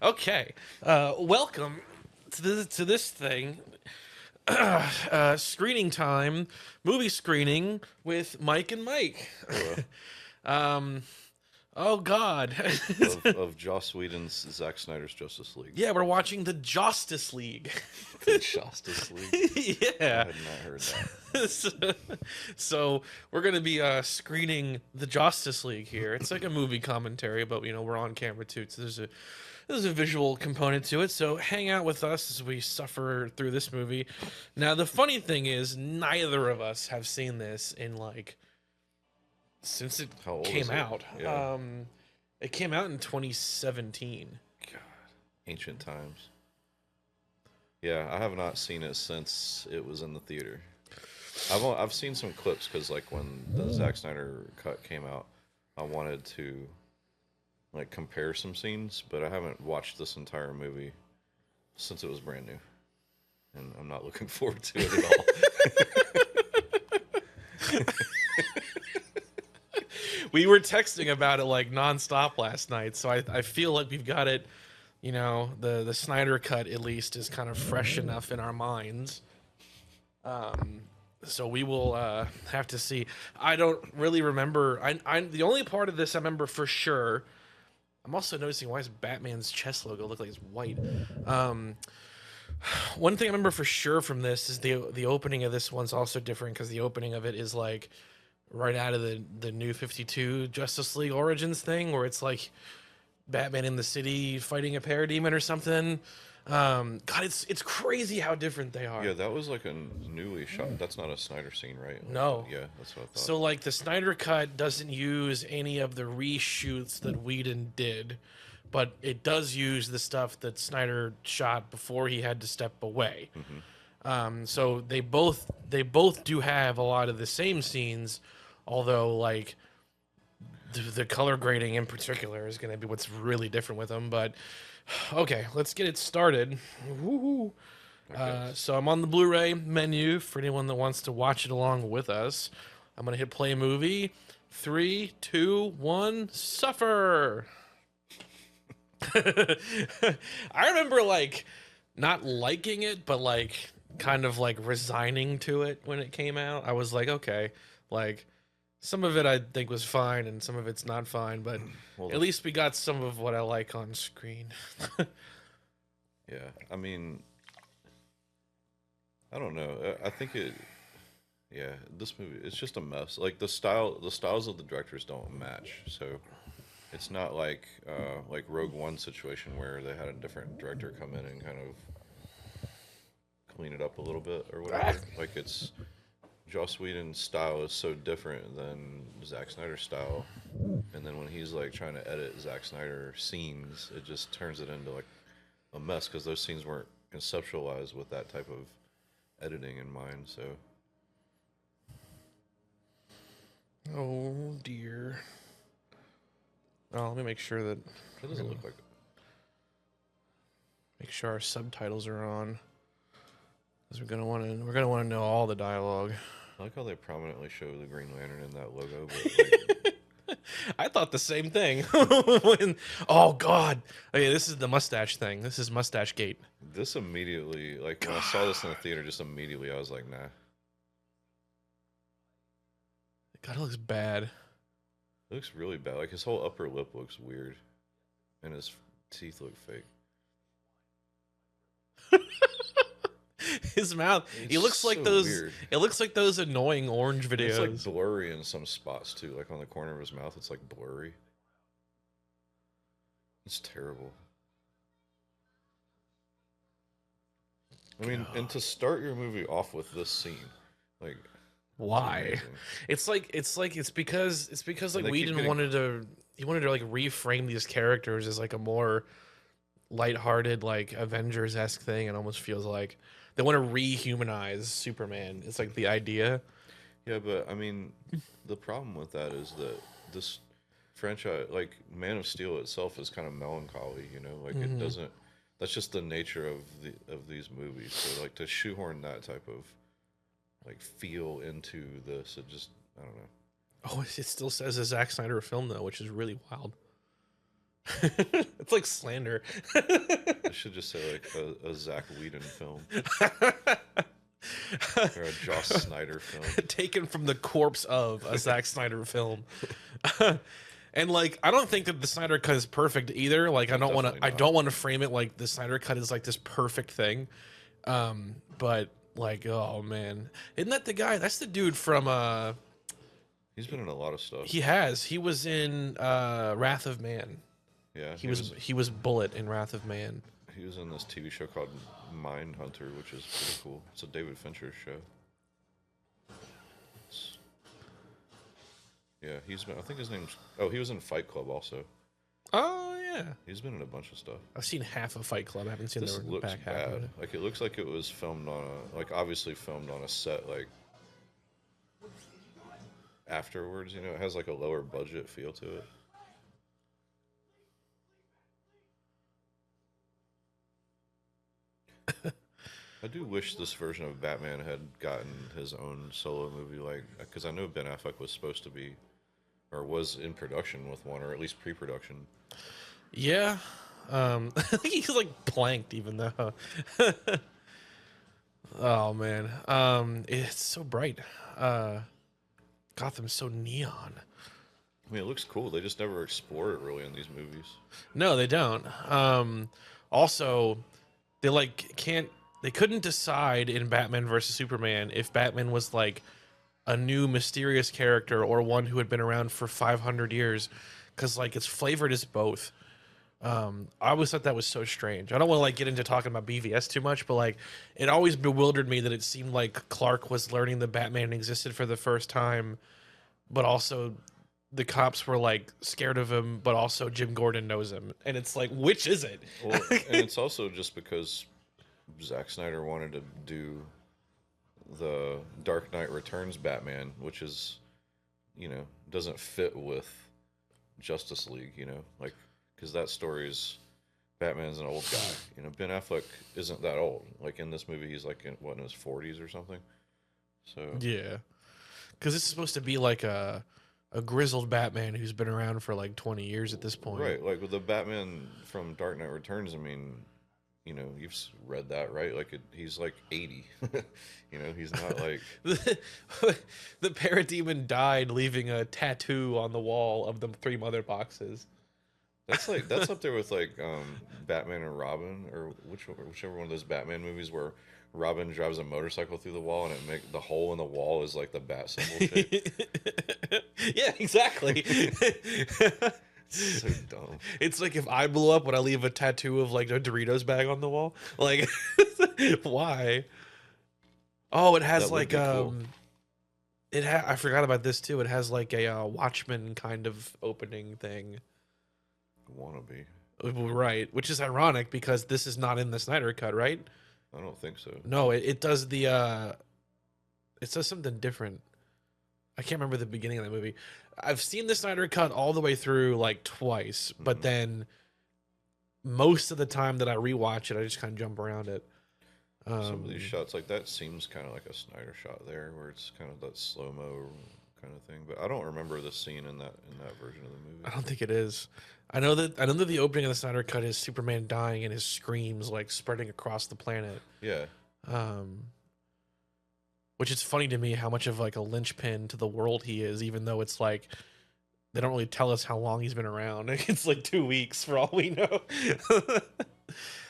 Okay, welcome to this thing. Screening time, movie screening with Mike and Mike. um, oh God. of Joss Whedon's Zack Snyder's Justice League. Yeah, we're watching the Josstice League. The Josstice League. Yeah. I had not heard that. So we're gonna be screening the Josstice League here. It's like a movie commentary, but we're on camera too, so there's a visual component to it. So hang out with us as we suffer through this movie. Now the funny thing is, neither of us have seen this in since it came out. Yeah. It came out in 2017. God, ancient times. Yeah, I have not seen it since it was in the theater. I've seen some clips because when the Zack Snyder cut came out, I wanted to compare some scenes, but I haven't watched this entire movie since it was brand new, and I'm not looking forward to it at all. We were texting about it nonstop last night, so I feel like we've got it. The Snyder cut at least is kind of fresh enough in our minds. So we will have to see. I don't really remember. I the only part of this I remember for sure. I'm also noticing, why is Batman's chest logo look like it's white? One thing I remember for sure from this is the opening of this one's also different, because the opening of it is right out of the New 52 Justice League Origins thing, where it's Batman in the city fighting a parademon or something. God, it's crazy how different they are. Yeah, that was a newly shot. That's not a Snyder scene, right? No. Yeah, that's what I thought. So the Snyder cut doesn't use any of the reshoots that Whedon did, but it does use the stuff that Snyder shot before he had to step away. Mm-hmm. So they both do have a lot of the same scenes, although the color grading in particular is going to be what's really different with them. But okay, let's get it started. Woo-hoo. Okay. So I'm on the Blu-ray menu for anyone that wants to watch it along with us. I'm going to hit play movie. 3, 2, 1, suffer. I remember not liking it, but kind of resigning to it when it came out. I was okay, some of it I think was fine and some of it's not fine, but at least we got some of what I like on screen. Yeah, I mean, I don't know. I think this movie, it's just a mess. The styles of the directors don't match. So it's not like Rogue One situation where they had a different director come in and kind of clean it up a little bit or whatever. It's Joss Whedon's style is so different than Zack Snyder's style, and then when he's trying to edit Zack Snyder scenes, it just turns it into a mess, because those scenes weren't conceptualized with that type of editing in mind. So, oh dear. Oh, let me make sure that it doesn't look like it. Make sure our subtitles are on, because we're gonna want to know all the dialogue. I like how they prominently show the Green Lantern in that logo, but I thought the same thing. Oh God! Okay, this is the mustache thing. This is Mustache Gate. This immediately, when I saw this in the theater, just immediately I was like, nah. God, it looks bad. It looks really bad. His whole upper lip looks weird, and his teeth look fake. His mouth. He looks like so those. Weird. It looks like those annoying orange videos. It's blurry in some spots too. On the corner of his mouth, it's blurry. It's terrible. I mean, and to start your movie off with this scene, why? It's because Whedon wanted to reframe these characters as a more lighthearted Avengers-esque thing, and almost feels like they want to rehumanize Superman. It's the idea. Yeah, but I mean, the problem with that is that this franchise, Man of Steel itself, is kind of melancholy. It doesn't. that's just the nature of these movies. So like to shoehorn that type of like feel into this, it just I don't know. Oh, it still says a Zack Snyder film though, which is really wild. It's like slander. It should just say like a Zach Whedon film or a Joss Snyder film. Taken from the corpse of a Zack Snyder film. And like I don't think that the Snyder cut is perfect either. Like I don't want to frame it like the Snyder cut is like this perfect thing. But like oh man. Isn't that the guy? That's the dude from He's been in a lot of stuff. He was in Wrath of Man. Yeah. He was Bullet in Wrath of Man. He was in this TV show called Mindhunter, which is pretty cool. It's a David Fincher show. Yeah, he's been. I think his name's. Oh, he was in Fight Club also. Oh yeah, he's been in a bunch of stuff. I've seen half of Fight Club. I haven't seen this the looks back half bad. of it. Like it looks like it was filmed on a obviously filmed on a set like afterwards. You know, it has like a lower budget feel to it. I do wish this version of Batman had gotten his own solo movie, like because I know Ben Affleck was supposed to be, or was in production with one, or at least pre-production. Yeah, I think he's like planked, even though. Oh man, it's so bright. Gotham's so neon. I mean, it looks cool. They just never explore it really in these movies. No, they don't. Also, they like can't. They couldn't decide in Batman versus Superman if Batman was like a new mysterious character or one who had been around for 500 years, because like it's flavored as both. I always thought that was so strange. I don't want to like get into talking about BVS too much, but like it always bewildered me that it seemed like Clark was learning that Batman existed for the first time, but also the cops were like scared of him, but also Jim Gordon knows him, and it's like, which is it? Well, and it's also just because Zack Snyder wanted to do the Dark Knight Returns Batman, which is, you know, doesn't fit with Justice League, you know, like, because that story's Batman's an old guy. You know, Ben Affleck isn't that old. Like in this movie, he's like in his 40s or something. So yeah, because it's supposed to be like a grizzled Batman who's been around for like 20 years at this point, right? Like with the Batman from Dark Knight Returns, I mean, you know, you've read that, right? Like he's like 80. You know, he's not like the Parademon died, leaving a tattoo on the wall of the three mother boxes. That's up there with like Batman and Robin, or whichever one of those Batman movies where Robin drives a motorcycle through the wall and the hole in the wall is like the bat symbol shape. Yeah, exactly. So dumb. It's like if I blew up, would I leave a tattoo of like a Doritos bag on the wall? Like, why? Oh, it has like cool. I forgot about this too. It has like a Watchmen kind of opening thing. Wannabe. Right, which is ironic because this is not in the Snyder cut, right? I don't think so. No, it does the it says something different. I can't remember the beginning of the movie. I've seen the Snyder cut all the way through like twice, but then most of the time that I rewatch it, I just kind of jump around it. Some of these shots like that seems kind of like a Snyder shot there, where it's kind of that slow-mo kind of thing. But I don't remember the scene in that version of the movie. I don't think it is. I know that the opening of the Snyder cut is Superman dying and his screams like spreading across the planet. Yeah. Which is funny to me how much of like a linchpin to the world he is, even though it's like they don't really tell us how long he's been around. It's like 2 weeks for all we know.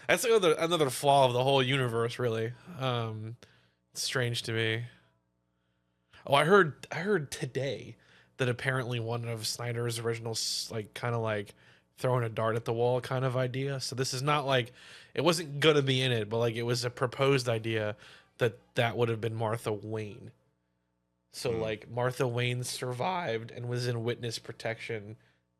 That's another flaw of the whole universe, really. It's strange to me. Oh, I heard today that apparently one of Snyder's original like kind of like throwing a dart at the wall kind of idea. So this is not like it wasn't gonna be in it, but like it was a proposed idea that would have been Martha Wayne. So like Martha Wayne survived and was in witness protection,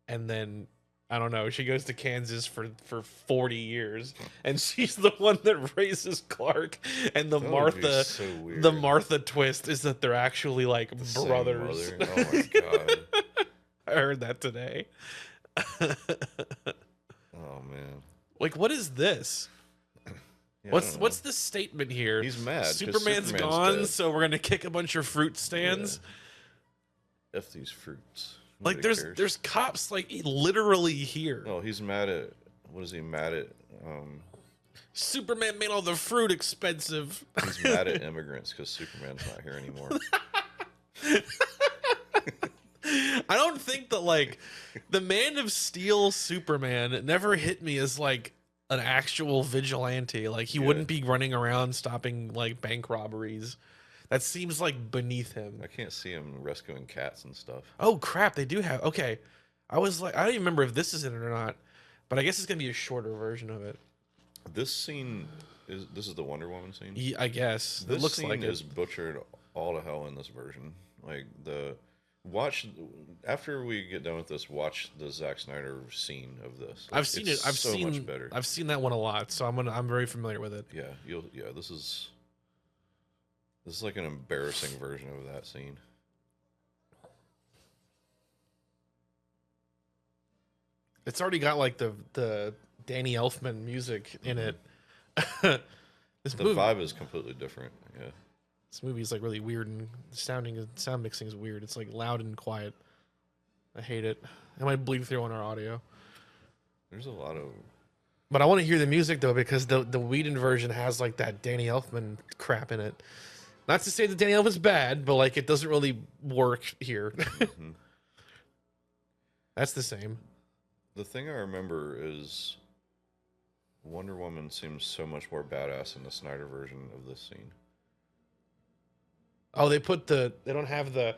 and then I don't know, she goes to Kansas for 40 years, and she's the one that raises Clark. And the Martha twist is that they're actually like brothers. Oh my god! I heard that today. Oh man! Like, what is this? Yeah, I don't know. What's the statement here? He's mad 'cause Superman's Superman's gone, dead. so we're gonna kick a bunch of fruit stands. Yeah. F these fruits. Like Nobody cares. there's cops like literally here. No, he's mad at. What is he mad at? Superman made all the fruit expensive. He's mad at immigrants because Superman's not here anymore. I don't think that like the Man of Steel Superman never hit me as like an actual vigilante. Like he wouldn't be running around stopping like bank robberies. That seems like beneath him. I can't see him rescuing cats and stuff. Oh crap, they do have. Okay. I was like I don't even remember if this is in it or not, but I guess it's going to be a shorter version of it. This scene is the Wonder Woman scene. Yeah, I guess. This it looks scene like is it. butchered all to hell in this version. Like watch after we get done with this, watch the Zack Snyder scene of this. I've seen it. So much better. I've seen that one a lot, so I'm very familiar with it. Yeah, this is like an embarrassing version of that scene. It's already got like the Danny Elfman music in it. The vibe is completely different. Yeah. This movie's like really weird and sound mixing is weird. It's like loud and quiet. I hate it. It might bleed through on our audio. There's a lot of. But I want to hear the music though because the Whedon version has like that Danny Elfman crap in it. Not to say that Danny Elfman's bad, but like it doesn't really work here. Mm-hmm. That's the same. The thing I remember is Wonder Woman seems so much more badass in the Snyder version of this scene. Oh, they don't have the.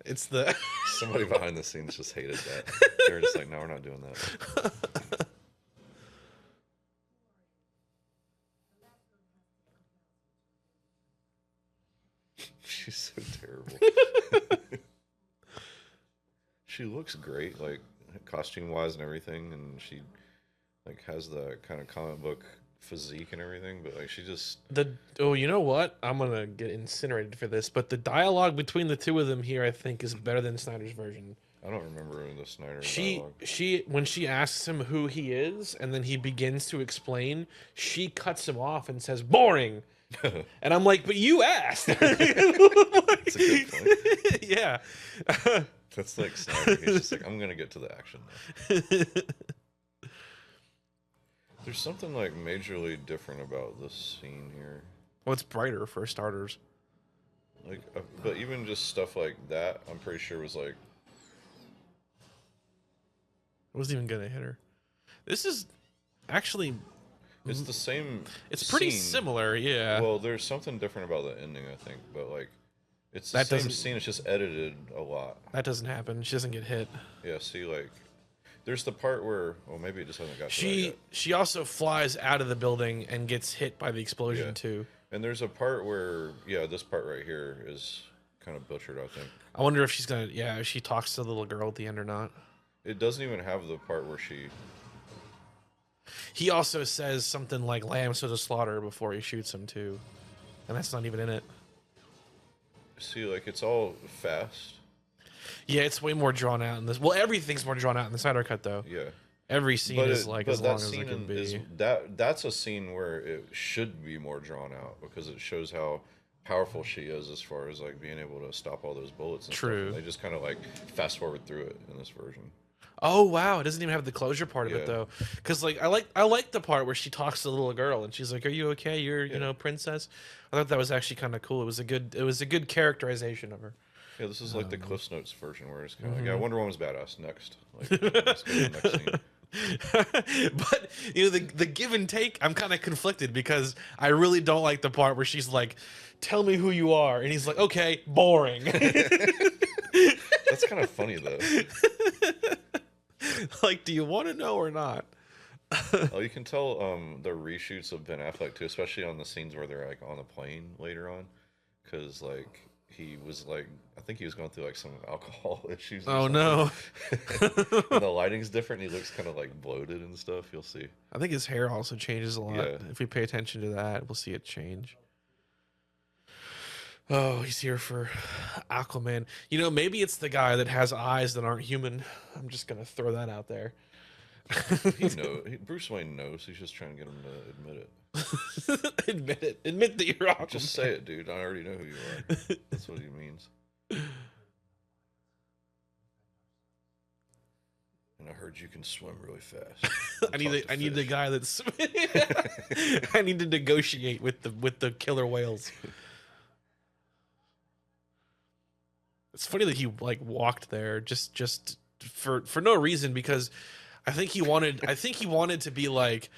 It's the. Somebody behind the scenes just hated that. They were just like, no, we're not doing that. She's so terrible. She looks great, like costume wise and everything, and she like has the kind of comic book physique and everything, but like she just you know what? I'm gonna get incinerated for this, but the dialogue between the two of them here, I think, is better than Snyder's version. I don't remember the Snyder dialogue. When she asks him who he is, and then he begins to explain, she cuts him off and says, "Boring." And I'm like, but you asked. That's a good point. Yeah. That's like Snyder. He's just like, I'm gonna get to the action now. There's something like majorly different about this scene here. Well, it's brighter for starters. Like, but even just stuff like that, I'm pretty sure was like. I wasn't even gonna hit her. This is actually. It's the same. It's pretty scene. Similar, yeah. Well, there's something different about the ending, I think, but like, it's the That same doesn't- scene. It's just edited a lot. That doesn't happen. She doesn't get hit. Yeah. See, like, there's the part where, well, maybe it just hasn't got to that yet. She also flies out of the building and gets hit by the explosion Yeah. too. And there's a part where, yeah, this part right here is kind of butchered, I think. I wonder if she's gonna, if she talks to the little girl at the end or not. It doesn't even have the part where she. He also says something like "lambs to the slaughter" before he shoots him too, and that's not even in it. See, like, it's all fast. Yeah, it's way more drawn out in this. Well, everything's more drawn out in the Snyder cut though. Yeah. Every scene is like as long as it can be. That's a scene where it should be more drawn out because it shows how powerful she is as far as like being able to stop all those bullets and True. stuff. And they just kind of like fast forward through it in this version. Oh wow, it doesn't even have the closure part of it Yeah. though. Because like I like the part where she talks to the little girl and she's like, "Are you okay? You're you know princess." I thought that was actually kind of cool. It was a good characterization of her. Yeah, this is like the Cliff Notes version where it's kind of like, yeah, Wonder Woman's badass. Next, like, let's go to the next scene. But you know the give and take, I'm kind of conflicted because I really don't like the part where she's like, "Tell me who you are," and he's like, "Okay, boring." That's kind of funny though. Like, do you want to know or not? Oh, you can tell the reshoots of Ben Affleck too, especially on the scenes where they're like on a plane later on, because like he was like, I think he was going through like some alcohol issues. Or Oh something. no. And the lighting's different. He looks kind of like bloated and stuff. You'll see. I think his hair also changes a lot. Yeah. If we pay attention to that, we'll see it change. Oh, he's here for Aquaman. You know, maybe it's the guy that has eyes that aren't human. I'm just gonna throw that out there. Bruce Wayne knows. He's just trying to get him to admit it. Admit it. Admit that you're Aquaman. Just say it, dude. I already know who you are. That's what he means. And I heard you can swim really fast. I need the guy that's. I need to negotiate with the killer whales. It's funny that he like walked there just for no reason, because I think he wanted to be like,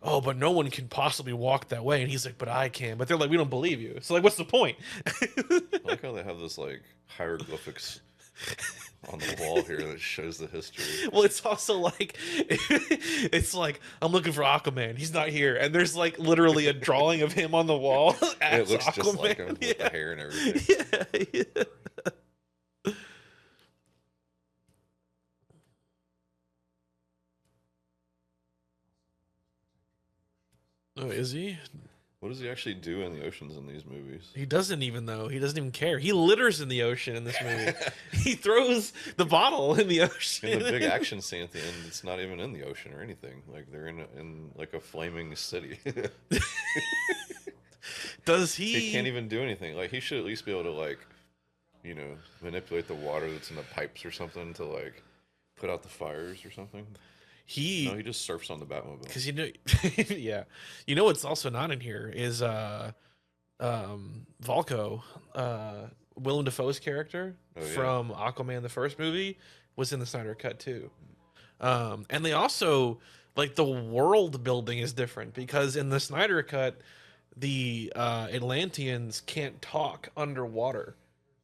oh, but no one can possibly walk that way, and he's like, but I can. But they're like, we don't believe you. So like, what's the point? I like how they have this like hieroglyphics on the wall here that shows the history. Well, it's also like, it's like, I'm looking for Aquaman. He's not here, and there's like literally a drawing of him on the wall. As it looks Aquaman. just like him with the hair and everything. Yeah. Oh, is he? What does he actually do in the oceans in these movies? He doesn't even though. He doesn't even care. He litters in the ocean in this movie. He throws the bottle in the ocean. In the big action scene at the end, it's not even in the ocean or anything. Like they're in like a flaming city. Does he? He can't even do anything. Like he should at least be able to like, manipulate the water that's in the pipes or something to like put out the fires or something. No, he just surfs on the Batmobile. Because yeah, you know what's also not in here is Volko, Willem Dafoe's character from Aquaman the first movie was in the Snyder Cut too, and they also like the world building is different because in the Snyder Cut the Atlanteans can't talk underwater;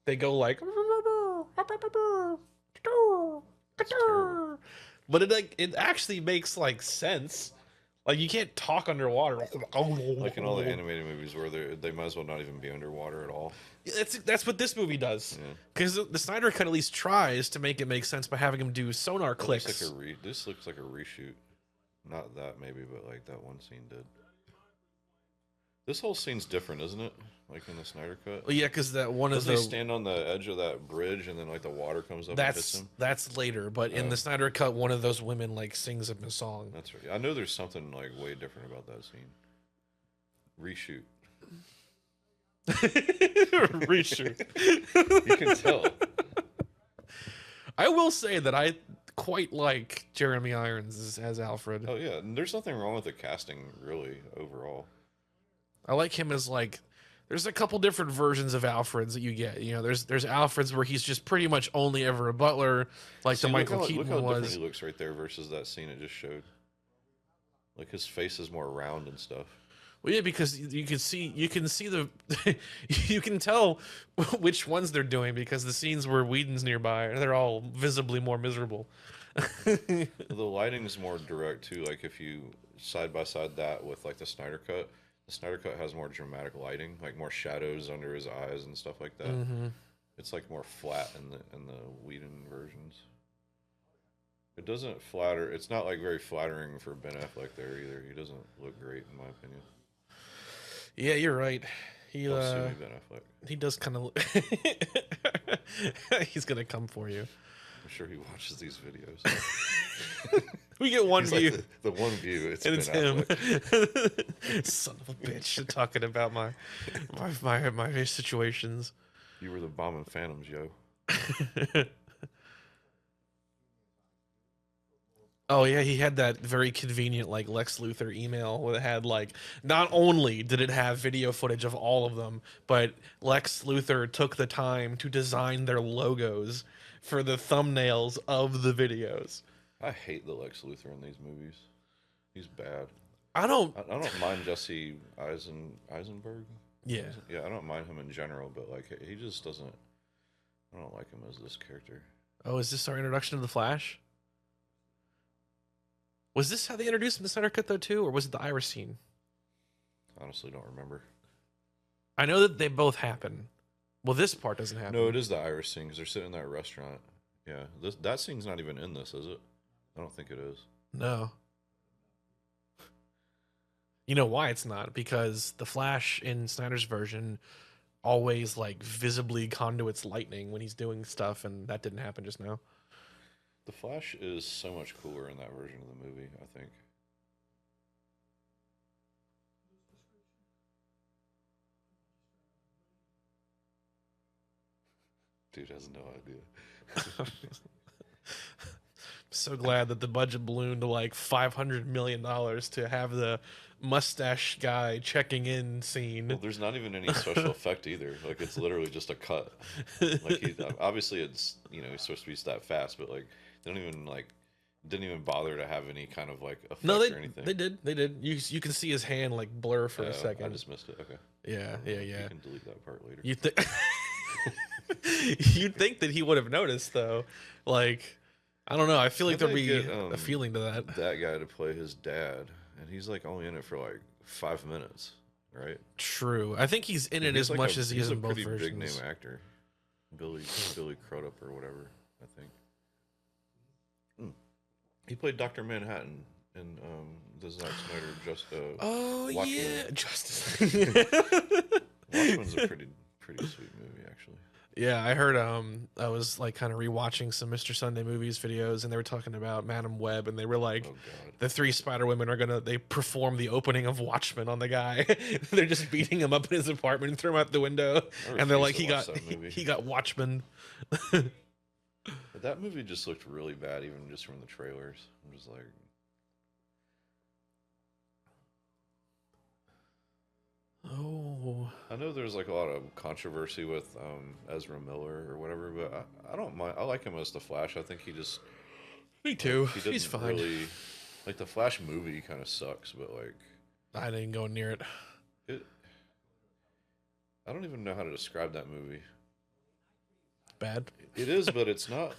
they go like. But it actually makes like sense. Like you can't talk underwater. Like in all the animated movies where they might as well not even be underwater at all. That's what this movie does. Because the Snyder Cut at least tries to make it make sense by having him do sonar clicks. This looks like a reshoot. Not that maybe, but like that one scene did. This whole scene's different, isn't it? Like in the Snyder Cut. Well, yeah, because that one is they stand on the edge of that bridge and then like the water comes up and hits them. That's later, but in the Snyder Cut, one of those women like sings him a song. That's right. I know there's something like way different about that scene. Reshoot. Reshoot. You can tell. I will say that I quite like Jeremy Irons as Alfred. Oh yeah, and there's nothing wrong with the casting really overall. I like him as like. There's a couple different versions of Alfreds that you get. You know, there's Alfreds where he's just pretty much only ever a butler, like the Michael Keaton look how was. Different he looks right there versus that scene it just showed. Like his face is more round and stuff. Well, yeah, because you can see the, you can tell which ones they're doing because the scenes where Whedon's nearby, they're all visibly more miserable. The lighting is more direct too. Like if you side by side that with like the Snyder Cut. The Snyder Cut has more dramatic lighting, like more shadows under his eyes and stuff like that. Mm-hmm. It's like more flat in the Whedon versions. It doesn't flatter. It's not like very flattering for Ben Affleck there either. He doesn't look great in my opinion. Yeah, you're right. Don't sue me, Ben Affleck. He does kind of. He's gonna come for you. I'm sure he watches these videos. We get one view. Like the one view. It's him. Son of a bitch, talking about my situations. You were the bombing phantoms, yo. Oh yeah, he had that very convenient like Lex Luthor email where it had like not only did it have video footage of all of them, but Lex Luthor took the time to design their logos for the thumbnails of the videos. I hate the Lex Luthor in these movies. He's bad. I don't mind Jesse Eisenberg. Yeah. Yeah, I don't mind him in general, but like he just doesn't. I don't like him as this character. Oh, is this our introduction to the Flash? Was this how they introduced him to Snyder Cut though too, or was it the Iris scene? Honestly, don't remember. I know that they both happen. Well, this part doesn't happen. No, it is the Iris scene because they're sitting in that restaurant. Yeah, that scene's not even in this, is it? I don't think it is. No. You know why it's not? Because the Flash in Snyder's version always like visibly conduits lightning when he's doing stuff, and that didn't happen just now. The Flash is so much cooler in that version of the movie, I think. Dude has no idea. So glad that the budget ballooned to like $500 million to have the mustache guy checking in scene. Well, there's not even any special effect either. Like, it's literally just a cut. Like, obviously it's, you know, he's supposed to be that fast, but like they don't even like didn't even bother to have any kind of like effect or anything. They did. You can see his hand like blur for a second. I just missed it. Okay. Yeah. You can delete that part later. You'd think that he would have noticed though. Like, I don't know. I feel like there'd be a feeling to that. That guy to play his dad, and he's like only in it for like 5 minutes, right? True. I think he's in it as much as he is in both versions. He's a pretty big name actor, Billy Crudup or whatever. I think. He played Dr. Manhattan in the Zack Snyder Justice. Watchmen's a pretty sweet movie, actually. Yeah, I heard I was like kind of rewatching some Mr. Sunday Movies videos, and they were talking about Madam Web, and they were like, the 3 Spider Women they perform the opening of Watchmen on the guy. They're just beating him up in his apartment and throw him out the window, and they're like, he got Watchmen. But that movie just looked really bad, even just from the trailers. I'm just like, oh. I know there's like a lot of controversy with Ezra Miller or whatever, but I don't mind. I like him as the Flash. I think he just. Me too. Like, he's fine. Really, like the Flash movie kind of sucks, but like. I didn't go near it. I don't even know how to describe that movie. Bad. It is, but it's not.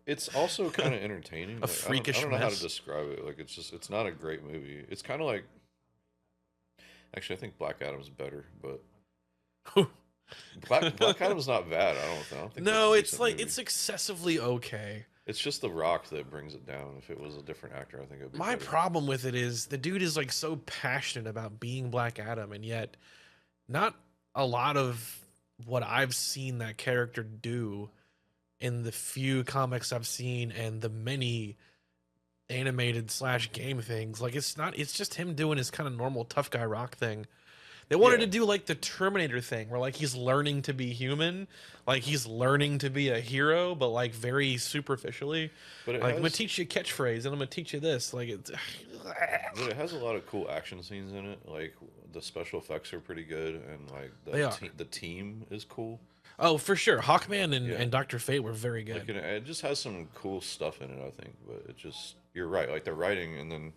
It's also kind of entertaining. A freakish I don't know how mess. to describe it. Like, it's not a great movie. It's kind of like. Actually, I think Black Adam's better, but Black Adam's not bad. I don't think. No, it's like it's excessively okay. It's just The Rock that brings it down. If it was a different actor, I think it'd be My better. problem with it is the dude is like so passionate about being Black Adam, and yet not a lot of what I've seen that character do in the few comics I've seen and the many animated / game things. Like, it's just him doing his kind of normal tough guy Rock thing. They wanted to do like the Terminator thing where like he's learning to be human, like he's learning to be a hero, but like very superficially. But like, I'm gonna teach you a catchphrase and I'm gonna teach you this. Like, it's but it has a lot of cool action scenes in it. Like, the special effects are pretty good, and like the team is cool. Oh, for sure. Hawkman and Dr. Fate were very good. Like, it just has some cool stuff in it, I think. But it just, you're right. Like, the writing, and then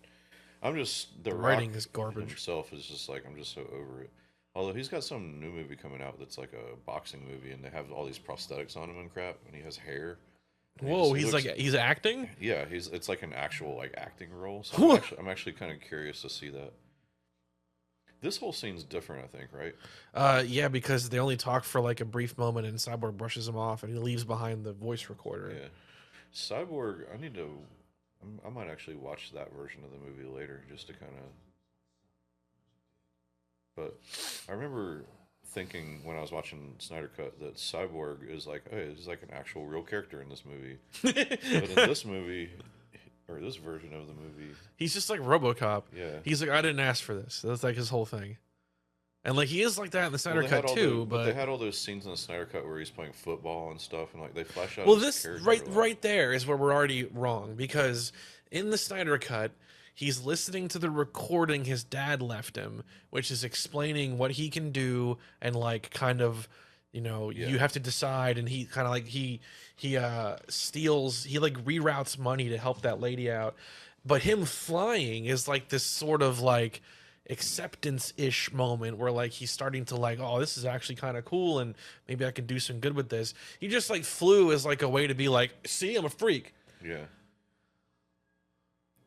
the writing is garbage. Himself is just like, I'm just so over it. Although he's got some new movie coming out that's like a boxing movie, and they have all these prosthetics on him and crap, and he has hair. Whoa, he's acting? Yeah, it's like an actual like acting role. So I'm actually kind of curious to see that. This whole scene's different, I think, right? Yeah, because they only talk for like a brief moment, and Cyborg brushes him off, and he leaves behind the voice recorder. Yeah, Cyborg. I might actually watch that version of the movie later, just to kind of. But I remember thinking when I was watching Snyder Cut that Cyborg is like, hey, he's like an actual real character in this movie. But in this movie, or this version of the movie, he's just like RoboCop. Yeah, he's like, I didn't ask for this. That's like his whole thing. And like, he is like that in the Snyder Cut too. But they had all those scenes in the Snyder Cut where he's playing football and stuff, and like they flash out. Well, this right there is where we're already wrong, because in the Snyder Cut, he's listening to the recording his dad left him, which is explaining what he can do and like kind of, you know, you have to decide. And he kind of like he steals, he like reroutes money to help that lady out. But him flying is like this sort of like acceptance-ish moment where like he's starting to like, oh, this is actually kind of cool and maybe I can do some good with this. He just like flew as like a way to be like, see, I'm a freak. Yeah.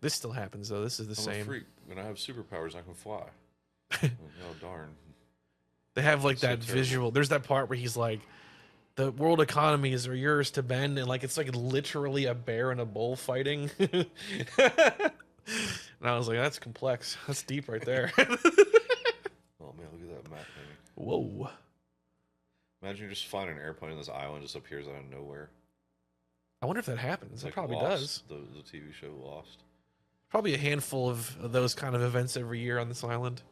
This still happens though. This is the same. I'm a freak. When I have superpowers, I can fly. Oh darn. They have like that visual. There's that part where he's like, the world economies are yours to bend, and like it's like literally a bear and a bull fighting. And I was like, that's complex. That's deep right there. Oh man, look at that map painting. Whoa. Imagine you're just flying an airplane and this island just appears out of nowhere. I wonder if that happens. It's It like probably Lost, does. the TV show Lost. Probably a handful of those kind of events every year on this island.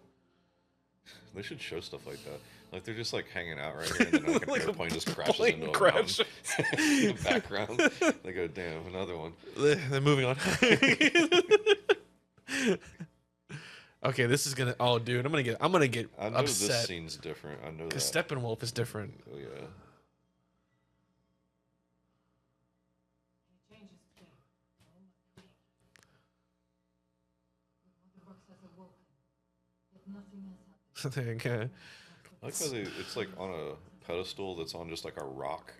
They should show stuff like that. Like they're just like hanging out right here, and then like an Like a airplane just crashes plane into a crash. mountain in the background. They go, damn, another one. Then moving on. Okay, this is gonna. Oh, dude, I'm gonna get I know upset. this scene's different. I know that. Because Steppenwolf is different. Oh yeah. Okay. I like how it's like on a pedestal that's on just like a rock,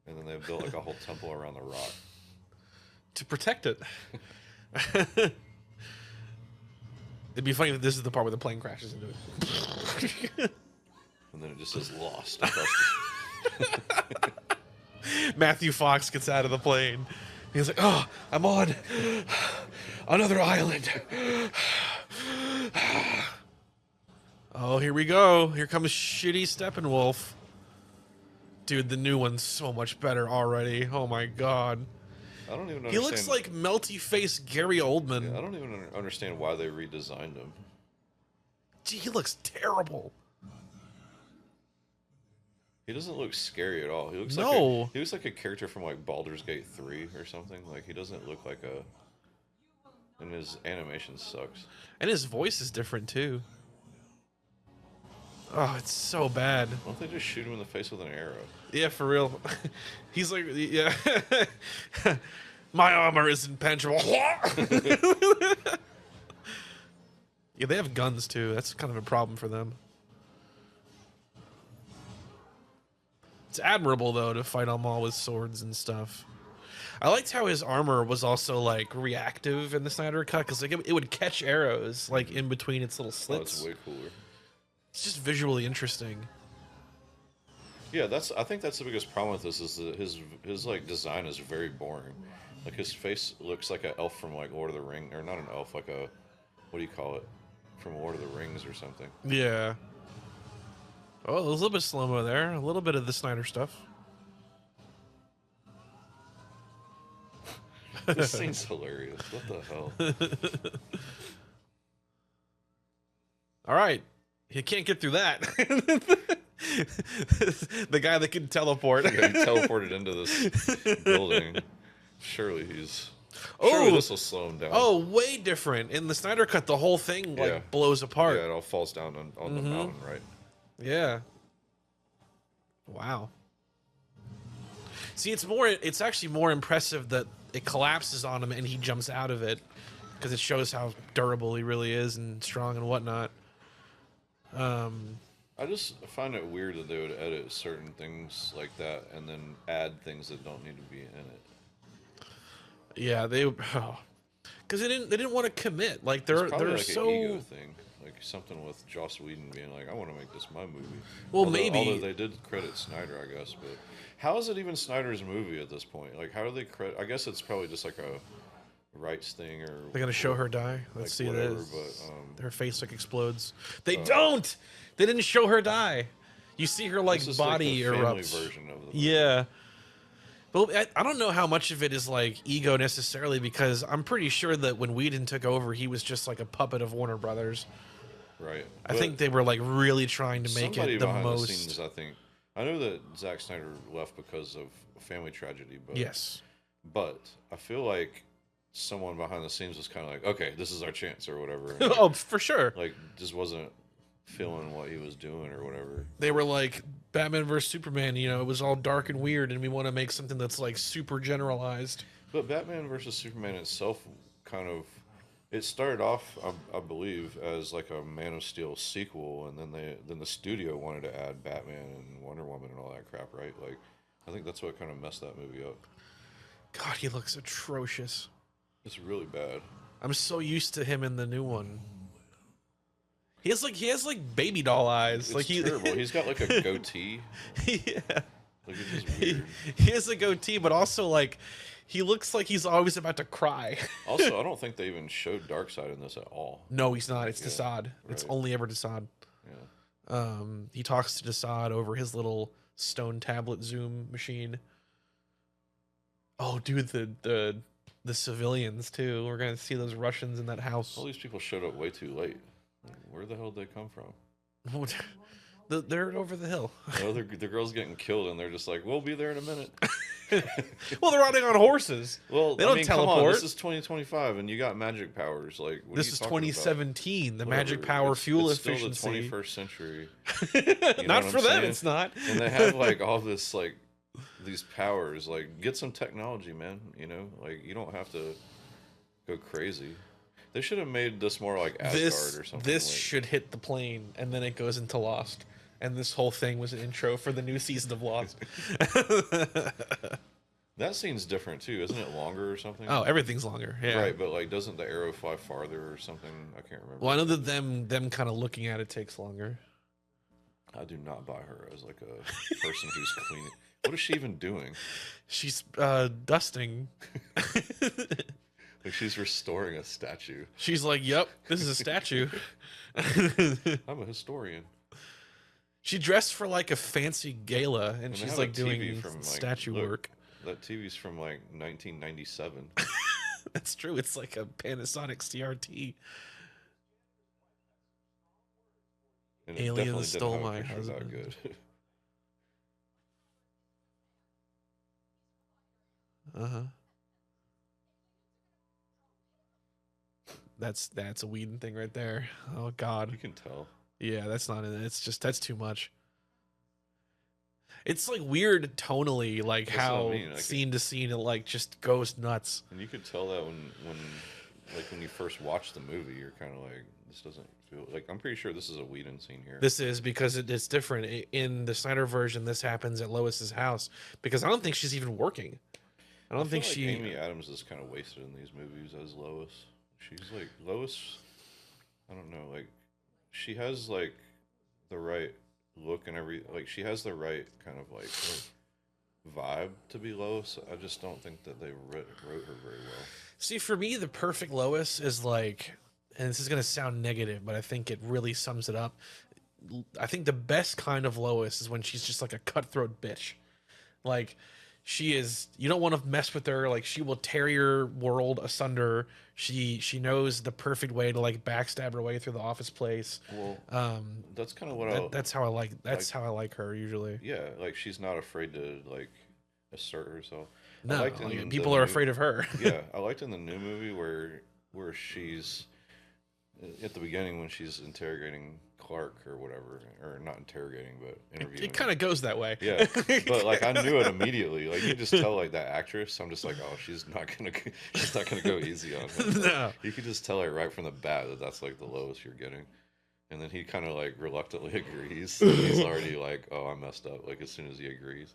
and then they've built like a whole temple around the rock To protect it. It'd be funny if this is the part where the plane crashes into it. and then it just says lost across Matthew Fox gets out of the plane. He's like, "Oh, I'm on another island." Oh, here we go. Here comes shitty Steppenwolf. Dude, the new one's so much better already. Oh my god. I don't even understand. He looks like melty face Gary Oldman. Yeah, I don't even understand why they redesigned him. Gee, he looks terrible. He doesn't look scary at all. He looks No. he looks like a character from like Baldur's Gate 3 or something. Like he doesn't look like a. And his animation sucks. And his voice is different too. Oh, it's so bad. Why don't they just shoot him in the face with an arrow? Yeah, for real. He's like, yeah. My armor is impenetrable. Yeah, they have guns too. That's kind of a problem for them. It's admirable though to fight them all with swords and stuff. I liked how his armor was also like reactive in the Snyder cut because like it would catch arrows like in between its little Oh, it's slits. way cooler. It's just visually interesting. Yeah, I think that's the biggest problem with this is that his like design is very boring. Like his face looks like an elf from like Lord of the Rings, or not an elf, like a what do you call it, from Lord of the Rings or something. Yeah. Oh, there's a little bit of slow-mo there. A little bit of the Snyder stuff. This scene's hilarious. What the hell? All right. He can't get through that. The guy that can teleport. Yeah, he teleported into this building. Surely Oh, this will slow him down. Oh, way different. In the Snyder cut, the whole thing like Yeah. blows apart. Yeah, it all falls down on the mountain, right? Yeah. Wow. See, it's actually more impressive that it collapses on him and he jumps out of it because it shows how durable he really is and strong and whatnot. I just find it weird that they would edit certain things like that and then add things that don't need to be in it. Yeah, because they didn't want to commit. Like It's probably they're like so an ego thing, like something with Joss Whedon being like, "I want to make this my movie." Well, although they did credit Snyder, I guess, but how is it even Snyder's movie at this point? Like, how do they credit? I guess it's probably just like a rights thing, or they're gonna show her die. Let's see whatever, this. but Her face like explodes. They don't. They didn't show her die. You see her like this is body like the family erupt. version of the Yeah. But I don't know how much of it is like ego necessarily because I'm pretty sure that when Whedon took over, he was just like a puppet of Warner Brothers. right. I think they were like really trying to make somebody it the behind most. the scenes, I think. I know that Zack Snyder left because of a family tragedy, but Yes. but I feel like someone behind the scenes was kind of like, okay, this is our chance or whatever. Oh, for sure. Like just wasn't feeling what he was doing or whatever. They were like Batman vs Superman. You know, it was all dark and weird, and we want to make something that's like super generalized. But Batman versus Superman itself kind of it started off, I believe, as like a Man of Steel sequel, and then the studio wanted to add Batman and Wonder Woman and all that crap, right? Like, I think that's what kind of messed that movie up. God, he looks atrocious. It's really bad. I'm so used to him in the new one. He has like baby doll eyes. It's like terrible. He's got like a goatee. Yeah. Like it's just weird. He has a goatee, but also like he looks like he's always about to cry. Also, I don't think they even showed Darkseid in this at all. No, he's not. It's Yeah, Desaad. It's right. only ever Desaad. Yeah. He talks to Desaad over his little stone tablet Zoom machine. Oh, dude, the civilians too. We're gonna see those Russians in that house. All these people showed up way too late. Where the hell did they come from? They're over the hill. No, the girl's getting killed, and they're just like, "We'll be there in a minute." Well, they're riding on horses. Well, they don't come teleport. on, this is 2025, and you got magic powers. Like, what this are you is talking 2017. about? The Whatever. magic power fuel it's efficiency. Still the 21st century. Not for them, it's not. And they have like all this like these powers. Like, get some technology, man. You know, like you don't have to go crazy. They should have made this more like Asgard or something. This should hit the plane, and then it goes into Lost. And this whole thing was an intro for the new season of Lost. That scene's different too, isn't it? Longer or something? Oh, everything's longer. Yeah. Right, but like, doesn't the arrow fly farther or something? I can't remember. Well, I know that them kind of looking at it takes longer. I do not buy her as like a person who's cleaning. What is she even doing? She's dusting. Like she's restoring a statue. She's like, "Yep, this is a statue." I'm a historian. She dressed for like a fancy gala, and she's like doing from, statue look, work. That TV's from like 1997. That's true. It's like a Panasonic CRT. And Aliens stole my husband. Good. Uh-huh. That's a Whedon thing right there. Oh God. You can tell. Yeah, that's not in it. It's just that's too much. It's like weird tonally, like That's how what I mean. Like scene to scene it like just goes nuts. And you could tell that when you first watch the movie, you're kind of like, this doesn't feel like. I'm pretty sure this is a Whedon scene here. This is because it's different. In the Snyder version, this happens at Lois's house because I don't think she's even working. I don't think like she. Amy Adams is kind of wasted in these movies as Lois. She's like Lois. I don't know. Like she has like the right look and she has the right kind of like vibe to be Lois. I just don't think that they wrote her very well. See, for me, the perfect Lois is like, and this is gonna sound negative, but I think it really sums it up. I think the best kind of Lois is when she's just like a cutthroat bitch. Like she is, you don't want to mess with her. Like she will tear your world asunder. She knows the perfect way to like backstab her way through the office place. Well, that's kind of what that's how I like. That's how I like her usually. Yeah, like she's not afraid to like assert herself. No, people are afraid of her. Yeah, I liked in the new movie where she's at the beginning when she's interrogating Clark or whatever, or not interrogating, but interviewing. It kind of goes that way. Yeah, but like I knew it immediately. Like you just tell like that actress. I'm just like, oh, she's not gonna go easy on him. No, you could just tell her right from the bat that that's like the lowest you're getting. And then he kind of like reluctantly agrees. He's already like, oh, I messed up. Like as soon as he agrees.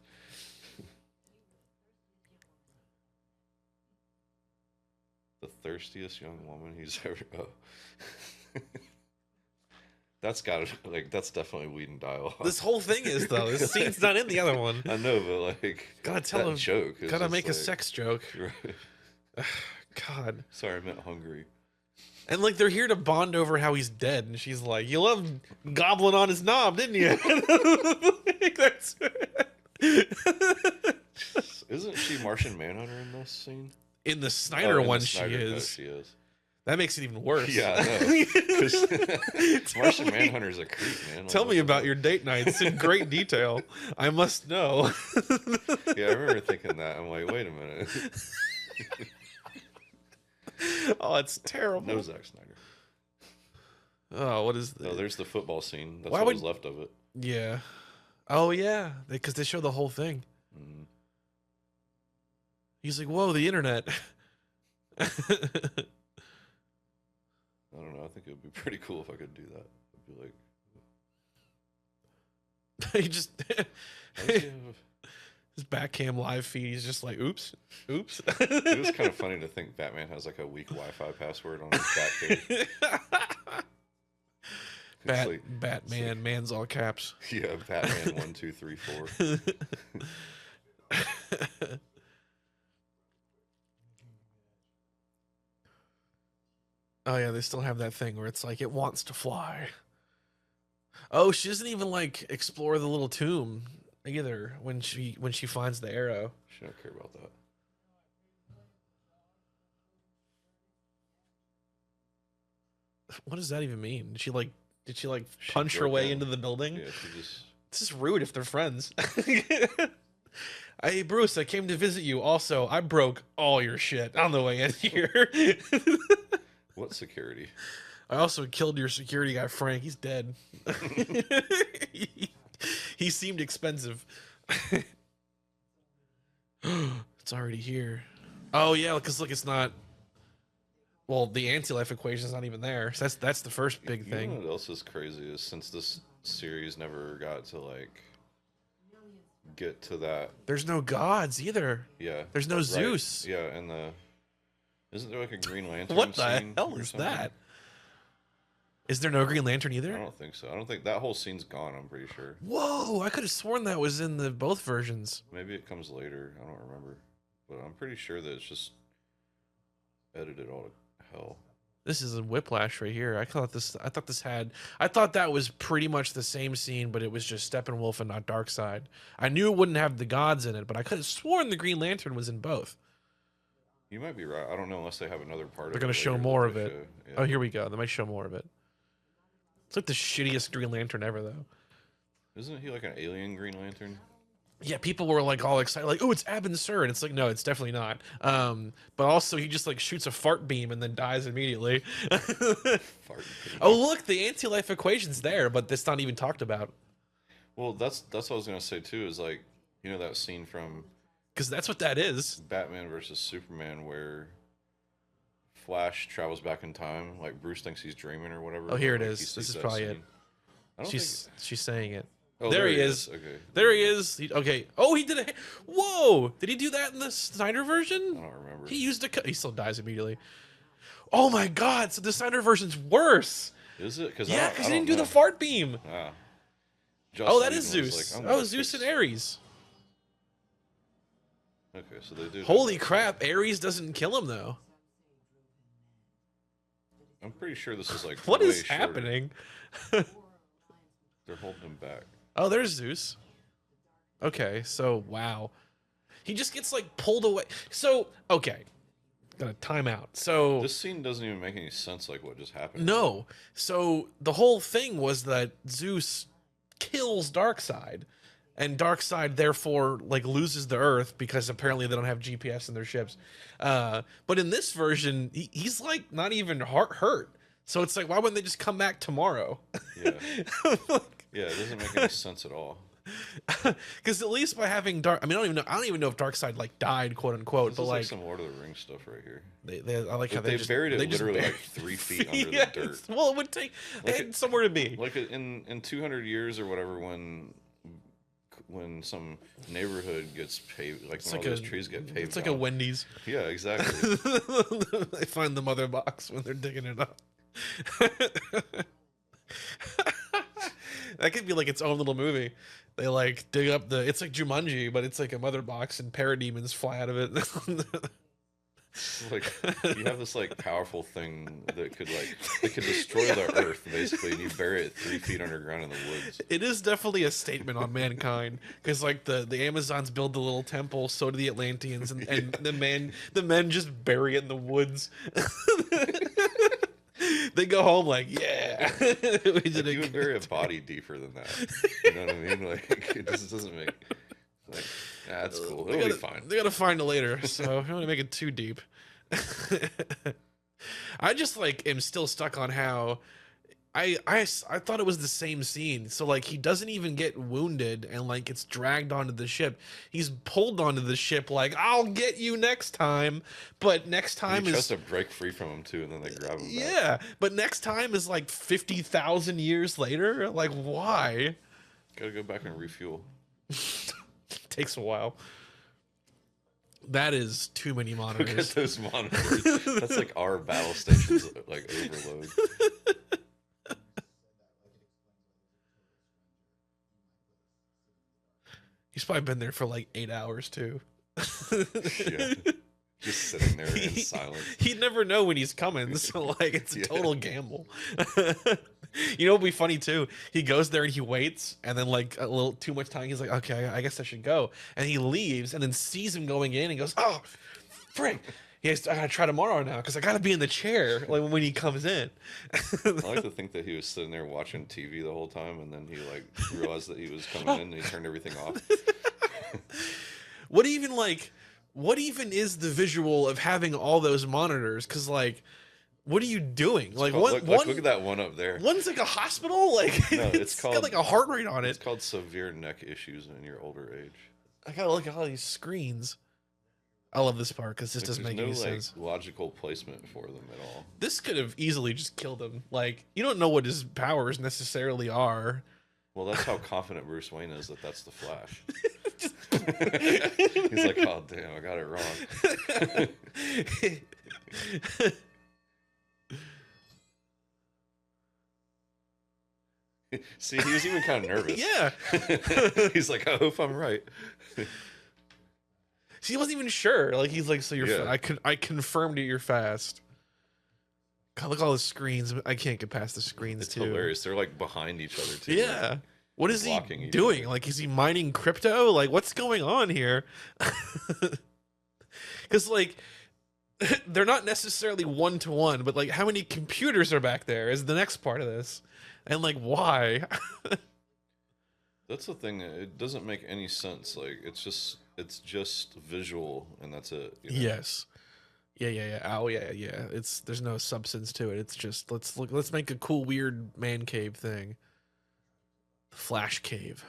The thirstiest young woman he's ever. Oh. That's that's definitely Whedon dialogue. This whole thing is though. This scene's not in the other one. I know, but like, gotta tell him. Joke. Gotta make like, a sex joke. Right. God. Sorry, I meant hungry. And like they're here to bond over how he's dead, and she's like, "You loved gobbling on his knob, didn't you?" That's. Isn't she Martian Manhunter in this scene? In the Snyder one, the Snyder she cut, is. She is. That makes it even worse. Yeah, I know. Martian Manhunter's a creep, man. Like, tell me about your date nights in great detail. I must know. Yeah, I remember thinking that. I'm like, wait a minute. Oh, it's terrible. No Zack Snyder. Oh, what is this? No, there's the football scene. That's Why what would... was left of it. Yeah. Oh, yeah. Because they show the whole thing. Mm. He's like, whoa, the internet. I don't know. I think it would be pretty cool if I could do that. I'd be like... He just... His Batcam live feed, he's just like, oops. It was kind of funny to think Batman has like a weak Wi-Fi password on his Batcave. Batman, man's all caps. Yeah, Batman 1, 2, 3, 4. Oh yeah, they still have that thing where it's like it wants to fly. Oh, she doesn't even like explore the little tomb either when she finds the arrow. She don't care about that. What does that even mean? Did she She punch her broke way in. into the building? Yeah, she just. This is rude if they're friends. Hey Bruce, I came to visit you. Also, I broke all your shit on the way in here. What security? I also killed your security guy, Frank. He's dead. he seemed expensive. It's already here. Oh yeah, because look, it's not. Well, the anti-life equation is not even there. So that's the first big You know thing. what else is crazy is since this series never got to like get to that. There's no gods either. Yeah. There's no right, Zeus. Yeah, and isn't there like a Green Lantern? What the scene hell or is something? that? Is there no Green Lantern I either? don't think so. I don't think that whole scene's gone. I'm pretty sure. Whoa! I could have sworn that was in the both versions. Maybe it comes later. I don't remember, but I'm pretty sure that it's just edited all to hell. This is a Whiplash right here. I thought that was pretty much the same scene, but it was just Steppenwolf and not Darkseid. I knew it wouldn't have the gods in it, but I could have sworn the Green Lantern was in both. You might be right. I don't know unless they have another part. They're gonna of it show later more that of they it. show. Yeah. Oh, here we go. They might show more of it. It's like the shittiest Green Lantern ever, though. Isn't he like an alien Green Lantern? Yeah, people were like all excited, like, "Oh, it's Abin Sur," and it's like, no, it's definitely not. But also, he just like shoots a fart beam and then dies immediately. Fart. Oh, look, the anti-life equation's there, but that's not even talked about. Well, that's what I was gonna say too. Is like, you know, that scene from Because that's what that is. Batman versus Superman where Flash travels back in time. Like Bruce thinks he's dreaming or whatever. Oh, here it like, is. he This sees is that probably scene. it. I don't She's saying it. Oh, there he is. Okay. There he is. Okay. Oh, he did a. Whoa! Did he do that in the Snyder version? I don't remember. He used a. He still dies immediately. Oh my God! So the Snyder version's worse. Is it? Cause Yeah, I because he don't didn't do know. the fart beam. Ah. Oh, that Josstice is League was Zeus. like, I'm Oh, gonna Zeus fix- and Ares. Okay, so they do. have Holy that. crap! Ares doesn't kill him though. I'm pretty sure this is like. What way is shorter. happening? They're holding him back. Oh, there's Zeus. Okay, so wow. He just gets like pulled away. So, okay. Gonna time out. So This scene doesn't even make any sense. Like what just happened. no. So the whole thing was that Zeus kills Darkseid, and Darkseid therefore like loses the Earth because apparently they don't have GPS in their ships. But in this version, he's like not even hurt. So it's like, why wouldn't they just come back tomorrow? Yeah. Yeah, it doesn't make any sense at all. Because at least by having Dark, I mean, I don't even know if Darkseid like died, quote unquote. This but is like, like some Lord of the Rings stuff right here. I like how But they buried it they just literally buried- like 3 feet under Yes. the dirt. Well, it would take they Like had somewhere to be. Like in 200 years or whatever, when some neighborhood gets paved, like It's when like all those a- trees get paved. It's like a down. Wendy's. Yeah, exactly. They find the mother box when they're digging it up. That could be like its own little movie. They like dig up it's like Jumanji, but it's like a mother box and parademons fly out of it. Like you have this like powerful thing that could destroy the earth basically, and you bury it 3 feet underground in the woods. It is definitely a statement on mankind because like the Amazons build the little temple, so do the Atlanteans, and the men just bury it in the woods. They go home like, yeah, we did Like, you it. would bury a body deeper than that. You know what I mean? Like it just doesn't make like that's cool. It'll be fine. They gotta find it later, so I don't want to make it too deep. I just like am still stuck on how I thought it was the same scene. So like he doesn't even get wounded and like gets dragged onto the ship. He's pulled onto the ship like, I'll get you next time. But next time He tries is to break free from him too, and then they grab him back. yeah. But next time is like 50,000 years later. Like why? Gotta go back and refuel. Takes a while. That is too many Look at monitors. those monitors. That's like our battle stations like overload. He's probably been there for like 8 hours too. Yeah. Just sitting there in silence. He'd never know when he's coming, so like it's a Yeah. total gamble. You know what'd be funny too? He goes there and he waits, and then like a little too much time, he's like, okay, I guess I should go. And he leaves, and then sees him going in, and goes, oh, frick. I gotta try tomorrow now because I gotta be in the chair like when he comes in. I like to think that he was sitting there watching TV the whole time, and then he like realized that he was coming in, and he turned everything off. What even is the visual of having all those monitors? Because like, what are you doing? Like, look at that one up there. One's like a hospital. Like, No, it's got like a heart rate on it. It's called severe neck issues in your older age. I gotta look at all these screens. I love this part because this doesn't make any sense. There's no logical placement for them at all. This could have easily just killed him. Like, you don't know what his powers necessarily are. Well, that's how confident Bruce Wayne is that that's the Flash. He's like, oh damn, I got it wrong. See, he was even kind of nervous. Yeah. He's like, I hope I'm right. See, he wasn't even sure. Like, he's like, so you're Yeah. I confirmed it, you're fast. God, look at all the screens. I can't get past the screens It's too. Hilarious. They're like behind each other too. Yeah. Like, What is he blocking each doing? other. Like, is he mining crypto? Like, what's going on here? Because, like, they're not necessarily one-to-one, but, like, how many computers are back there is the next part of this. And, like, why? That's the thing. It doesn't make any sense. Like, it's just visual, and that's it. You know? Yes. Yeah. Oh, yeah. There's no substance to it. It's just, let's make a cool, weird man cave thing. The Flash Cave.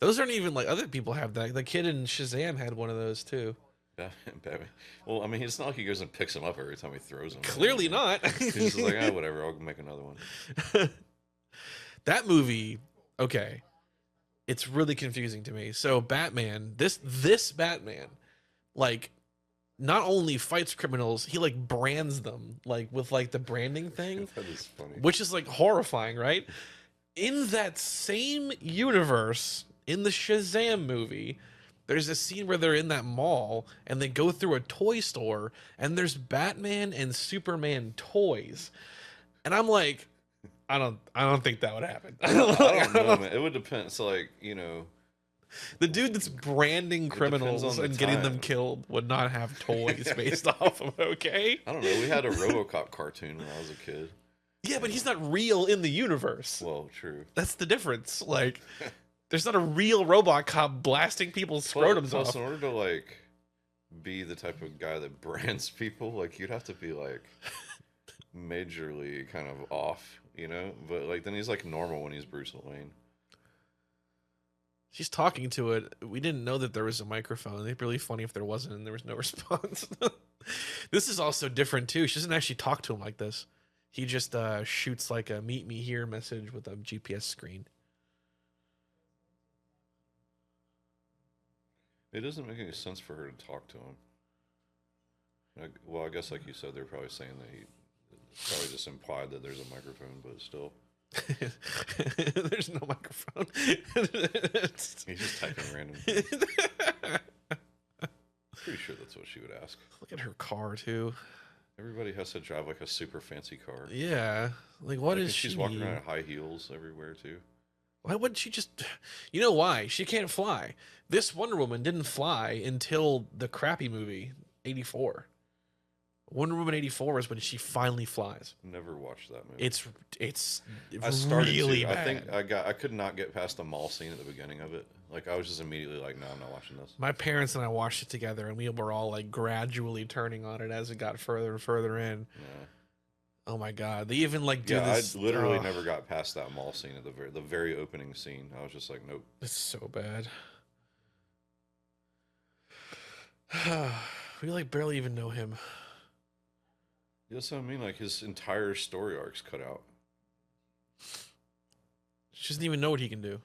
Those aren't even like other people have that. The kid in Shazam had one of those too. Batman. Well, I mean, it's not like he goes and picks him up every time he throws him. Clearly not. He's just like, oh, whatever. I'll make another one. That movie, okay, it's really confusing to me. So Batman, this Batman, like, not only fights criminals, he like brands them like with like the branding thing, That is funny. which is like horrifying, right? In that same universe, in the Shazam movie, there's a scene where they're in that mall and they go through a toy store and there's Batman and Superman toys. And I'm like, I don't think that would happen. I don't know, man. It would depend. So, like, you know, The dude that's branding criminals on the and getting them time. killed would not have toys based off of, okay? I don't know. We had a RoboCop cartoon when I was a kid. Yeah, but he's not real in the universe. Well, true. That's the difference. Like, there's not a real robot cop blasting people's scrotums Plus, off. in order to like be the type of guy that brands people, like you'd have to be like majorly kind of off, you know. But like then he's like normal when he's Bruce Wayne. She's talking to it. We didn't know that there was a microphone. It'd be really funny if there wasn't and there was no response. This is also different too. She doesn't actually talk to him like this. He just shoots like a meet me here message with a GPS screen. It doesn't make any sense for her to talk to him. Well, I guess like you said, they're probably saying that he probably just implied that there's a microphone, but still. There's no microphone. He's just typing random things. Pretty sure that's what she would ask. Look at her car too. Everybody has to drive like a super fancy car. Yeah, like what Like, is she? She's walking around in high heels everywhere too. Why wouldn't she just? You know why? She can't fly. This Wonder Woman didn't fly until the crappy movie '84. Wonder Woman '84 is when she finally flies. Never watched that movie. It's I started really to. bad. I think I could not get past the mall scene at the beginning of it. Like I was just immediately like, no, I'm not watching this. My parents and I watched it together, and we were all like gradually turning on it as it got further and further in. Yeah. Oh my god! They even like do Yeah, this. I literally never got past that mall scene at the very opening scene. I was just like, nope. It's so bad. We like barely even know him. That's what I mean. Like his entire story arc's cut out. She doesn't even know what he can do.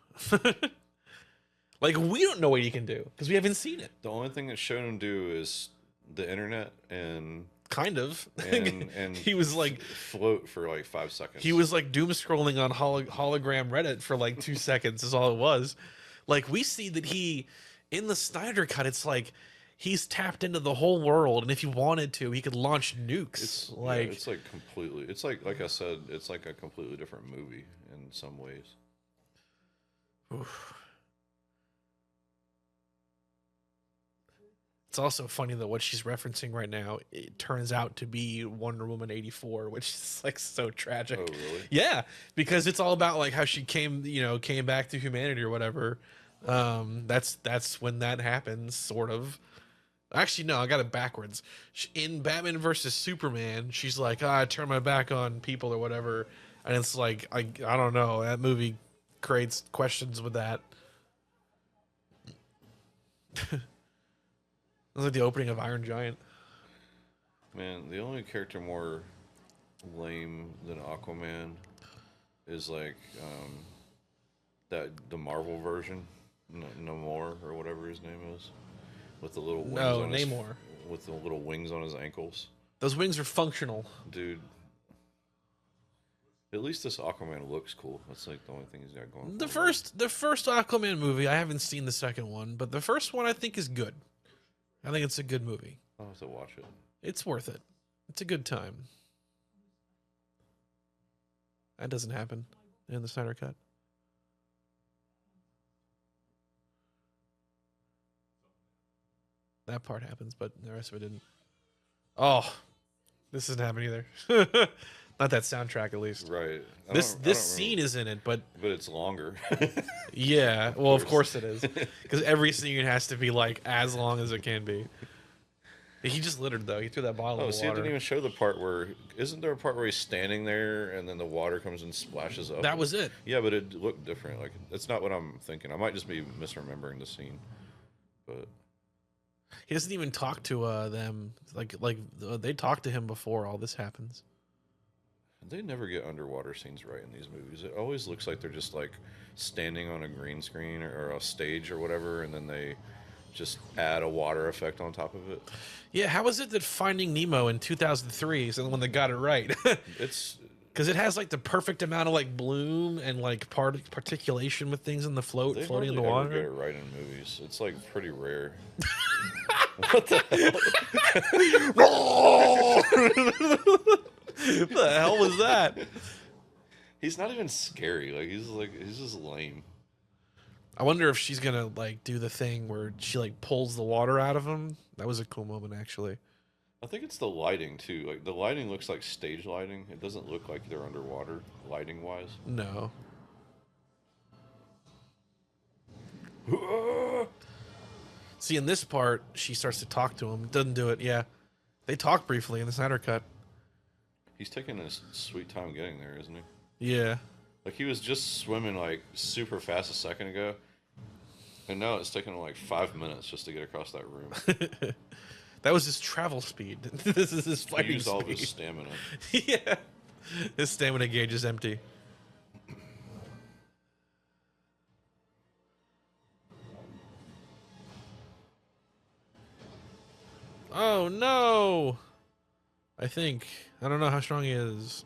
Like we don't know what he can do because we haven't seen it. The only thing that's shown him do is the internet and Kind of. and he was like float for like 5 seconds. he was like doom scrolling on hologram Reddit for like 2 seconds is all it was. Like we see that he in the Snyder cut, it's like he's tapped into the whole world, and if he wanted to, he could launch nukes. It's like, it's like completely. It's like I said, it's like a completely different movie in some ways. oof. It's also funny that what she's referencing right now, it turns out to be Wonder Woman 84, which is like so tragic. Oh, really? Yeah, because it's all about like how she came back to humanity or whatever. That's when that happens, sort of. Actually, no, I got it backwards. In Batman versus Superman, she's like, I turn my back on people or whatever, and it's like I don't know. That movie creates questions with that. It was like the opening of Iron Giant. Man, the only character more lame than Aquaman is like the Marvel version, Namor or whatever his name is, with the little wings on his, Namor. with the little wings on his ankles. Those wings are functional. Dude, at least this Aquaman looks cool. That's like the only thing he's got going. The first Aquaman movie, I haven't seen the second one, but the first one I think is good. I think it's a good movie. I'll have to watch it. It's worth it. It's a good time. That doesn't happen in the Snyder Cut. That part happens, but the rest of it didn't. Oh, this doesn't happen either. Not that soundtrack, at least. Right. This scene is in it, but it's longer. yeah. Well, of course it is, because every scene has to be like as long as it can be. He just littered though. He threw that bottle of See, water. it didn't even show the part where. Isn't there a part where he's standing there and then the water comes and splashes up? That was it. Yeah, but it looked different. Like that's not what I'm thinking. I might just be misremembering the scene, but He doesn't even talk to them. They talk to him before all this happens. they never get underwater scenes right in these movies. It always looks like they're just like standing on a green screen or a stage or whatever, and then they just add a water effect on top of it. Yeah, how is it that Finding Nemo in 2003 is the one that got it right? It's because it has like the perfect amount of like bloom and like particulation with things in the they floating in the hardly ever water. get it right in movies. It's like pretty rare. What the What the hell was that? He's not even scary. He's just lame. I wonder if she's gonna like do the thing where she like pulls the water out of him. That was a cool moment, actually. I think it's the lighting too. Like the lighting looks like stage lighting. It doesn't look like they're underwater lighting wise. No. See, in this part, she starts to talk to him. Doesn't do it. Yeah, they talk briefly in the Snyder Cut. He's taking his sweet time getting there, isn't he? Yeah. Like he was just swimming like super fast a second ago, and now it's taking him like 5 minutes just to get across that room. That was his travel speed. This is his He fighting used all of speed. his stamina. Yeah. His stamina gauge is empty. Oh no! I think. I don't know how strong he is.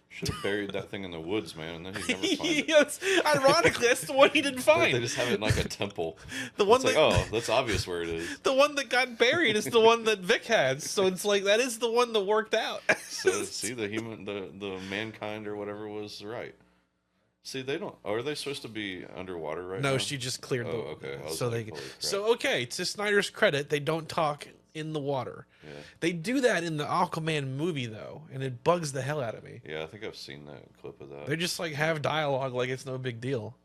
Should have buried that thing in the woods, man, and then he'd never find it. Yes, ironically, that's the one he didn't They find. just have it in like a temple. The one It's like, that, oh, that's obvious where it is. the one that got buried is the one that Vic has. So it's like that is the one that worked out. So see, the mankind or whatever was right. See, they don't. Are they supposed to be underwater right now? No, she just cleared the. Oh, okay. I was So like, they. holy crap. So okay, to Snyder's credit, they don't talk in the water. Yeah. They do that in the Aquaman movie though, and it bugs the hell out of me. Yeah, I think I've seen that clip of that. They just like have dialogue like it's no big deal.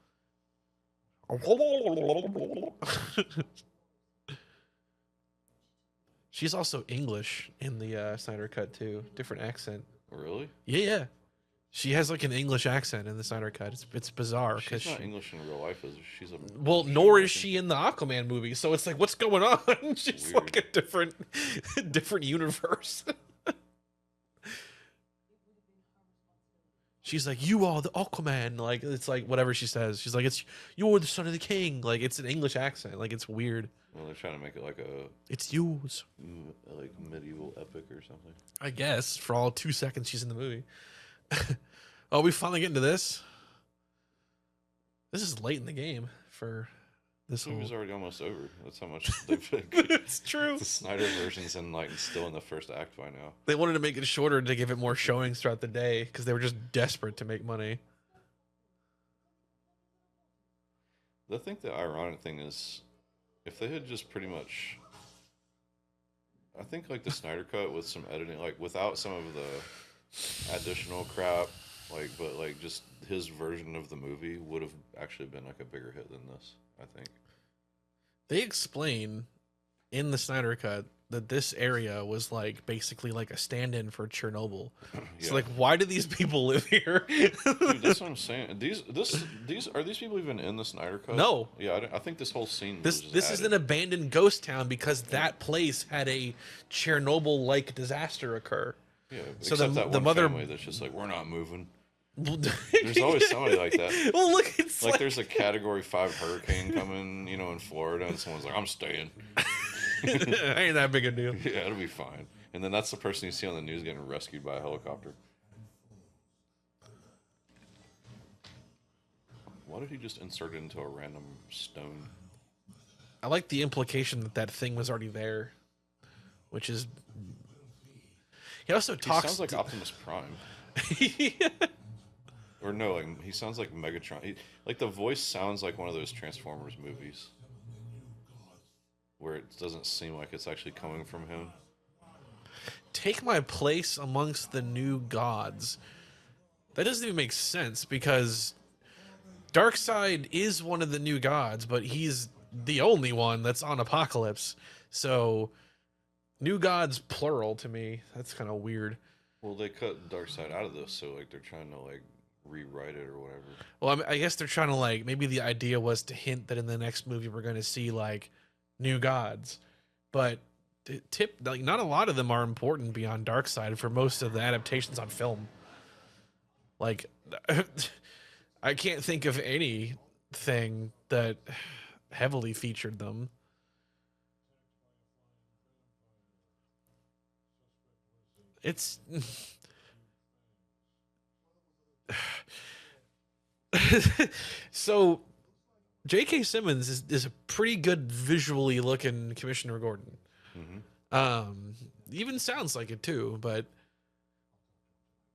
She's also English in the Snyder Cut too, different accent. Really? Yeah. She has like an English accent in the Snyder Cut. It's bizarre because She's not English in real life, is she? She's a well, nor is she in the Aquaman movie. So it's like, what's going on? She's Weird. like a different universe. She's like, you are the Aquaman. Like it's like whatever she says. She's like, it's you're the son of the king. Like it's an English accent. Like it's weird. Well, they're trying to make it like a It's yours. like medieval epic or something. I guess for all 2 seconds she's in the movie. Oh, we finally get into this. This is late in the game for this This movie's whole. already almost over. That's how much they've It's true. the Snyder version's in like still in the first act by now. They wanted to make it shorter to give it more showings throughout the day because they were just desperate to make money. I think the ironic thing is, if they had just pretty much, I think like the Snyder cut with some editing, like without some of the additional crap, like but like just his version of the movie would have actually been like a bigger hit than this. I think They explain in the Snyder cut that this area was like basically like a stand-in for Chernobyl. So like, why do these people live here? Dude, that's what I'm saying. These are these people even in the Snyder cut? No. Yeah, I think this whole scene. This was just is added. an abandoned ghost town because that place had a Chernobyl-like disaster occur. Yeah, So except the that one mother- family that's just like, we're not moving. There's always somebody like that. Well, look, it's Like there's a Category 5 hurricane coming, you know, in Florida, and someone's like, I'm staying. ain't that big a deal. Yeah, it'll be fine. And then that's the person you see on the news getting rescued by a helicopter. Why did he just insert it into a random stone? I like the implication that that thing was already there, which is. He also He talks. sounds like Optimus Prime. Or no, like he sounds like Megatron. Like the voice sounds like one of those Transformers movies, where it doesn't seem like it's actually coming from him. Take my place amongst the new gods. That doesn't even make sense because Darkseid is one of the new gods, but he's the only one that's on Apocalypse. So, new gods plural to me. That's kind of weird. Well, they cut Darkseid out of this, so like they're trying to like rewrite it or whatever. Well, I guess they're trying to like maybe the idea was to hint that in the next movie we're going to see like new gods, but like not a lot of them are important beyond Darkseid for most of the adaptations on film. Like, I can't think of anything that heavily featured them. It's so J.K. Simmons is a pretty good visually looking Commissioner Gordon. Even sounds like it too, but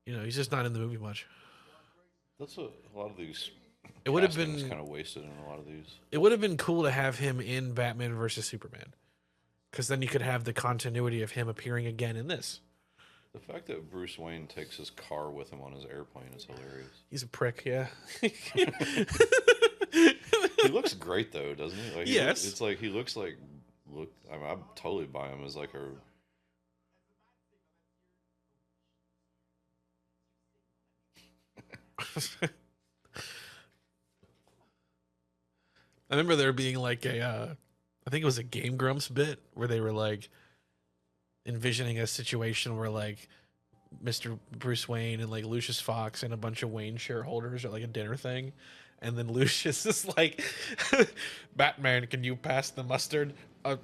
you know he's just not in the movie much. That's a lot of these. It would have castings been kind of wasted in a lot of these. It would have been cool to have him in Batman versus Superman, because then you could have the continuity of him appearing again in this. The fact that Bruce Wayne takes his car with him on his airplane is hilarious. He's a prick, yeah. He looks great though, doesn't he? Like, Yes. It's like he looks like I mean, I'd totally buy him as like a. I remember there being like I think it was a Game Grumps bit where they were like envisioning a situation where like Mr. Bruce Wayne and like Lucius Fox and a bunch of Wayne shareholders are like a dinner thing. And then Lucius is like, Batman, can you pass the mustard? And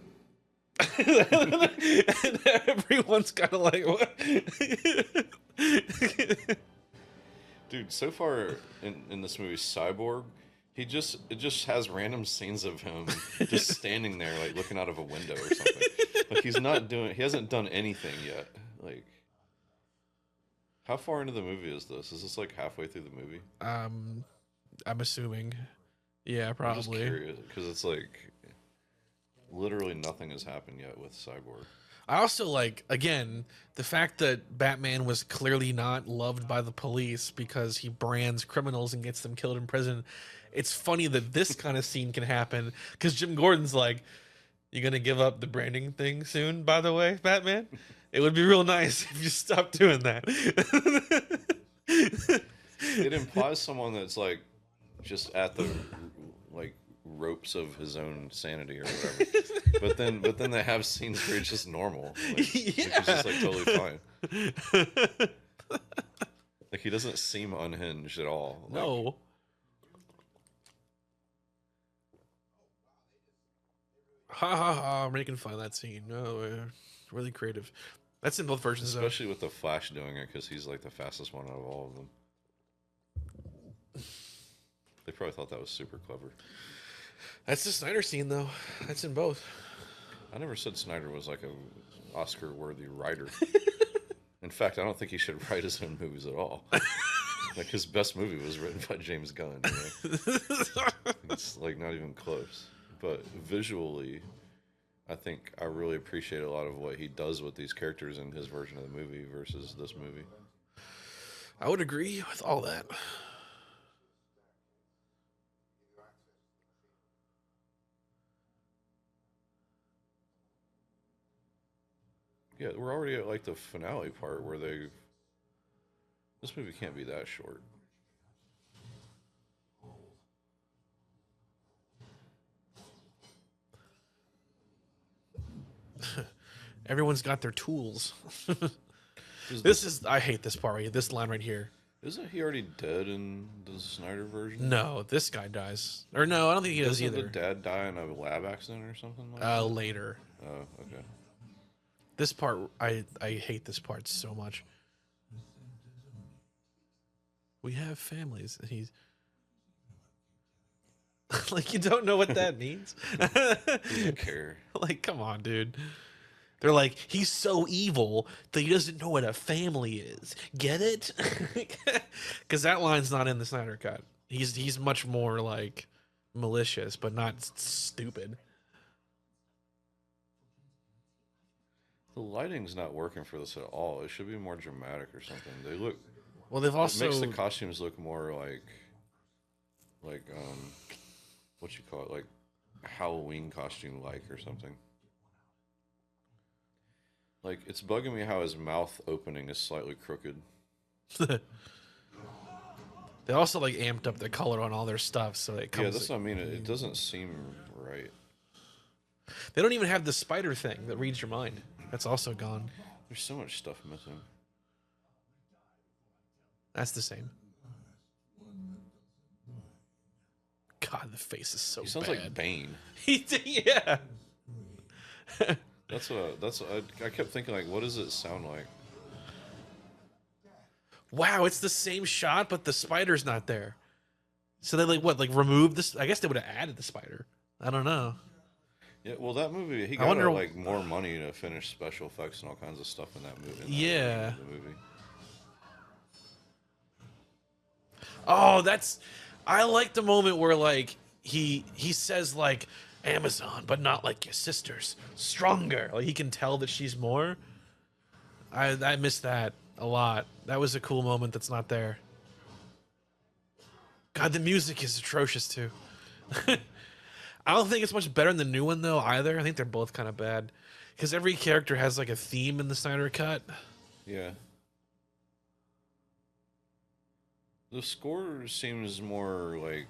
everyone's kind of like, what? Dude, so far in this movie, Cyborg, it just has random scenes of him just standing there, like looking out of a window or something. Like he hasn't done anything yet. Like, how far into the movie is this? Is this like halfway through the movie? I'm assuming. Yeah, I'm just probably. curious because it's like literally nothing has happened yet with Cyborg. I also like, again, the fact that Batman was clearly not loved by the police because he brands criminals and gets them killed in prison. It's funny that this kind of scene can happen because Jim Gordon's like, you gonna give up the branding thing soon, by the way, Batman? It would be real nice if you stopped doing that. It implies someone that's like just at the like ropes of his own sanity or whatever. But then they have scenes where it's just normal. Like, Which is just like totally fine. Like he doesn't seem unhinged at all. Like, No. Ha ha ha, making fun of that scene. No, really creative. That's in both versions, though. especially with the Flash doing it because he's like the fastest one out of all of them. probably thought that was super clever. That's the Snyder scene, though. That's in both. I never said Snyder was like a Oscar-worthy writer. In fact, I don't think he should write his own movies at all. Like his best movie was written by James Gunn. You know? It's like not even close. But visually, I think I really appreciate a lot of what he does with these characters in his version of the movie versus this movie. I would agree with all that. Yeah, we're already at like the finale part where they. This movie can't be that short. Everyone's got their tools. This is, I hate this part right here, this line right here. Isn't he already dead in the Snyder version? No, this guy dies. Or no, I don't think he does Doesn't either. the dad die in a lab accident or something like that? Later. Oh, okay. This part, I hate this part so much. We have families, and he's like, you don't know what that means. He don't care. Like, come on, dude. They're like, he's so evil that he doesn't know what a family is. Get it? Because that line's not in the Snyder Cut. He's much more like malicious, but not stupid. The lighting's not working for this at all. It should be more dramatic or something. They look. Well, they've also It makes the costumes look more like what you call it, like Halloween costume like or something. Like it's bugging me how his mouth opening is slightly crooked. They also like amped up the color on all their stuff, so it comes. Yeah, that's what I mean. It doesn't seem right. They don't even have the spider thing that reads your mind. That's also gone. There's so much stuff missing. That's the same. God, the face is so He sounds bad. like Bane. Yeah. I kept thinking, like, what does it sound like? Wow, it's the same shot, but the spider's not there. So they like removed this? I guess they would have added the spider. I don't know. Yeah, well, that movie, he got like more money to finish special effects and all kinds of stuff in that movie. Yeah. The movie. Oh, I like the moment where like he says like Amazon, but not like your sisters. Stronger. Like he can tell that she's more. I miss that a lot. That was a cool moment that's not there. God, the music is atrocious too. I don't think it's much better than the new one though either. I think they're both kind of bad. Because every character has like a theme in the Snyder Cut. Yeah. The score seems more like,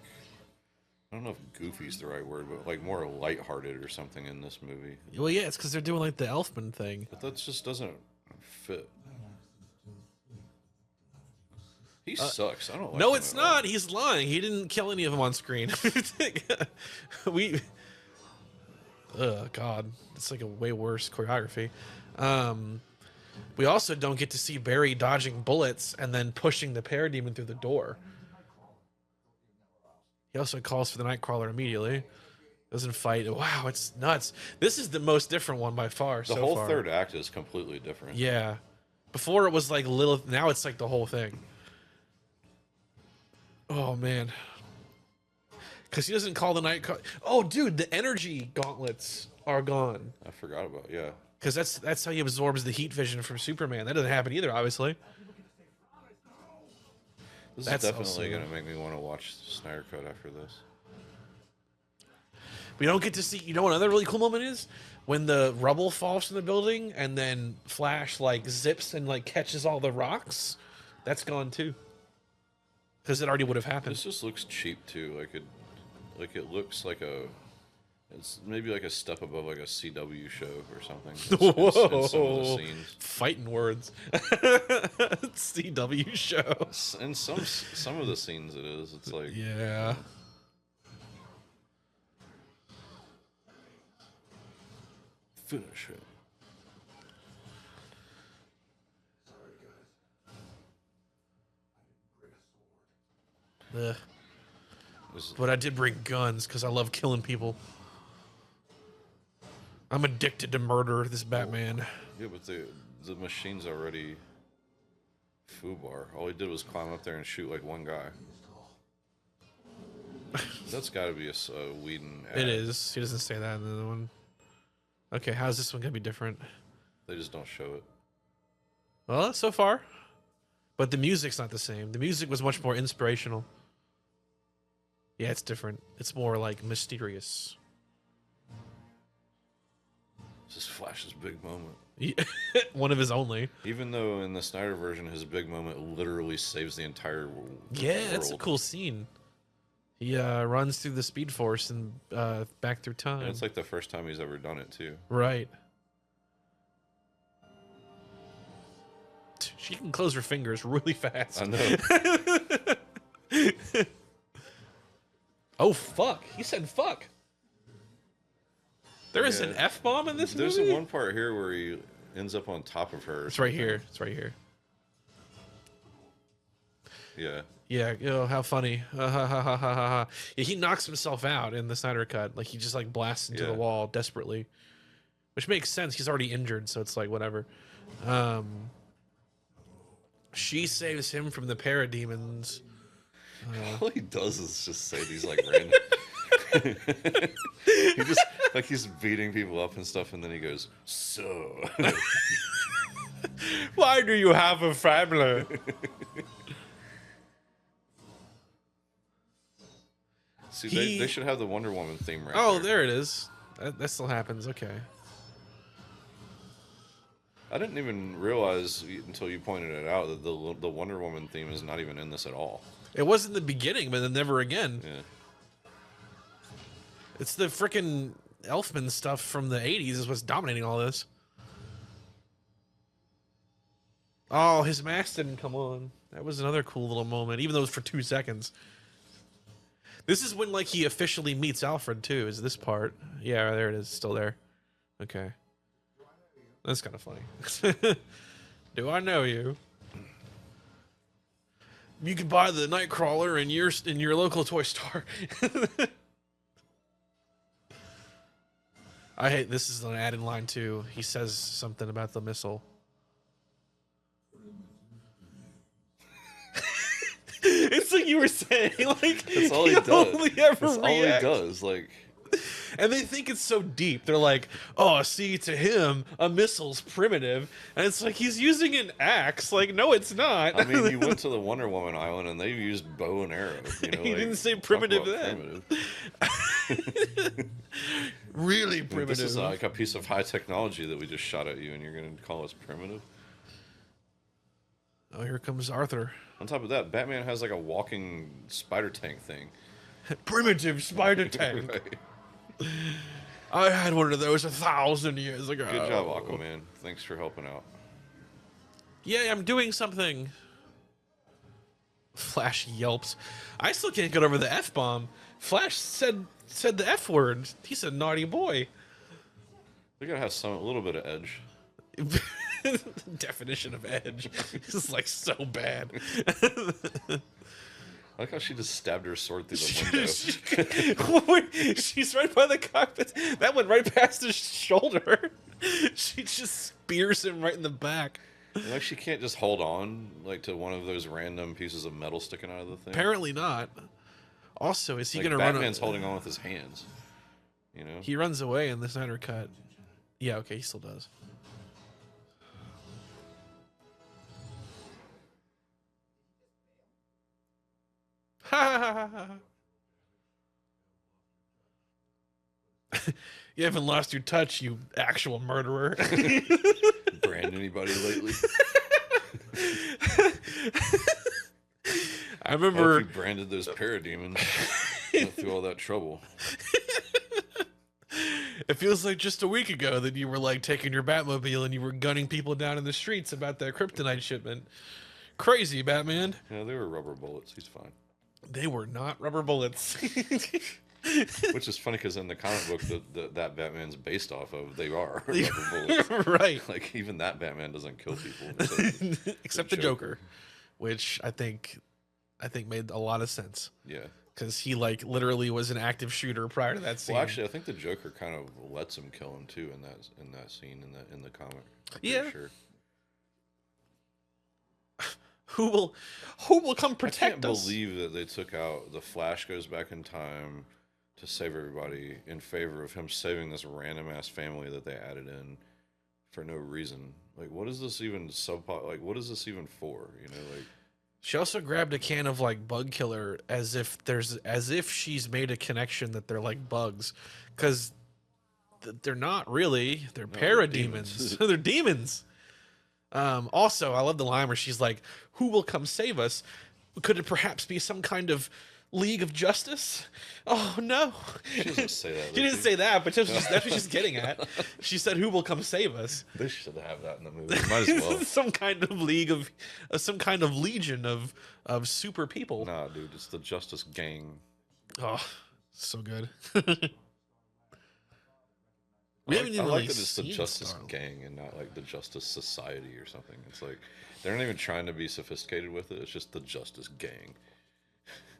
I don't know if goofy's the right word, but like more lighthearted or something in this movie. Well, yeah, it's because they're doing like the Elfman thing. But that just doesn't fit. He sucks. I don't like No, him it's at all. not. He's lying. He didn't kill any of them on screen. Oh, God. It's like a way worse choreography. We also don't get to see Barry dodging bullets and then pushing the parademon through the door. He also calls for the Nightcrawler immediately. Doesn't fight. Wow, it's nuts. This is the most different one by far. The whole third act is completely different. Yeah. Before it was like little. Now it's like the whole thing. Oh, man. Because he doesn't call the Nightcrawler. Oh, dude, the energy gauntlets are gone. I forgot about it, yeah. Because that's how he absorbs the heat vision from Superman. That doesn't happen either, obviously. This is definitely going to make me want to watch Snyder Cut after this. We don't get to see... You know what another really cool moment is? When the rubble falls from the building and then Flash, like, zips and, like, catches all the rocks. That's gone, too. Because it already would have happened. This just looks cheap, too. Like it looks like it's maybe like a step above like a CW show or something. In some of the scenes. Fighting words. CW show. In some of the scenes it is. It's like... Yeah. Finish it. Ugh. But I did bring guns because I love killing people. I'm addicted to murder, this Batman. Yeah, but the machine's already foobar. All he did was climb up there and shoot like one guy. That's got to be a Whedon ad. It is. He doesn't say that in the other one. Okay, how's this one gonna be different? They just don't show it. Well, so far. But the music's not the same. The music was much more inspirational. Yeah, it's different. It's more like mysterious. This is Flash's big moment. One of his only. Even though in the Snyder version, his big moment literally saves the entire world. Yeah, that's a cool scene. He runs through the Speed Force and back through time. And it's like the first time he's ever done it, too. Right. She can close her fingers really fast. I know. Oh, fuck. He said fuck. There is an F-bomb in this movie? There's one part here where he ends up on top of her. It's right here. It's right here. Yeah. Yeah, oh, how funny. Yeah, he knocks himself out in the Snyder Cut. Like, he just, like, blasts into the wall desperately. Which makes sense. He's already injured, so it's like, whatever. She saves him from the parademons. All he does is just say these, like, random... he just, like, he's beating people up and stuff, and then he goes, so... Why do you have a family? See, they should have the Wonder Woman theme right Oh, there it is. That still happens. Okay. I didn't even realize until you pointed it out that the Wonder Woman theme is not even in this at all. It was in the beginning, but then never again. Yeah. It's the frickin' Elfman stuff from the 80s is what's dominating all this. Oh, his mask didn't come on. That was another cool little moment, even though it was for 2 seconds. This is when, like, he officially meets Alfred, too, is this part. Yeah, there it is. Still there. Okay. That's kind of funny. Do I know you? You can buy the Nightcrawler in your local toy store. I hate this is an add in line too. He says something about the missile. It's like you were saying, like that's all he does. Only ever that's all he does. Like, and they think it's so deep. They're like, "Oh, see, to him, a missile's primitive," and it's like he's using an axe. Like, no, it's not. I mean, you went to the Wonder Woman island and they used bow and arrow. You know, he like, didn't say primitive then. Primitive. Really primitive. This is like a piece of high technology that we just shot at you, and you're going to call us primitive? Oh, here comes Arthur. On top of that, Batman has like a walking spider tank thing. Primitive spider tank. Right. I had one of those 1,000 years ago. Good job, Aquaman. Thanks for helping out. Yeah, I'm doing something. Flash yelps. I still can't get over the F-bomb. Flash said the F word. He's a naughty boy. They gotta have a little bit of edge. Definition of edge. This is like so bad. I like how she just stabbed her sword through the window. She's right by the cockpit. That went right past his shoulder. She just spears him right in the back. Like she can't just hold on like to one of those random pieces of metal sticking out of the thing. Apparently not. Also, is he like going to run? Batman's holding on with his hands. You know. He runs away in the Snyder Cut. Yeah, okay, he still does. You haven't lost your touch, you actual murderer. Brand anybody lately? I remember you branded those parademons. Went through all that trouble. It feels like just a week ago that you were like taking your Batmobile and you were gunning people down in the streets about that kryptonite shipment. Crazy, Batman. Yeah, they were rubber bullets. He's fine. They were not rubber bullets. Which is funny because in the comic book that Batman's based off of, they are rubber bullets. Right. Like even that Batman doesn't kill people. Except the Joker, which I think made a lot of sense. Yeah. because he like literally was an active shooter prior to that scene. Well, actually, I think the Joker kind of lets him kill him too in that scene in the comic. I'm Yeah. sure. Who will come protect I can't us? believe that they took out the Flash goes back in time to save everybody in favor of him saving this random ass family that they added in for no reason. Like, what is this even Like, what is this even for? You know, like. She also grabbed a can of like bug killer as if she's made a connection that they're like bugs, because they're not really. They're parademons. They're demons. Also, I love the line where she's like, "Who will come save us? Could it perhaps be some kind of League of Justice?" Oh no, She doesn't say that. she didn't say that, but that's what she's getting at. She said, "Who will come save us?" They should have that in the movie. Might as well. Some kind of some kind of legion of super people. Nah, dude, it's the Justice Gang. Oh, so good. I haven't even like really that it's the seen Justice Star-Lord. Gang and not like the Justice Society or something. It's like they're not even trying to be sophisticated with it. It's just the Justice Gang.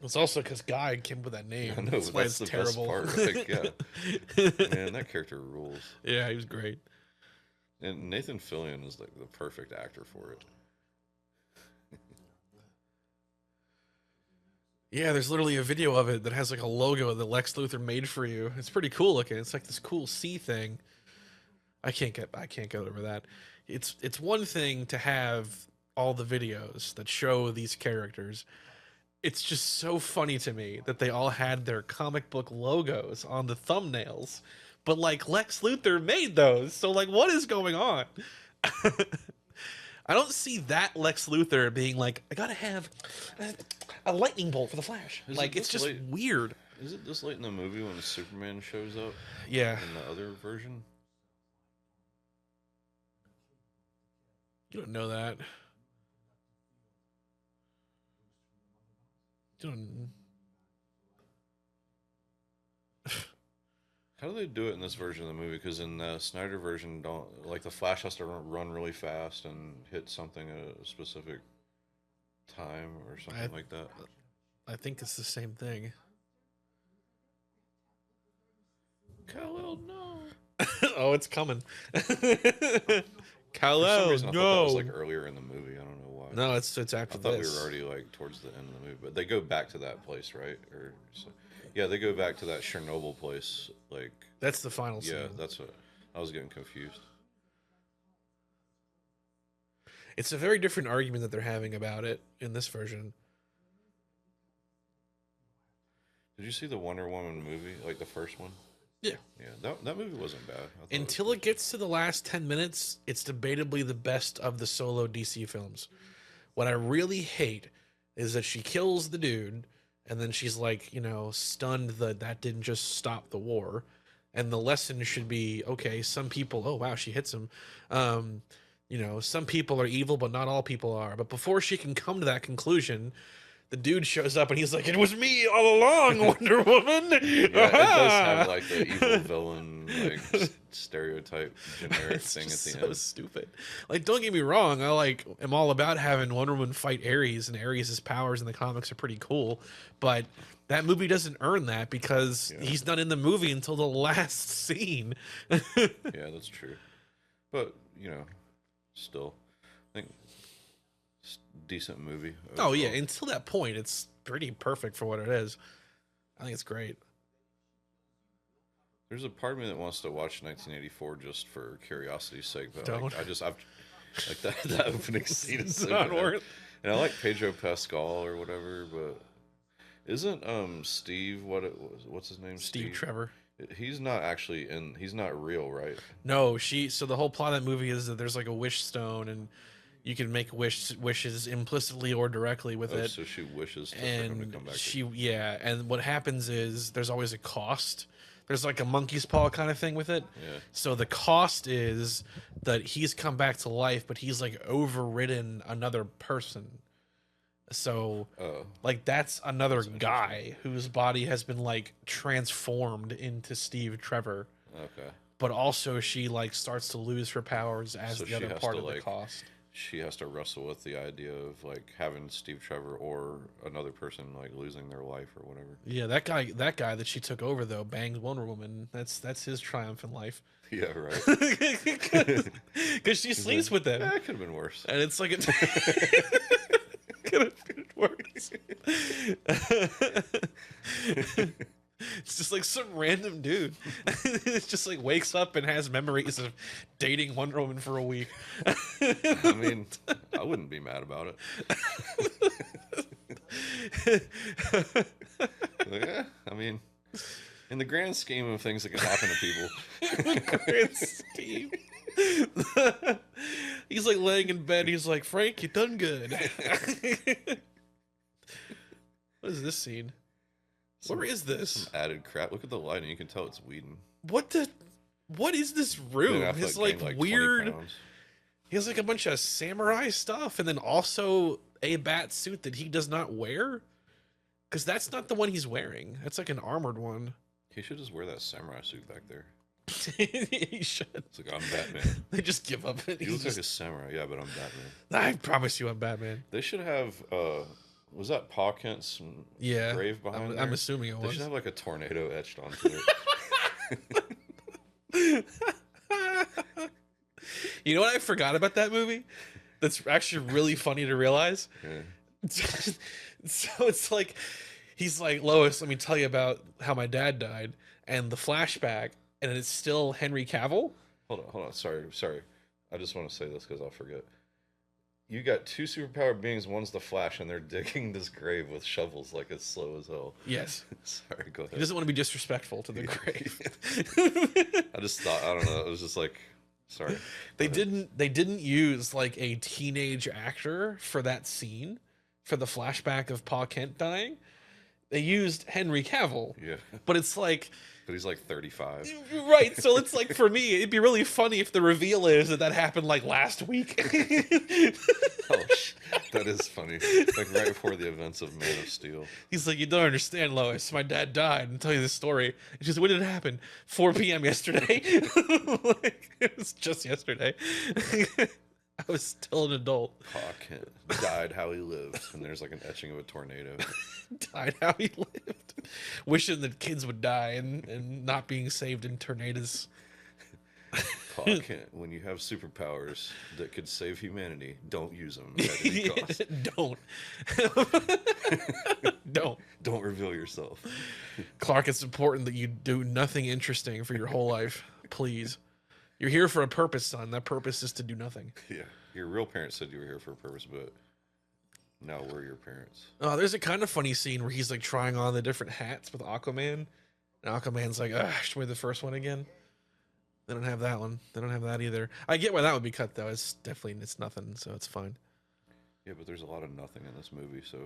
It's also because Guy came up with that name. I know, That's but why that's it's the terrible. best part. Like, yeah, man, that character rules. Yeah, he was great. And Nathan Fillion is like the perfect actor for it. Yeah, there's literally a video of it that has like a logo that Lex Luthor made for you. It's pretty cool looking. It's like this cool C thing. I can't get over that. It's one thing to have all the videos that show these characters. It's just so funny to me that they all had their comic book logos on the thumbnails, but like Lex Luthor made those. So like, what is going on? I don't see that Lex Luthor being like, I gotta have a lightning bolt for the Flash. Like, it's just weird. Is it this late in the movie when Superman shows up? Yeah. In the other version? You don't know that. You don't. How do they do it in this version of the movie? Because in the Snyder version, the Flash has to run really fast and hit something at a specific time or something like that. I think it's the same thing. Kal-El, no. Oh, it's coming. For some Kal-El, reason, I thought that no. was like earlier in the movie. I don't know why. No, it's after I thought this. we were already like towards the end of the movie, but they go back to that place, right? Yeah, they go back to that Chernobyl place. Like, That's the final scene. yeah, that's what I was getting confused. It's a very different argument that they're having about it in this version. Did you see the Wonder Woman movie, like the first one? Yeah. Yeah, that movie wasn't bad. I thought Until it gets to the last 10 minutes, it's debatably the best of the solo DC films. What I really hate is that she kills the dude, and then she's like, stunned that didn't just stop the war. And the lesson should be, okay, some people, oh wow, she hits him. Some people are evil, but not all people are. But before she can come to that conclusion, the dude shows up and he's like, "It was me all along, Wonder Woman." Yeah, it does have like the evil villain, like stereotype, generic thing at the end. So stupid. Like, don't get me wrong, I am all about having Wonder Woman fight Ares, and Ares' powers in the comics are pretty cool, but that movie doesn't earn that because he's not in the movie until the last scene. Yeah, that's true. But still, I think it's a decent movie. Oh yeah, until that point, it's pretty perfect for what it is. I think it's great. There's a part of me that wants to watch 1984 just for curiosity's sake, but Don't. I've like that opening scene is so Not good. worth. And I like Pedro Pascal or whatever, but isn't Steve what's his name? Steve Trevor. He's not actually he's not real, right? No, so the whole plot of that movie is that there's like a wish stone, and you can make wishes implicitly or directly with it. So she wishes for him to come back. And what happens is there's always a cost. There's like a monkey's paw kind of thing with it. Yeah. So the cost is that he's come back to life, but he's like overridden another person. So that's another guy whose body has been like transformed into Steve Trevor. Okay. But also she like starts to lose her powers as So the she other has part to, of the like, cost. she has to wrestle with the idea of like having Steve Trevor or another person like losing their life or whatever. Yeah, that guy that she took over though bangs Wonder Woman. That's his triumph in life. Yeah, right. Because she sleeps with them, Yeah, it could have been worse. and it's like it could have been worse. It's just like some random dude. It's just like wakes up and has memories of dating Wonder Woman for a week. I mean, I wouldn't be mad about it. Like, yeah, I mean, in the grand scheme of things that can happen to people. Grand scheme. He's like laying in bed. He's like, Frank, you done good. What is this scene? Where is this? Some added crap. Look at the lighting. You can tell it's Whedon. What is this room? It's like gained, weird. 20 pounds. He has like a bunch of samurai stuff, and then also a bat suit that he does not wear. Because that's not the one he's wearing. That's like an armored one. He should just wear that samurai suit back there. He should. It's like, I'm Batman. They just give up. You look like a samurai. Yeah, but I'm Batman. I promise you I'm Batman. They should have, was that Pa Kent's grave behind there? I'm assuming it They was. should have like a tornado etched onto it. You know what I forgot about that movie? That's actually really funny to realize. Yeah. So it's like, he's like, Lois, let me tell you about how my dad died, and the flashback, and it's still Henry Cavill. Hold on. Sorry. I just want to say this because I'll forget. You got two superpowered beings. One's the Flash, and they're digging this grave with shovels like it's slow as hell. Yes. Sorry, go ahead. He doesn't want to be disrespectful to the grave. I just thought, I don't know. It was just like, sorry. They didn't use like a teenage actor for that scene, for the flashback of Pa Kent dying. They used Henry Cavill. Yeah. But it's like, But he's like 35. right, so it's like, for me, it'd be really funny if the reveal is that happened like last week. Oh, that is funny. Like right before the events of Man of Steel. He's like, you don't understand, Lois. My dad died. And tell you this story. And she's like, when did it happen? 4 p.m. yesterday. Like, it was just yesterday. I was still an adult. Pa Kent died how he lived, and there's like an etching of a tornado. Died how he lived. Wishing that kids would die and not being saved in tornadoes. Pa Kent, when you have superpowers that could save humanity, don't use them at any cost. Don't reveal yourself. Clark, it's important that you do nothing interesting for your whole life. Please. You're here for a purpose, son. That purpose is to do nothing. Yeah. Your real parents said you were here for a purpose, but now we're your parents. Oh, there's a kind of funny scene where he's like trying on the different hats with Aquaman. And Aquaman's like, should we do the first one again? They don't have that one. They don't have that either. I get why that would be cut though. It's nothing, so it's fine. Yeah, but there's a lot of nothing in this movie, so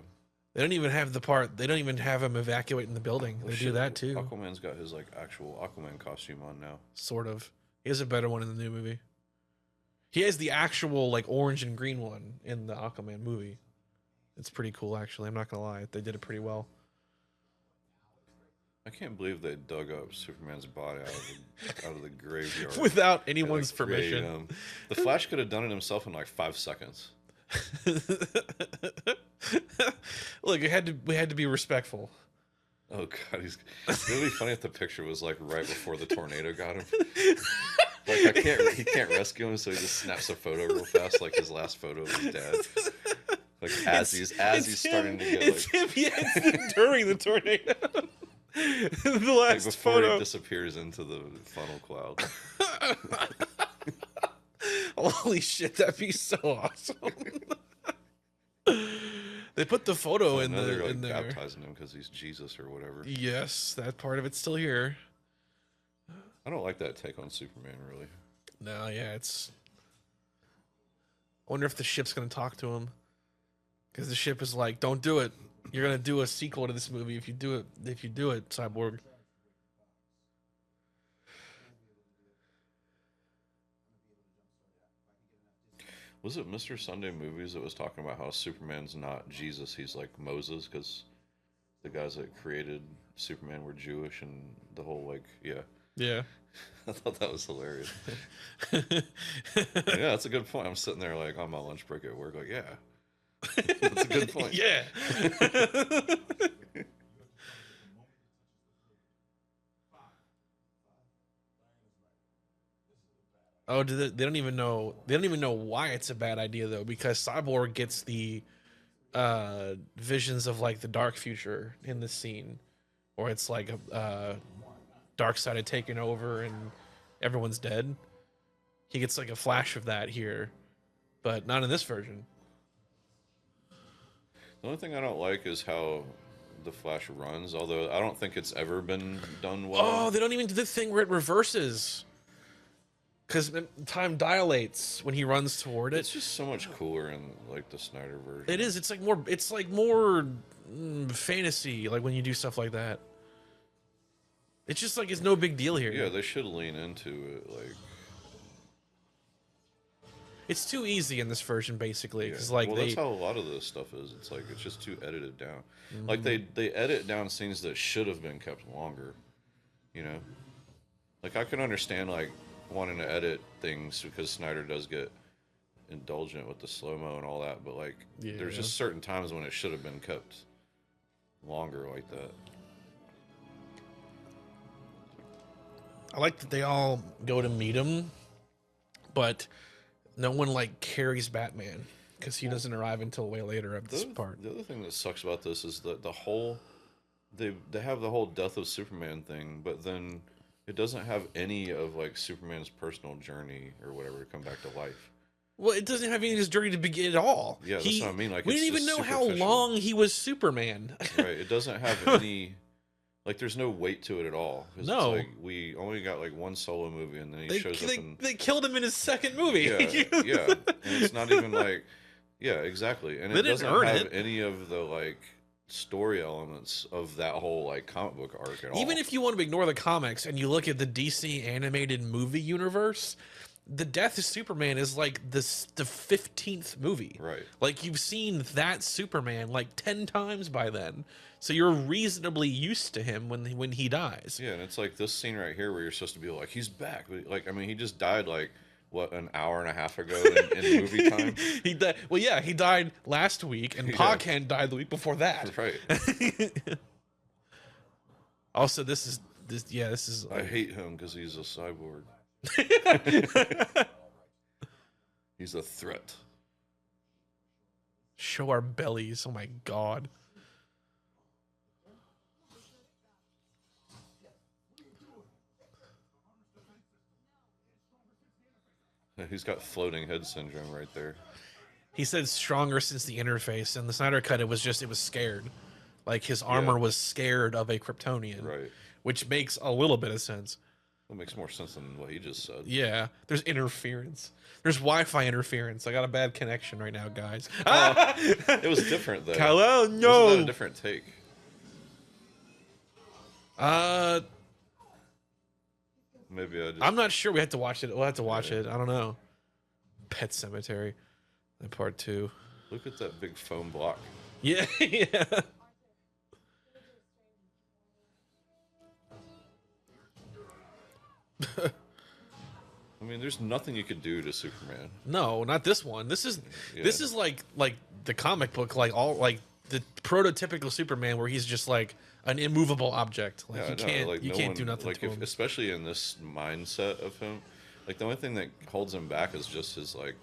They don't even have the part. They don't even have him evacuating the building. They do that too. Aquaman's got his like actual Aquaman costume on now. Sort of. He has a better one in the new movie. He has the actual like orange and green one in the Aquaman movie. It's pretty cool, actually. I'm not gonna lie. They did it pretty well. I can't believe they dug up Superman's body out of the graveyard Without anyone's and, like, created permission. him. The Flash could have done it himself in like 5 seconds. Look, we had to be respectful. Oh god, it would be funny if the picture was like right before the tornado got him. Like he can't rescue him, so he just snaps a photo real fast, like his last photo of his dad. Like as he's starting to get it's him, yeah, it's during the tornado. The last like before photo. he disappears into the funnel cloud. Holy shit, that'd be so awesome. They put the photo in they're the like in there. baptizing him because he's Jesus or whatever. Yes, that part of it's still here. I don't like that take on Superman, really. No, yeah, it's. I wonder if the ship's gonna talk to him, because the ship is like, "Don't do it. You're gonna do a sequel to this movie if you do it. If you do it, Cyborg." Was it Mr. Sunday Movies that was talking about how Superman's not Jesus, he's like Moses, because the guys that created Superman were Jewish and the whole, like, yeah. Yeah. I thought that was hilarious. Yeah, that's a good point. I'm sitting there like on my lunch break at work, like, yeah, that's a good point. Yeah. Oh, they don't even know. They don't even know why it's a bad idea though, because Cyborg gets the visions of like the dark future in the scene, or it's like a dark side had taken over and everyone's dead. He gets like a flash of that here, but not in this version. The only thing I don't like is how the Flash runs, although I don't think it's ever been done well. Oh, they don't even do the thing where it reverses. Because time dilates when he runs toward it. It's just so much cooler in like the Snyder version. It is. It's like more. It's like more fantasy. Like when you do stuff like that. It's just like it's no big deal here. Yeah, they should lean into it. Like it's too easy in this version, basically. Because well, that's how a lot of this stuff is. It's like it's just too edited down. Like they edit down scenes that should have been kept longer. You know, like I can understand like wanting to edit things because Snyder does get indulgent with the slow-mo and all that, but like there's just certain times when it should have been kept longer like that. I like that they all go to meet him, but no one like carries Batman because he doesn't arrive until way later of this part. The other thing that sucks about this is that the whole they have the whole death of Superman thing, but then it doesn't have any of like Superman's personal journey or whatever to come back to life. Well, it doesn't have any of his journey to begin at all. Yeah, that's what I mean. Like we didn't even know how long he was Superman. Right. It doesn't have any. Like, there's no weight to it at all. No. It's like, we only got like one solo movie, and then he shows up. They killed him in his second movie. Yeah, yeah. And it's not even like, yeah, exactly. And it doesn't have any of the like story elements of that whole like comic book arc at all. Even if you want to ignore the comics and you look at the DC animated movie universe, the death of Superman is like the 15th movie. Right. Like you've seen that Superman like 10 times by then. So you're reasonably used to him when he dies. Yeah, and it's like this scene right here where you're supposed to be like, he's back. But, like, I mean, he just died like what, an hour and a half ago in movie time. He died. Well, yeah, he died last week, and Poghan died the week before that. Right. Also, this is. I hate him because he's a cyborg. He's a threat. Show our bellies. Oh my god. He's got floating head syndrome right there. He said stronger since the interface, and the Snyder Cut, it was scared. Like his armor was scared of a Kryptonian. Right. Which makes a little bit of sense. It makes more sense than what he just said. Yeah. There's interference. There's Wi-Fi interference. I got a bad connection right now, guys. It was different though. Hello? No. Wasn't that a different take? Maybe I'm not sure. We have to watch it. We'll have to watch it. I don't know. Pet Cemetery, part 2. Look at that big foam block. Yeah, yeah. I mean, there's nothing you could do to Superman. No, not this one. This is like the comic book, like the prototypical Superman, where he's just like an immovable object. Like you can't do nothing to him. Especially in this mindset of him. Like the only thing that holds him back is just his like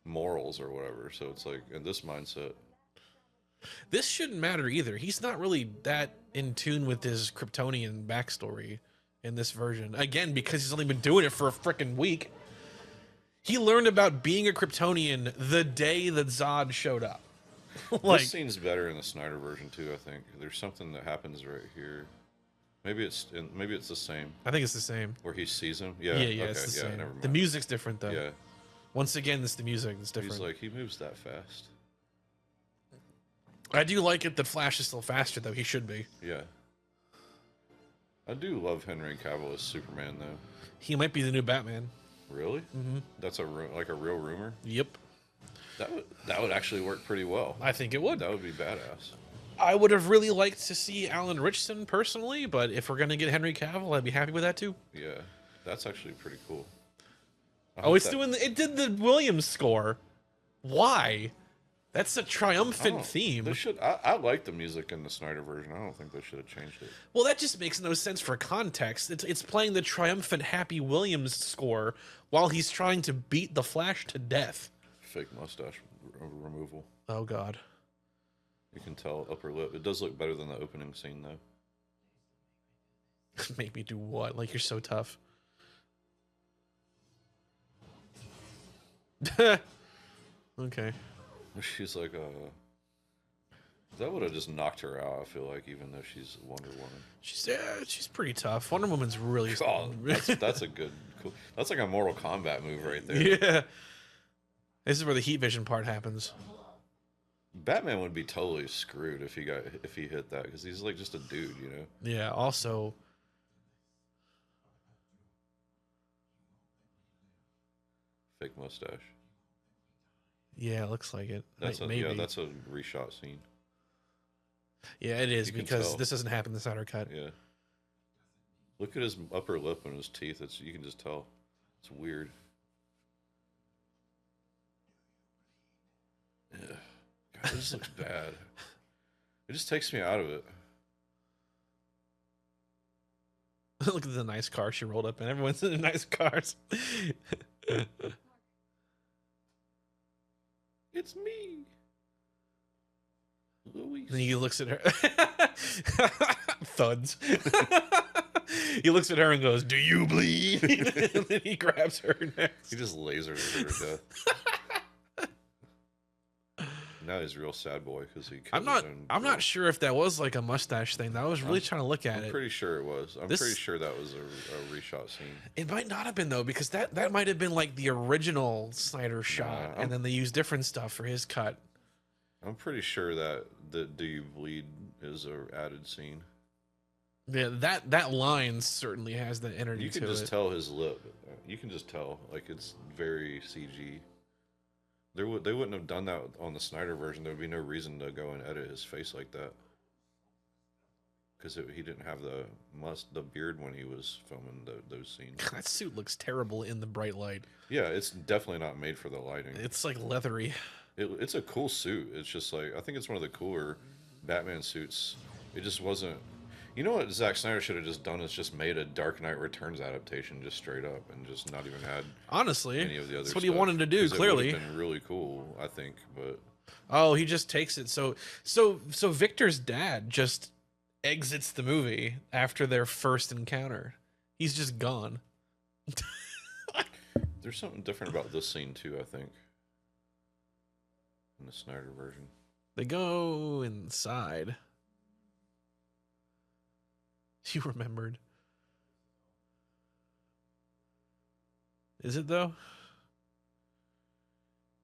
morals or whatever. So it's like in this mindset. This shouldn't matter either. He's not really that in tune with his Kryptonian backstory in this version. Again, because he's only been doing it for a freaking week. He learned about being a Kryptonian the day that Zod showed up. This scene's better in the Snyder version too, I think. There's something that happens right here. Maybe it's the same. I think it's the same. Where he sees him. Yeah. Yeah, it's the same. Never mind. The music's different though. Yeah. Once again, it's the music that's different. He's like, he moves that fast. I do like it that Flash is still faster though. He should be. Yeah. I do love Henry Cavill as Superman though. He might be the new Batman. Really? Mm-hmm. That's a real rumor? Yep. That would actually work pretty well. I think it would. That would be badass. I would have really liked to see Alan Ritchson personally, but if we're gonna get Henry Cavill, I'd be happy with that too. Yeah. That's actually pretty cool. Oh, it's doing it did the Williams score. Why? That's a triumphant theme. They should. I like the music in the Snyder version. I don't think they should have changed it. Well, that just makes no sense for context. It's playing the triumphant Happy Williams score while he's trying to beat the Flash to death. Fake mustache removal. Oh God. You can tell upper lip. It does look better than the opening scene though. Make me do what? Like you're so tough. Okay. She's like, that would have just knocked her out. I feel like, even though she's Wonder Woman. She's pretty tough. Wonder Woman's really. Oh, that's a good, cool. That's like a Mortal Kombat move right there. Yeah. This is where the heat vision part happens. Batman would be totally screwed if he hit that, because he's like just a dude, you know. Yeah. Also. Fake mustache. Yeah, it looks like it. Maybe. Yeah, that's a reshot scene. Yeah, it is, because this doesn't happen in the Snyder cut. Yeah. Look at his upper lip and his teeth. You can just tell. It's weird. Yeah. God, this looks bad. It just takes me out of it. Look at the nice car she rolled up in. Everyone's in nice cars. It's me, Louis. And he looks at her. Thuds. He looks at her and goes, "Do you bleed?" And then he grabs her next. He just lasers her to death. Now he's a real sad boy because he. I'm not sure if that was like a mustache thing. I was really trying to look at it. I'm pretty sure it was. I'm pretty sure that was a reshot scene. It might not have been though, because that might have been like the original Snyder shot, and then they used different stuff for his cut. I'm pretty sure that the "Do you bleed" is a added scene. Yeah, that line certainly has the energy. You can just tell his lip. You can just tell, like, it's very CG. They wouldn't have done that on the Snyder version. There would be no reason to go and edit his face like that, because he didn't have the beard when he was filming those scenes. That suit looks terrible in the bright light. Yeah, it's definitely not made for the lighting. It's like leathery. It's a cool suit. It's just like, I think it's one of the cooler Batman suits. It just wasn't. You know what Zack Snyder should have just done is just made a Dark Knight Returns adaptation just straight up, and just not even had any of the other. That's what he wanted to do. Clearly, it would have been really cool, I think. But he just takes it. So Victor's dad just exits the movie after their first encounter. He's just gone. There's something different about this scene too, I think, in the Snyder version. They go inside. You remembered. Is it though?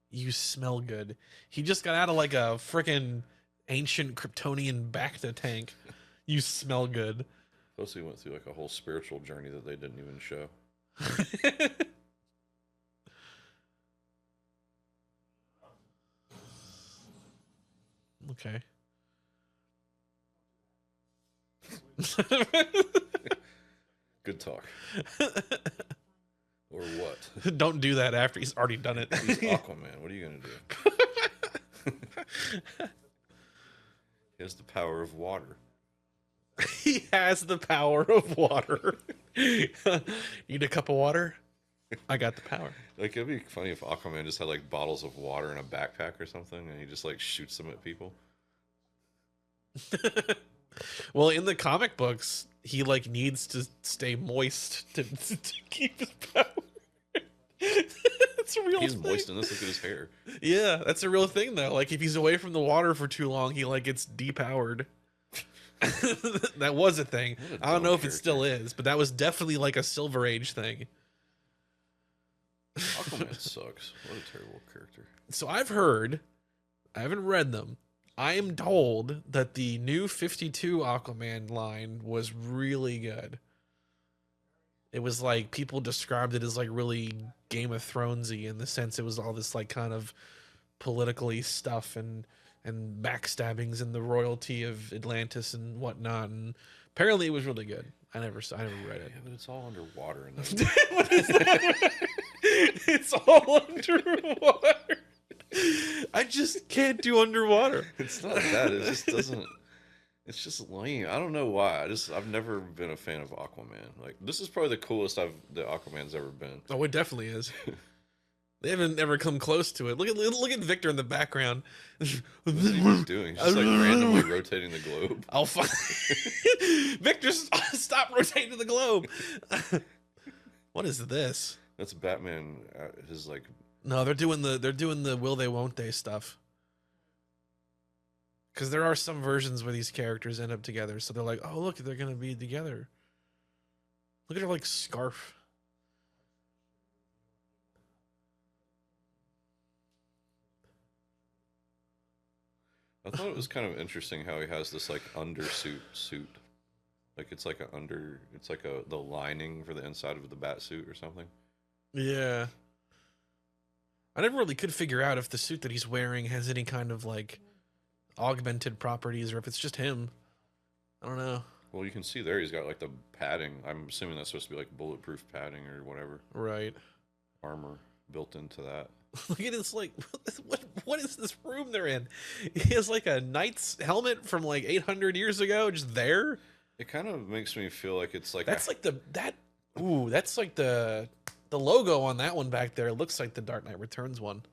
You smell good. He just got out of like a freaking ancient Kryptonian Bacta tank. You smell good. Plus he went through like a whole spiritual journey that they didn't even show. Okay. Good talk. Or what? Don't do that after he's already done it. He's Aquaman. What are you going to do? He has the power of water. He has the power of water. Need a cup of water? I got the power. Like, it'd be funny if Aquaman just had like bottles of water in a backpack or something, and he just like shoots them at people. Well, in the comic books, he like needs to stay moist to keep his power. That's a real He's thing. moist in this. Look at his hair. Yeah, that's a real thing though. Like if he's away from the water for too long, he like gets depowered. That was a thing. I don't know if it still is, but that was definitely like a Silver Age thing. Aquaman sucks. What a terrible character. So I've heard, I haven't read them. I am told that the new 52 Aquaman line was really good. It was like, people described it as like really Game of Thronesy in the sense it was all this like kind of politically stuff and backstabbings and the royalty of Atlantis and whatnot, and Apparently, it was really good. I never read it. Yeah, but it's all underwater in there. What is that? It's all underwater. I just can't do underwater. It's not that. It just doesn't. It's just lame. I don't know why. I've never been a fan of Aquaman. Like, this is probably the coolest that Aquaman's ever been. Oh, it definitely is. They haven't ever come close to it. Look at Victor in the background. What's he doing? He's just like randomly rotating the globe. I'll find Victor. Stop rotating the globe. What is this? That's Batman. His like. No, they're doing the will they won't they stuff. Because there are some versions where these characters end up together, so they're like, oh look, they're gonna be together. Look at her like scarf. I thought it was kind of interesting how he has this like undersuit suit, like it's like the lining for the inside of the bat suit or something. Yeah. I never really could figure out if the suit that he's wearing has any kind of like augmented properties or if it's just him. I don't know. Well, you can see there he's got like the padding. I'm assuming that's supposed to be like bulletproof padding or whatever. Right. Armor built into that. Look at this, like, what is this room they're in? He has like a knight's helmet from like 800 years ago, just there. It kind of makes me feel like it's like that's like that's like the logo on that one back there. It looks like the Dark Knight Returns one.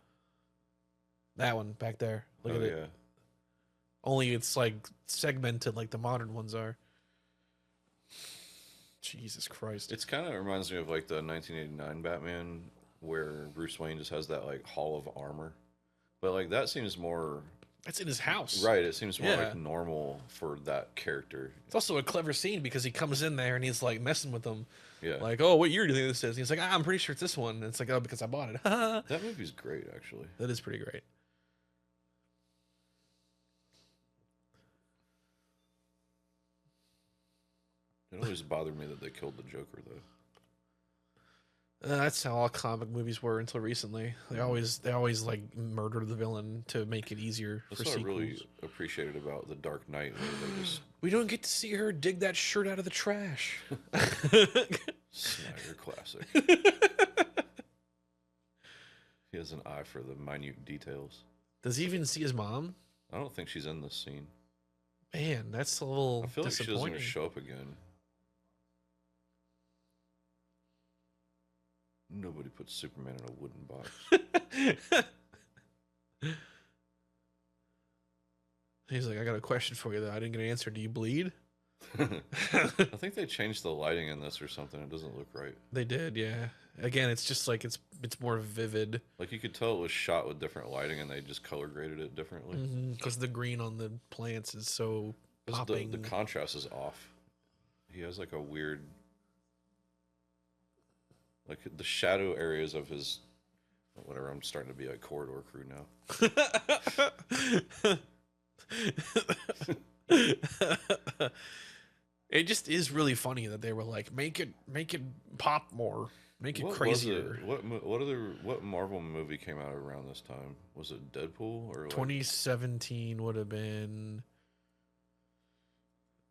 That one back there. Look at it. Yeah. Only it's like segmented like the modern ones are. Jesus Christ. It's kind of reminds me of like the 1989 Batman where Bruce Wayne just has that like Hall of Armor. But like that seems more. That's in his house. Right. It seems more like normal for that character. It's also a clever scene because he comes in there and he's like messing with them. Yeah. Like, oh, what year do you think this is? And he's like, I'm pretty sure it's this one. And it's like, oh, because I bought it. That movie's great, actually. That is pretty great. It always bothered me that they killed the Joker, though. That's how all comic movies were until recently. They always like murder the villain to make it easier That's for what sequels. I really appreciated about The Dark Knight. Where they just We don't get to see her dig that shirt out of the trash. Snyder classic. He has an eye for the minute details. Does he even see his mom? I don't think she's in this scene. Man, that's a little I feel like she disappointing. doesn't show up again. Nobody puts Superman in a wooden box. He's like, I got a question for you that I didn't get an answer. Do you bleed? I think they changed the lighting in this or something. It doesn't look right. They did, yeah. Again, it's just like it's more vivid. Like you could tell it was shot with different lighting, and they just color graded it differently. Because the green on the plants is so popping. The contrast is off. He has like a weird, like the shadow areas of his, whatever. I'm starting to be a corridor crew now. It just is really funny that they were like, make it pop more, make it crazier. What Marvel movie came out around this time? Was it Deadpool or like, 2017 would have been.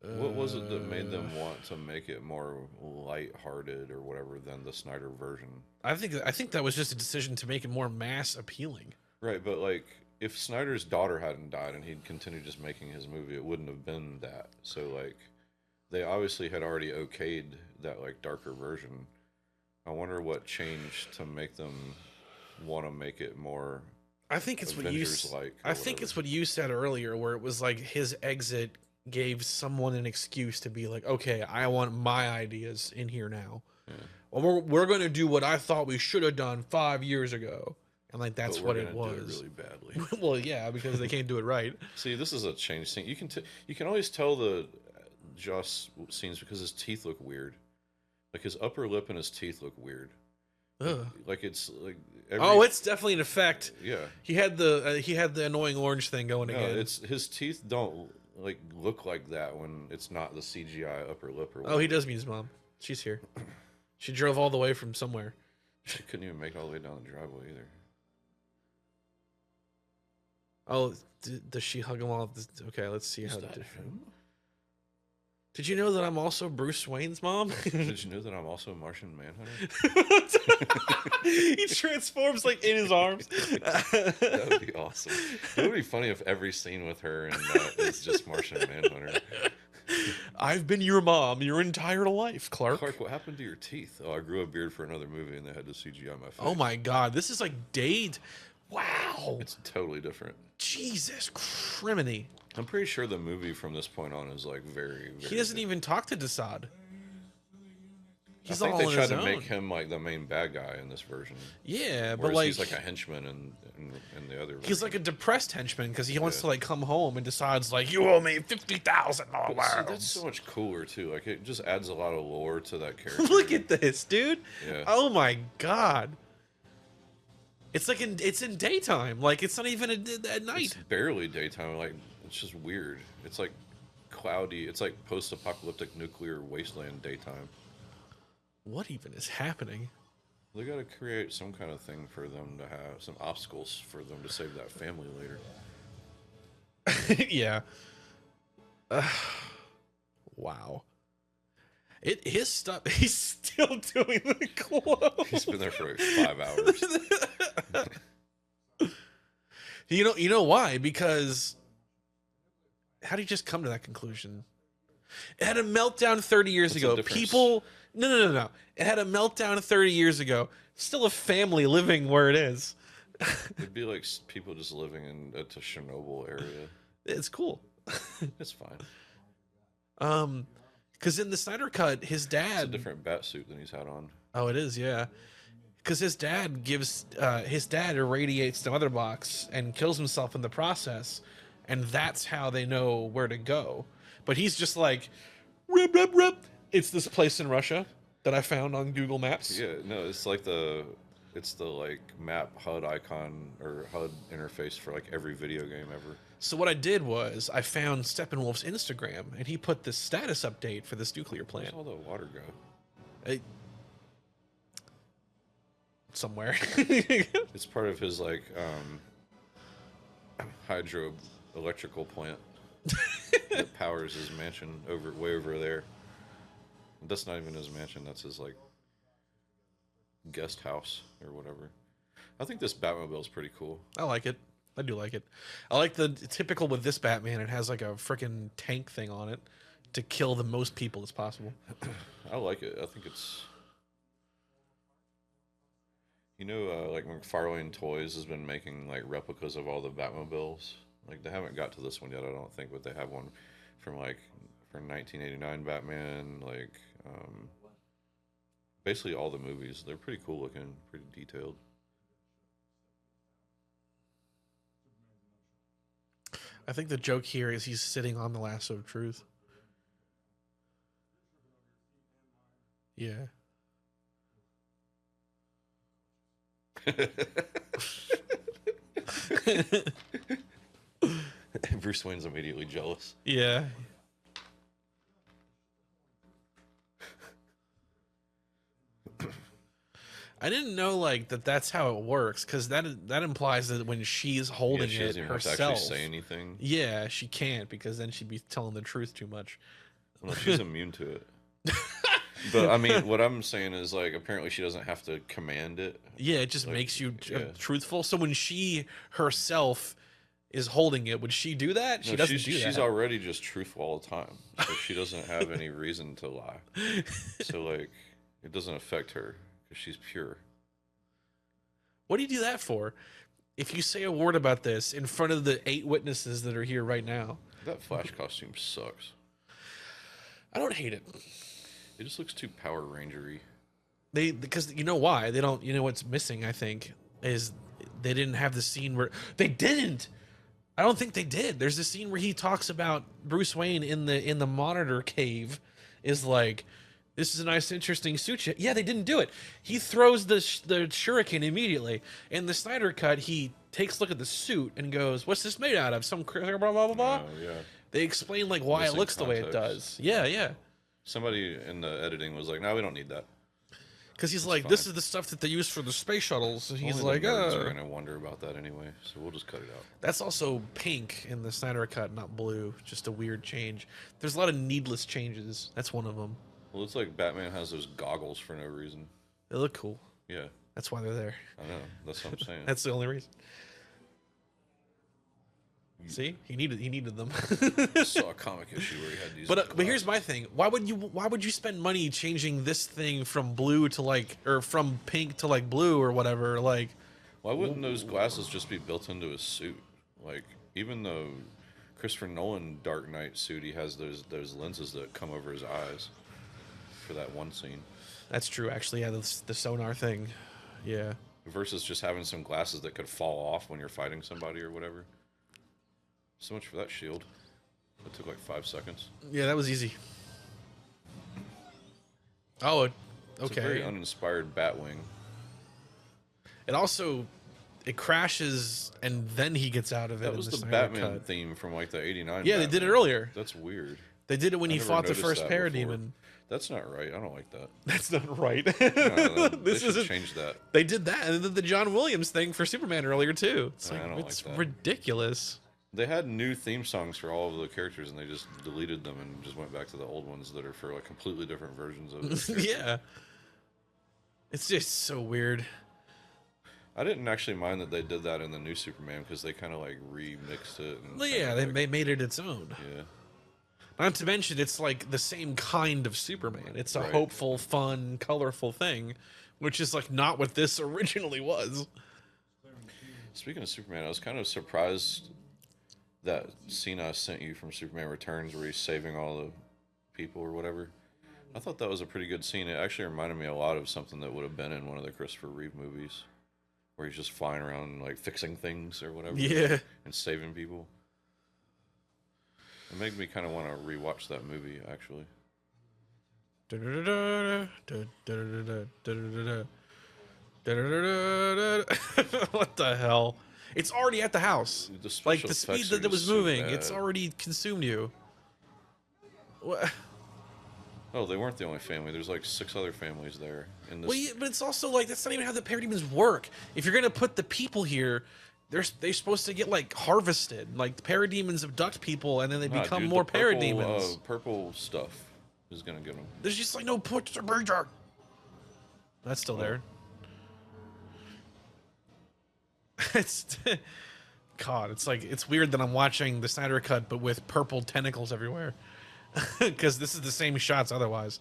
What was it that made them want to make it more lighthearted or whatever than the Snyder version? I think that was just a decision to make it more mass appealing. Right, but like if Snyder's daughter hadn't died and he'd continued just making his movie, it wouldn't have been that. So like they obviously had already okayed that like darker version. I wonder what changed to make them want to make it more. I think it's Avengers like. I think it's what you said earlier, where it was like his exit gave someone an excuse to be like, okay, I want my ideas in here now. Yeah. Well, we're going to do what I thought we should have done 5 years ago. And like, that's what it was. Do it really badly. Well, yeah, because they can't do it right. See, this is a change thing. You can always tell the Joss scenes because his teeth look weird. Like his upper lip and his teeth look weird. Ugh. Like it's like. It's definitely an effect. Yeah. He had the annoying orange thing going again. It's his teeth don't like look like that when it's not the CGI upper lip or whatever. Oh, he does meet his mom. She's here. She drove all the way from somewhere. She couldn't even make it all the way down the driveway either. Oh, does she hug him all? Okay, let's see how. Is that him? Did you know that I'm also Bruce Wayne's mom? Did you know that I'm also a Martian Manhunter? He transforms like in his arms. That would be awesome. It would be funny if every scene with her and that is just Martian Manhunter. I've been your mom your entire life, Clark. Clark, what happened to your teeth? Oh, I grew a beard for another movie and they had to CGI my face. Oh my god, this is like date. Wow. It's totally different. Jesus criminy. I'm pretty sure the movie from this point on is like very, very He doesn't even talk to Desaad. He's I think all they on tried his to own. make him like the main bad guy in this version. Yeah, but Whereas like he's like a henchman in the other version. he's like a depressed henchman because he wants Yeah. to like come home and decides like you owe me $50,000. But see, that's so much cooler too. Like it just adds a lot of lore to that character. Look at this, dude. Yeah. Oh my god. It's like it's in daytime. Like it's not even at night. It's barely daytime. Like it's just weird. It's like cloudy. It's like post-apocalyptic nuclear wasteland daytime. What even is happening? They got to create some kind of thing for them to have some obstacles for them to save that family later. Yeah. Wow. His stuff. He's still doing the clothes. He's been there for like 5 hours. You know why? Because how do you just come to that conclusion? It had a meltdown 30 years What's the ago. difference? People, no. It had a meltdown 30 years ago. Still a family living where it is. It'd be like people just living in the Chernobyl area. It's cool. It's fine. Because in the Snyder Cut, his It's a dad. different bat suit than he's had on. Oh, it is, yeah. Because his dad irradiates the mother box and kills himself in the process, and that's how they know where to go. But he's just like, rip, rip, rip. It's this place in Russia that I found on Google Maps. Yeah, no, it's the like map HUD icon or HUD interface for like every video game ever. So what I did was I found Steppenwolf's Instagram, and he put this status update for this nuclear Where's plant all the water go? Somewhere. It's part of his like hydroelectrical plant that powers his mansion way over there. That's not even his mansion. That's his like guest house or whatever. I think this Batmobile is pretty cool. I like it. I do like it. I like the typical with this Batman. It has like a freaking tank thing on it to kill the most people as possible. I like it. I think it's, you know, like McFarlane Toys has been making like replicas of all the Batmobiles. Like they haven't got to this one yet, I don't think, but they have one from 1989 Batman, like basically all the movies. They're pretty cool looking, pretty detailed. I think the joke here is he's sitting on the lasso of truth. Yeah. Bruce Wayne's immediately jealous. Yeah. I didn't know like that's how it works, because that implies that when she's holding She it doesn't even have to herself, actually say anything. yeah, she can't, because then she'd be telling the truth too much. Well, she's immune to it. But I mean, what I'm saying is like apparently she doesn't have to command it. Yeah, it just Like, makes you yeah. truthful. So when she herself is holding it, would she do that? She No, doesn't do she's that. already just truthful all the time, so she doesn't have any reason to lie. So like, it doesn't affect her because she's pure. What do you do that for? If you say a word about this in front of the 8 witnesses that are here right now, That Flash costume sucks. I don't hate it. It just looks too Power Ranger-y. Because you know why they don't. You know what's missing? I think is they didn't have the scene where they didn't. I don't think they did. There's a scene where he talks about Bruce Wayne in the monitor cave. Is like, this is a nice, interesting suit. Yeah, they didn't do it. He throws the shuriken immediately. In the Snyder cut, he takes a look at the suit and goes, "What's this made out of? Some blah blah blah blah." Oh yeah. They explain like why it Missing looks the way it context. does. Yeah, yeah. Somebody in the editing was like, "No, we don't need that." Because he's It's like, fine. this is the stuff that they use for the space shuttles. And he's Only like, the nerds are gonna wonder about that anyway, so we'll just cut it out. That's also pink in the Snyder Cut, not blue. Just a weird change. There's a lot of needless changes. That's one of them. Well, it's like Batman has those goggles for no reason. They look cool. Yeah, That's why they're there. I know. That's what I'm saying. That's the only reason. See, he needed them. I saw a comic issue where he had these. But here's my thing. Why would you spend money changing this thing from blue to like, or from pink to like blue or whatever? Like, Why wouldn't those glasses just be built into his suit? Like, even though Christopher Nolan Dark Knight suit, he has those lenses that come over his eyes for that one scene. that's true. Actually, yeah, the sonar thing. Yeah. Versus just having some glasses that could fall off when you're fighting somebody or whatever. So much for that shield. It took like 5 seconds. Yeah, that was easy. Oh, It's a very okay. uninspired Batwing. It also it crashes and then he gets out of it. That in was the Snyder Batman Cut. theme from like the '89. Yeah, they did it earlier. That's weird. They did it when I he never fought the noticed first that before. Parademon. That's not right. I don't like that. That's not right. No, they This should isn't. change that. They did that, and then the John Williams thing for Superman earlier too. It's I like don't it's like that. ridiculous. They had new theme songs for all of the characters, and they just deleted them and just went back to the old ones that are for like completely different versions of it. Yeah, it's just so weird. I didn't actually mind that they did that in the new Superman because they kind of like remixed it. And Well, kinda, yeah, like, they made it its own. yeah. Not to mention, it's like the same kind of Superman. It's a Right. hopeful, fun, colorful thing, which is like not what this originally was. Speaking of Superman, I was kind of surprised that scene I sent you from Superman Returns where he's saving all the people or whatever. I thought that was a pretty good scene. It actually reminded me a lot of something that would have been in one of the Christopher Reeve movies, where he's just flying around like fixing things or whatever, Yeah. and saving people. It made me kind of want to rewatch that movie, actually. What the hell? It's already at the house. The special Like the speed effects are that it was just so moving, it's bad. already consumed you. What? Oh, they weren't the only family. There's like 6 other families there. In this, Well, yeah, but it's also like that's not even how the parademons work. If you're gonna put the people here, they're supposed to get like harvested. Like the parademons abduct people, and then they Nah, become dude, more the purple, parademons. Purple stuff is gonna get them. There's just like no put to breeder. That's still there. It's God. It's like it's weird that I'm watching the Snyder Cut, but with purple tentacles everywhere, because this is the same shots otherwise.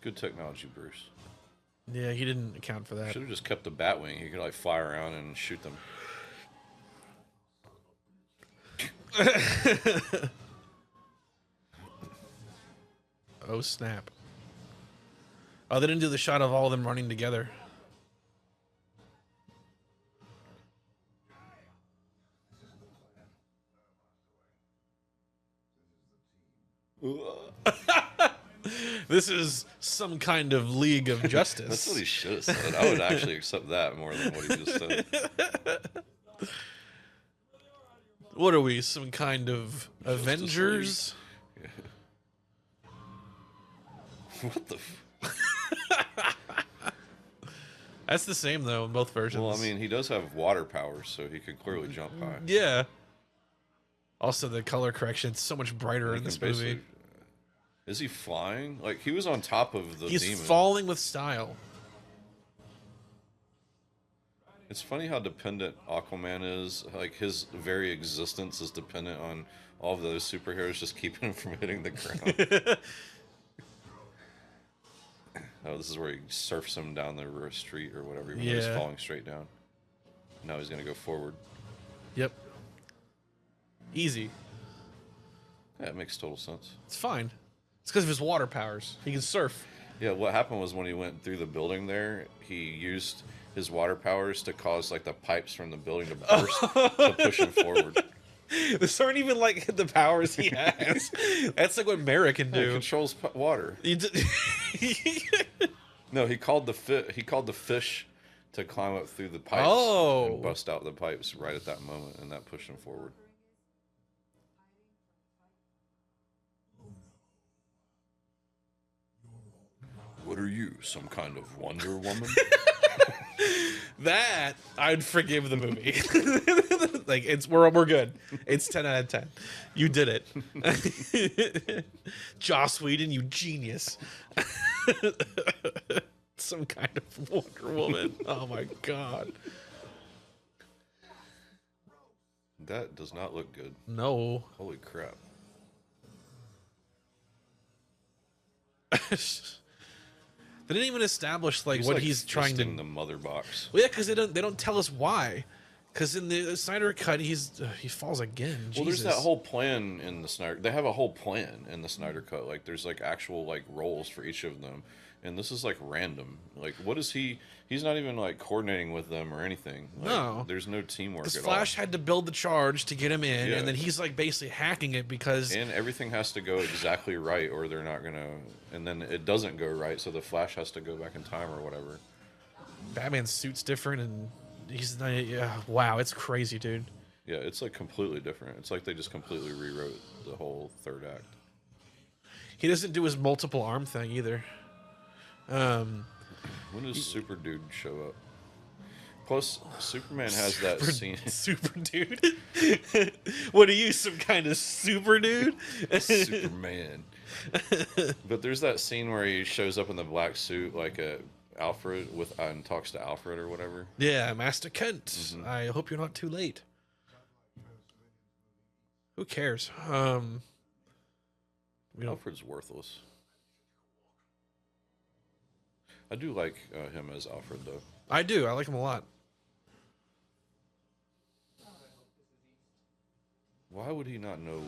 Good technology, Bruce. Yeah, he didn't account for that. Should have just kept the Batwing. He could like fly around and shoot them. Oh snap! Oh, they didn't do the shot of all of them running together. This is some kind of League of Justice. That's what he should have said. I would actually accept that more than what he just said. What are we? Some kind of Justice Avengers? What the? That's the same though in both versions. Well, I mean, he does have water powers, so he could clearly jump high. yeah. Also, the color correction it's so much brighter He in this can movie. basically- Is he flying? Like he was on top of the He's demon. falling with style. It's funny how dependent Aquaman is. Like his very existence is dependent on all of those superheroes just keeping him from hitting the ground. Oh, this is where he surfs him down the street or whatever. Even though he's Yeah. falling straight down. Now he's gonna go forward. Yep. Easy. Yeah, it makes total sense. It's fine. It's because of his water powers. He can surf. Yeah, what happened was when he went through the building there, he used his water powers to cause like the pipes from the building to burst to push him forward. These aren't even like the powers he has. That's like what Merrick can He do. controls water. He d- No, he called the fish to climb up through the pipes and bust out the pipes right at that moment, and that pushed him forward. What are you, some kind of Wonder Woman? That I'd forgive the movie. Like we're good. It's 10 out of 10. You did it. Joss Whedon, you genius. Some kind of Wonder Woman. Oh my god. That does not look good. No. Holy crap. They didn't even establish what like he's trying to. the mother box. Well, yeah, because they don't tell us why. Because in the Snyder cut, he falls again. Well, Jesus. there's that whole plan in the Snyder. They have a whole plan in the Snyder cut. Like, there's like actual like roles for each of them, and this is like random. Like, what is he? He's not even like coordinating with them or anything. Like, no, there's no teamwork at all. Flash had to build the charge to get him in, Yeah. and then he's like basically hacking it because. And everything has to go exactly right, or they're not gonna. And then it doesn't go right, so the Flash has to go back in time or whatever. Batman's suit's different, and he's not. Yeah, wow, it's crazy, dude. Yeah, it's like completely different. It's like they just completely rewrote the whole third act. He doesn't do his multiple arm thing either. When does Super Dude show up? Plus, Superman has that scene. Super dude. What are you, some kind of super dude? Superman. But there's that scene where he shows up in the black suit, like Alfred, and talks to Alfred or whatever. Yeah, Master Kent. I hope you're not too late. Who cares? Alfred's worthless. I do like him as Alfred, though. I do. I like him a lot. Why would he not know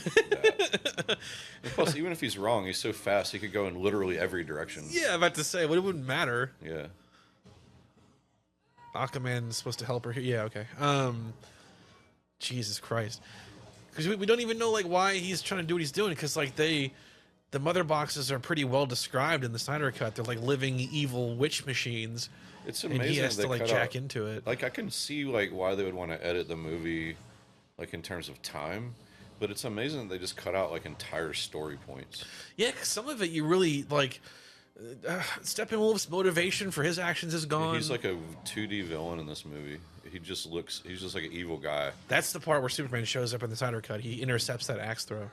that? And plus, even if he's wrong, he's so fast, he could go in literally every direction. Yeah, I'm about to say, well, it wouldn't matter. Yeah. Aquaman's supposed to help her here. Yeah, okay. Jesus Christ. Because we don't even know, why he's trying to do what he's doing, because, the mother boxes are pretty well described in the Snyder Cut. They're like living evil witch machines. It's amazing. And he has to jack into it. I can see why they would want to edit the movie, in terms of time, but it's amazing that they just cut out entire story points. Yeah, because some of it you really Steppenwolf's motivation for his actions is gone. He's like a 2D villain in this movie. He's just like an evil guy. That's the part where Superman shows up in the Snyder Cut. He intercepts that axe throw.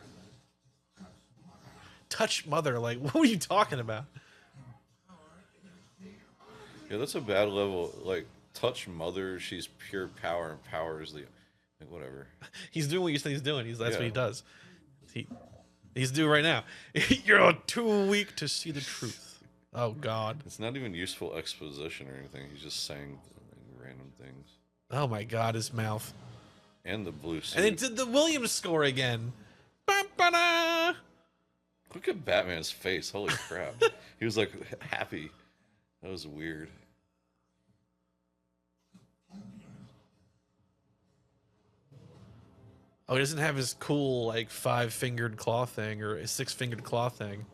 Touch mother, what are you talking about? Yeah, that's a bad level. Touch mother, she's pure power, and power is the whatever. He's doing what you say he's doing. That's what he does. He's doing right now. You're too weak to see the truth. Oh God. It's not even useful exposition or anything. He's just saying random things. Oh my God, his mouth. And the blue suit. And they did the Williams score again. Ba-ba-da! Look at Batman's face. Holy crap. He was happy. That was weird. Oh, he doesn't have his cool, 5-fingered claw thing or a 6-fingered claw thing.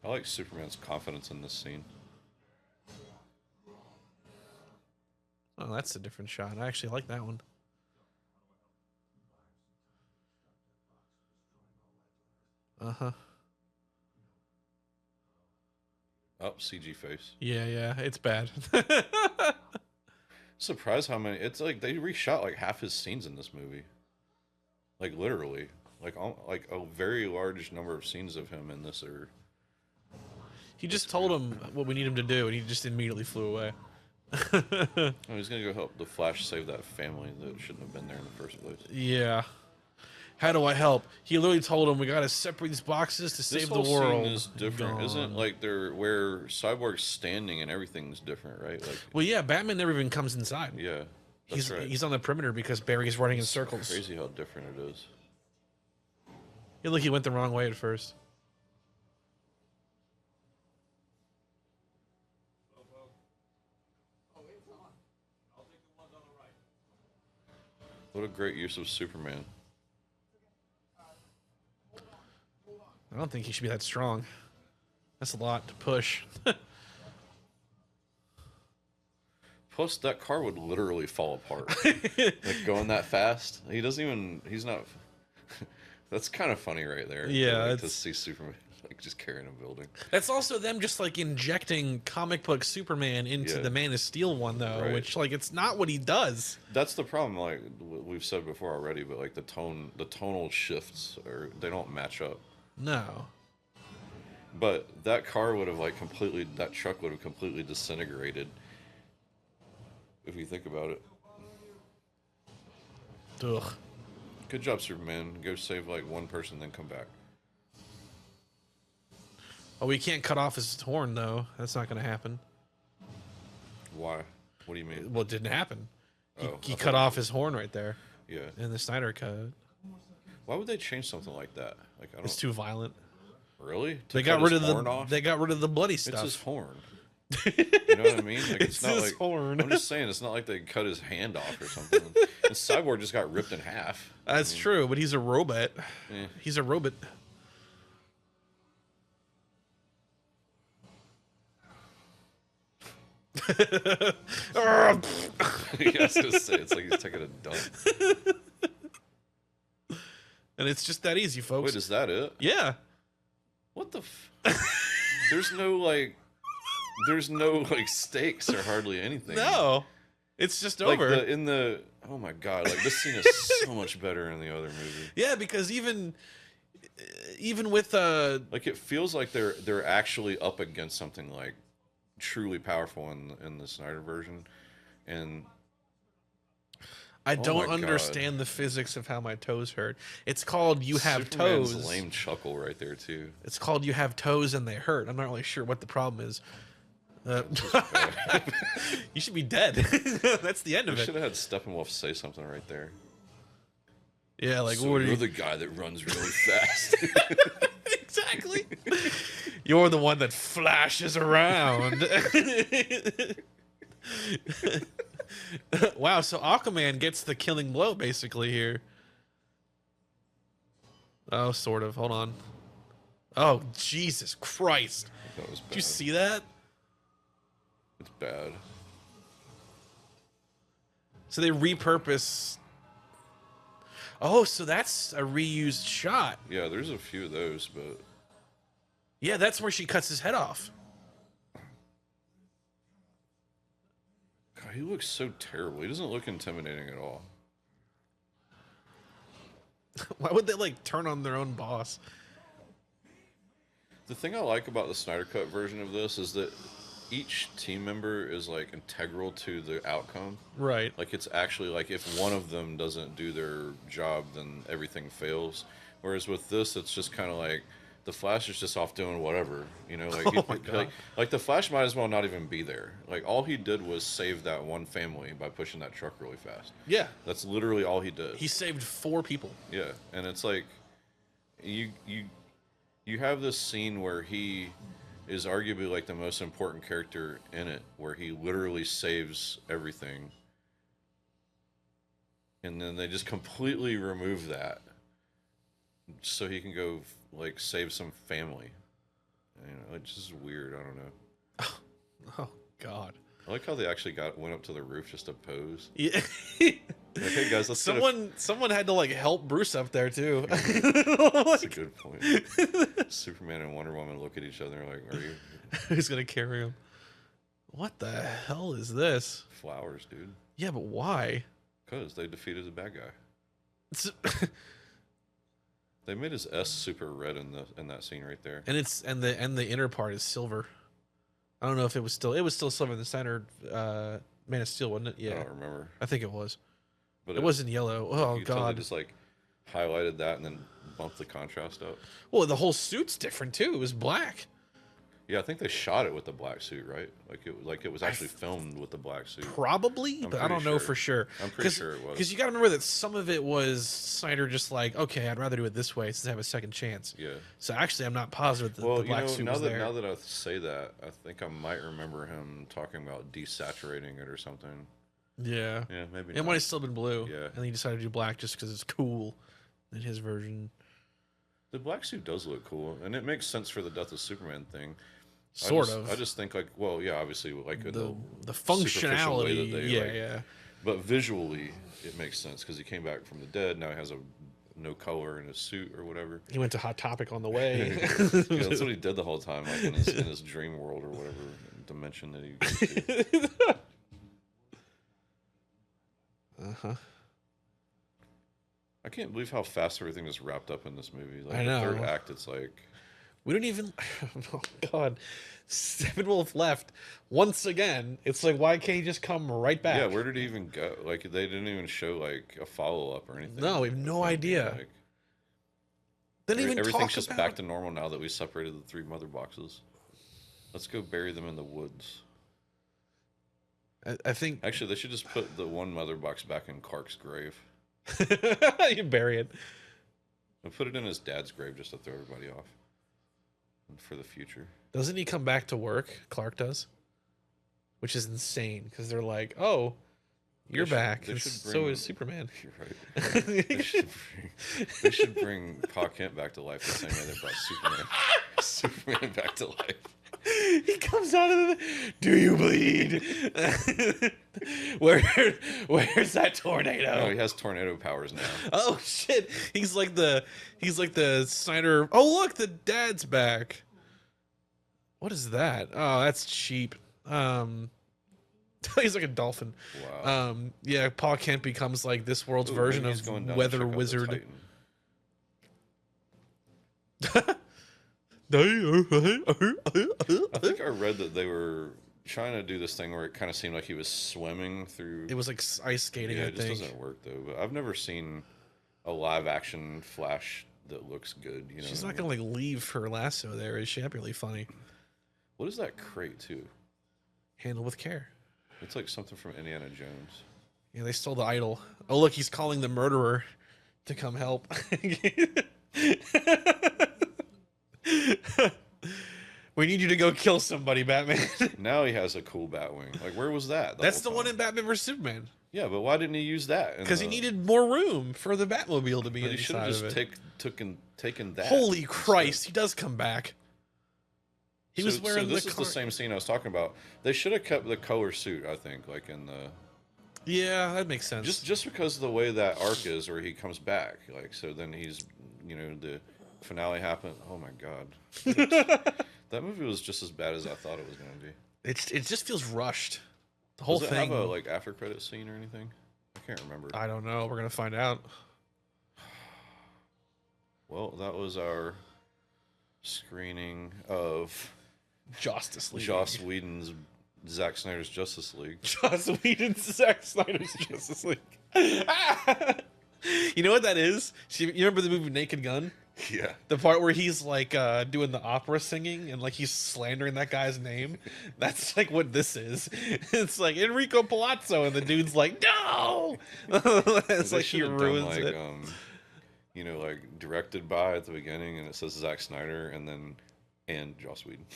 I like Superman's confidence in this scene. Oh, that's a different shot. I actually like that one. Uh-huh. Oh, CG face. Yeah, it's bad. Surprised how many. It's they reshot half his scenes in this movie. Literally. A very large number of scenes of him in this are. He just told him what we need him to do, and he just immediately flew away. Oh, he's gonna go help the Flash save that family that shouldn't have been there in the first place. Yeah. How do I help? He literally told him we gotta separate these boxes to save the world. This scene is different, isn't it? Where Cyborg's standing and everything's different, right? Well, yeah, Batman never even comes inside. Yeah, that's right. He's on the perimeter because Barry's running in circles. Crazy how different it is. Yeah, look, he went the wrong way at first. What a great use of Superman. I don't think he should be that strong. That's a lot to push. Plus, that car would literally fall apart. Like, going that fast. He doesn't even... He's not... That's kind of funny right there. Yeah, like, to see Superman like just carrying a building. That's also them just like injecting comic book Superman into the Man of Steel one, though, Right. which like it's not what he does. That's the problem. Like we've said before already, but like the tonal shifts they don't match up. No. But that car would have like completely... That truck would have completely disintegrated. If you think about it. Ugh. Good job, Superman. Go save like one person, then come back. Oh, we can't cut off his horn, though. That's not going to happen. Why? What do you mean? Well, it didn't happen. He I cut off his horn right there Yeah. in the Snyder cut. Why would they change something like that? Like I don't. It's too violent. Really? To They cut got rid his of horn the. off? They got rid of the bloody It's stuff. his horn. You know what I mean? Like It's not his like horn. I'm just saying it's not like they cut his hand off or something. And Cyborg just got ripped in half. That's true, but he's a robot. Eh. He's a robot. He has to say it's like he's taking a dump. And it's just that easy, folks. Wait, is that it? Yeah. What the? There's no like stakes or hardly anything. No. It's just Like over. oh my god, like this scene is so much better in the other movie. Yeah, because even with Like it feels like they're actually up against something like truly powerful in the Snyder version, and I Oh don't my understand the physics of how my toes hurt. It's called you have Superman's toes. lame chuckle right there too. It's called you have toes and they hurt. I'm not really sure what the problem is. You should be dead. That's the end We of it. should have had Steppenwolf say something right there. Yeah, like So what are you're you? the guy that runs really fast. Exactly. You're the one that flashes around. Wow, so Aquaman gets the killing blow basically here. Oh, sort of. Hold on. Oh, Jesus Christ. That was bad. Did you see that? It's bad. So they repurpose. Oh, so that's a reused shot. Yeah, there's a few of those, but Yeah, that's where she cuts his head off. God, he looks so terrible. He doesn't look intimidating at all. Why would they like turn on their own boss? The thing I like about the Snyder Cut version of this is that each team member is like integral to the outcome. Right. Like it's actually like if one of them doesn't do their job, then everything fails. Whereas with this, it's just kind of like the Flash is just off doing whatever, you know. Like, Oh my God. like the Flash might as well not even be there. Like all he did was save that one family by pushing that truck really fast. Yeah. That's literally all he did. He saved 4 people. Yeah, and it's like you have this scene where he is arguably like the most important character in it, where he literally saves everything, and then they just completely remove that so he can go like save some family. You know, it's just weird. I don't know. Oh God. I like how they actually went up to the roof just to pose. Yeah. Like, hey guys, let's someone had to like help Bruce up there too. That's a good point. Superman and Wonder Woman look at each other like, "Are you Who's gonna carry him? What the hell is this? flowers, dude?" Yeah, but why? Because they defeated the bad guy. It's, They made his S super red in that scene right there. and the inner part is silver. I don't know if it was still silver in the center. Man of Steel, wasn't it? I Yeah, don't remember, I think it was. but It wasn't yellow. Oh you could tell they God. just like highlighted that and then bumped the contrast up. Well, the whole suit's different too. It was black. Yeah, I think they shot it with the black suit, right? Like it was actually filmed with the black suit. Probably, but I don't know for sure. I'm pretty sure it was. Because you got to remember that some of it was Snyder just like, okay, I'd rather do it this way since I have a second chance. Yeah. So actually, I'm not positive that Well, the black suit was there. now that I say that, I think I might remember him talking about desaturating it or something. Yeah. Yeah, maybe. It not. might have still been blue. Yeah. And then he decided to do black just because it's cool in his version. The black suit does look cool, and it makes sense for the Death of Superman thing. I just think like, well, yeah, obviously like in the superficial way functionality. that they, Yeah, like, yeah. but visually it makes sense because he came back from the dead. Now he has a no color in his suit or whatever. He went to Hot Topic on the way. Yeah, that's what he did the whole time, like in his dream world or whatever dimension that he goes to. Uh-huh. I can't believe how fast everything is wrapped up in this movie. Like I know. the third act, it's like We don't even. Oh God, Steppenwolf left once again. It's like, why can't he just come right back? yeah, where did he even go? Like they didn't even show like a follow up or anything. No, we have no idea. Like, Didn't even everything's talk just about... back to normal now that we separated the 3 mother boxes. Let's go bury them in the woods. I think Actually, they should just put the 1 mother box back in Clark's grave. you bury it. And put it in his dad's grave just to throw everybody off. And for the future. Doesn't he come back to work? Clark does, which is insane because they're like, "Oh, you're back." They should So bring- is Superman. You're right. They should bring Pa Kent back to life the same way they brought Superman back to life. He comes out of the... Do you bleed? Where's that tornado? No, he has tornado powers now. Oh shit! He's like the Snyder. Oh look, the dad's back. What is that? Oh, that's cheap. He's like a dolphin. Wow. Yeah, Pa Kent becomes like this world's Ooh, version maybe he's going of down to Weather check out the Wizard. Titan. I think I read that they were trying to do this thing where it kind of seemed like he was swimming through. It was like ice skating. Yeah, I it just think. doesn't work though. But I've never seen a live action Flash that looks good. You know, She's not gonna like leave her lasso there, is she? That'd be really funny. What is that crate too? Handle with care. It's like something from Indiana Jones. Yeah, they stole the idol. Oh look, he's calling the murderer to come help. We need you to go kill somebody, Batman. Now he has a cool Batwing. Like, where was that? That's the whole one time? in Batman vs Superman. Yeah, but why didn't he use that? Because he needed more room for the Batmobile to be But he should have inside just of it. taken that. Holy instead. Christ, he does come back. He was wearing this the is the same scene I was talking about. They should have kept the color suit, I think, like in the Yeah, that makes sense. just because of the way that arc is, where he comes back, like so. Then he's, the finale happened. Oh my god, that movie was just as bad as I thought it was going to be. It just feels rushed. The whole Does it thing. have a like after credit scene or anything? I can't remember. I don't know. We're gonna find out. Well, that was our screening of Josstice League. Joss Whedon's Zack Snyder's Justice League. Joss Whedon's Zack Snyder's Justice League. You know what that is? You remember the movie Naked Gun? Yeah. The part where he's like doing the opera singing and like he's slandering that guy's name. That's like what this is. It's like Enrico Palazzo and the dude's like, no. It's They like he should have ruins done, like, it. like directed by at the beginning, and it says Zack Snyder, and Joss Whedon.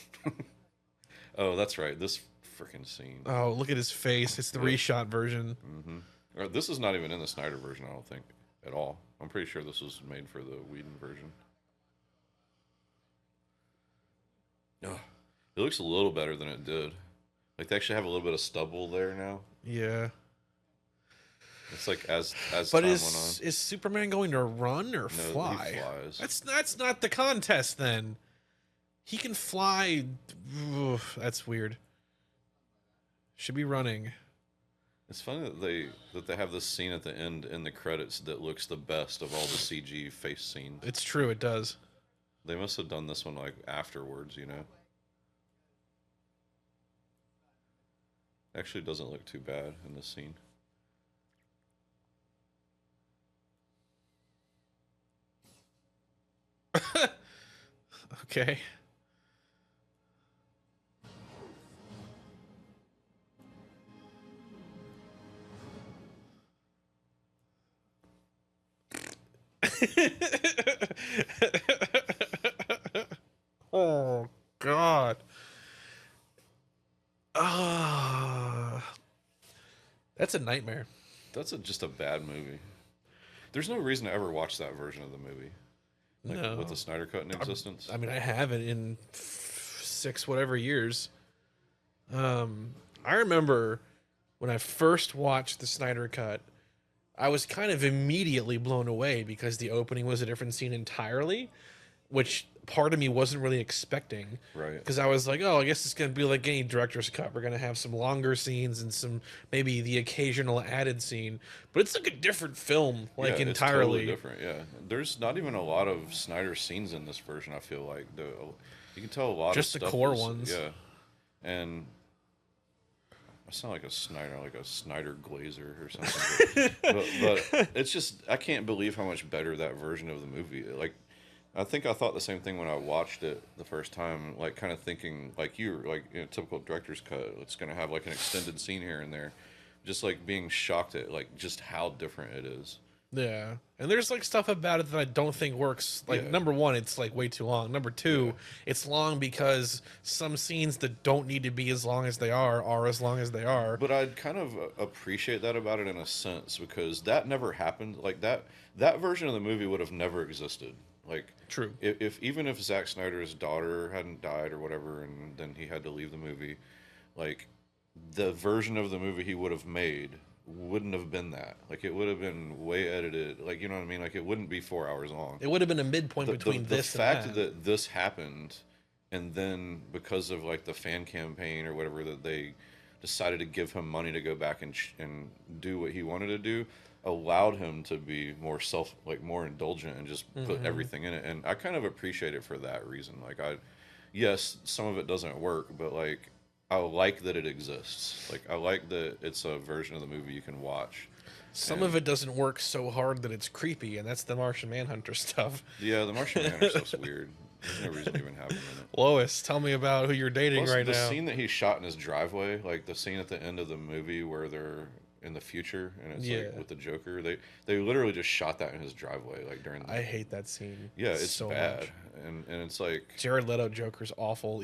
Oh, that's right. This freaking scene. Oh, look at his face. It's the reshot version. Mm-hmm. This is not even in the Snyder version, I don't think, at all. I'm pretty sure this was made for the Whedon version. Oh, it looks a little better than it did. Like they actually have a little bit of stubble there now. Yeah. It's like as But time went on. is Superman going to run or fly? He flies. That's not the contest then. He can fly. Oof, that's weird. Should be running. It's funny that they have this scene at the end in the credits that looks the best of all the CG face scenes. It's true, it does. They must have done this one like afterwards, you know. Actually, it doesn't look too bad in this scene. Okay. Oh God. That's a nightmare. That's just a bad movie. There's no reason to ever watch that version of the movie. Like, No. with the Snyder Cut in existence. I mean, I have it in 6 whatever years. I remember when I first watched the Snyder Cut, I was kind of immediately blown away because the opening was a different scene entirely, which part of me wasn't really expecting. Right. Because I was like, oh, I guess it's going to be like any director's cut. We're going to have some longer scenes and some maybe the occasional added scene. But it's like a different film, like Yeah, entirely. it's totally different. Yeah, there's not even a lot of Snyder scenes in this version. I feel like you can tell a lot Just of the stuff core is- ones. Yeah, and I sound like a Snyder Glazer or something. but it's just I can't believe how much better that version of the movie. Like, I think I thought the same thing when I watched it the first time. Like, kind of thinking like you were like, typical director's cut. It's gonna have like an extended scene here and there. Just like being shocked at like just how different it is. Yeah. And there's like stuff about it that I don't think works. Like, Yeah. number one, it's like way too long. Number two, Yeah. it's long because some scenes that don't need to be as long as they are as long as they are. But I'd kind of appreciate that about it in a sense because that never happened. Like that version of the movie would have never existed. Like, True. If even if Zack Snyder's daughter hadn't died or whatever, and then he had to leave the movie, like the version of the movie he would have made wouldn't have been that. Like, it would have been way edited. Like, you know what I mean? Like, it wouldn't be 4 hours long. It would have been a midpoint between The this fact and that. that this happened, and then because of like the fan campaign or whatever, that they decided to give him money to go back and do what he wanted to do, allowed him to be more indulgent and just put everything in it. And I kind of appreciate it for that reason. Like, yes, some of it doesn't work, but like I like that it exists. Like, I like that it's a version of the movie you can watch. Some of it doesn't work so hard that it's creepy, and that's the Martian Manhunter stuff. Yeah, the Martian Manhunter stuff's weird. There's no reason to even have him in it. Lois, tell me about who you're dating Plus, right the now. scene that he shot in his driveway, like the scene at the end of the movie where they're in the future and it's Yeah. like with the Joker, they literally just shot that in his driveway, like during. I hate that scene. Yeah, it's so bad, much. and it's like, Jared Leto Joker's awful.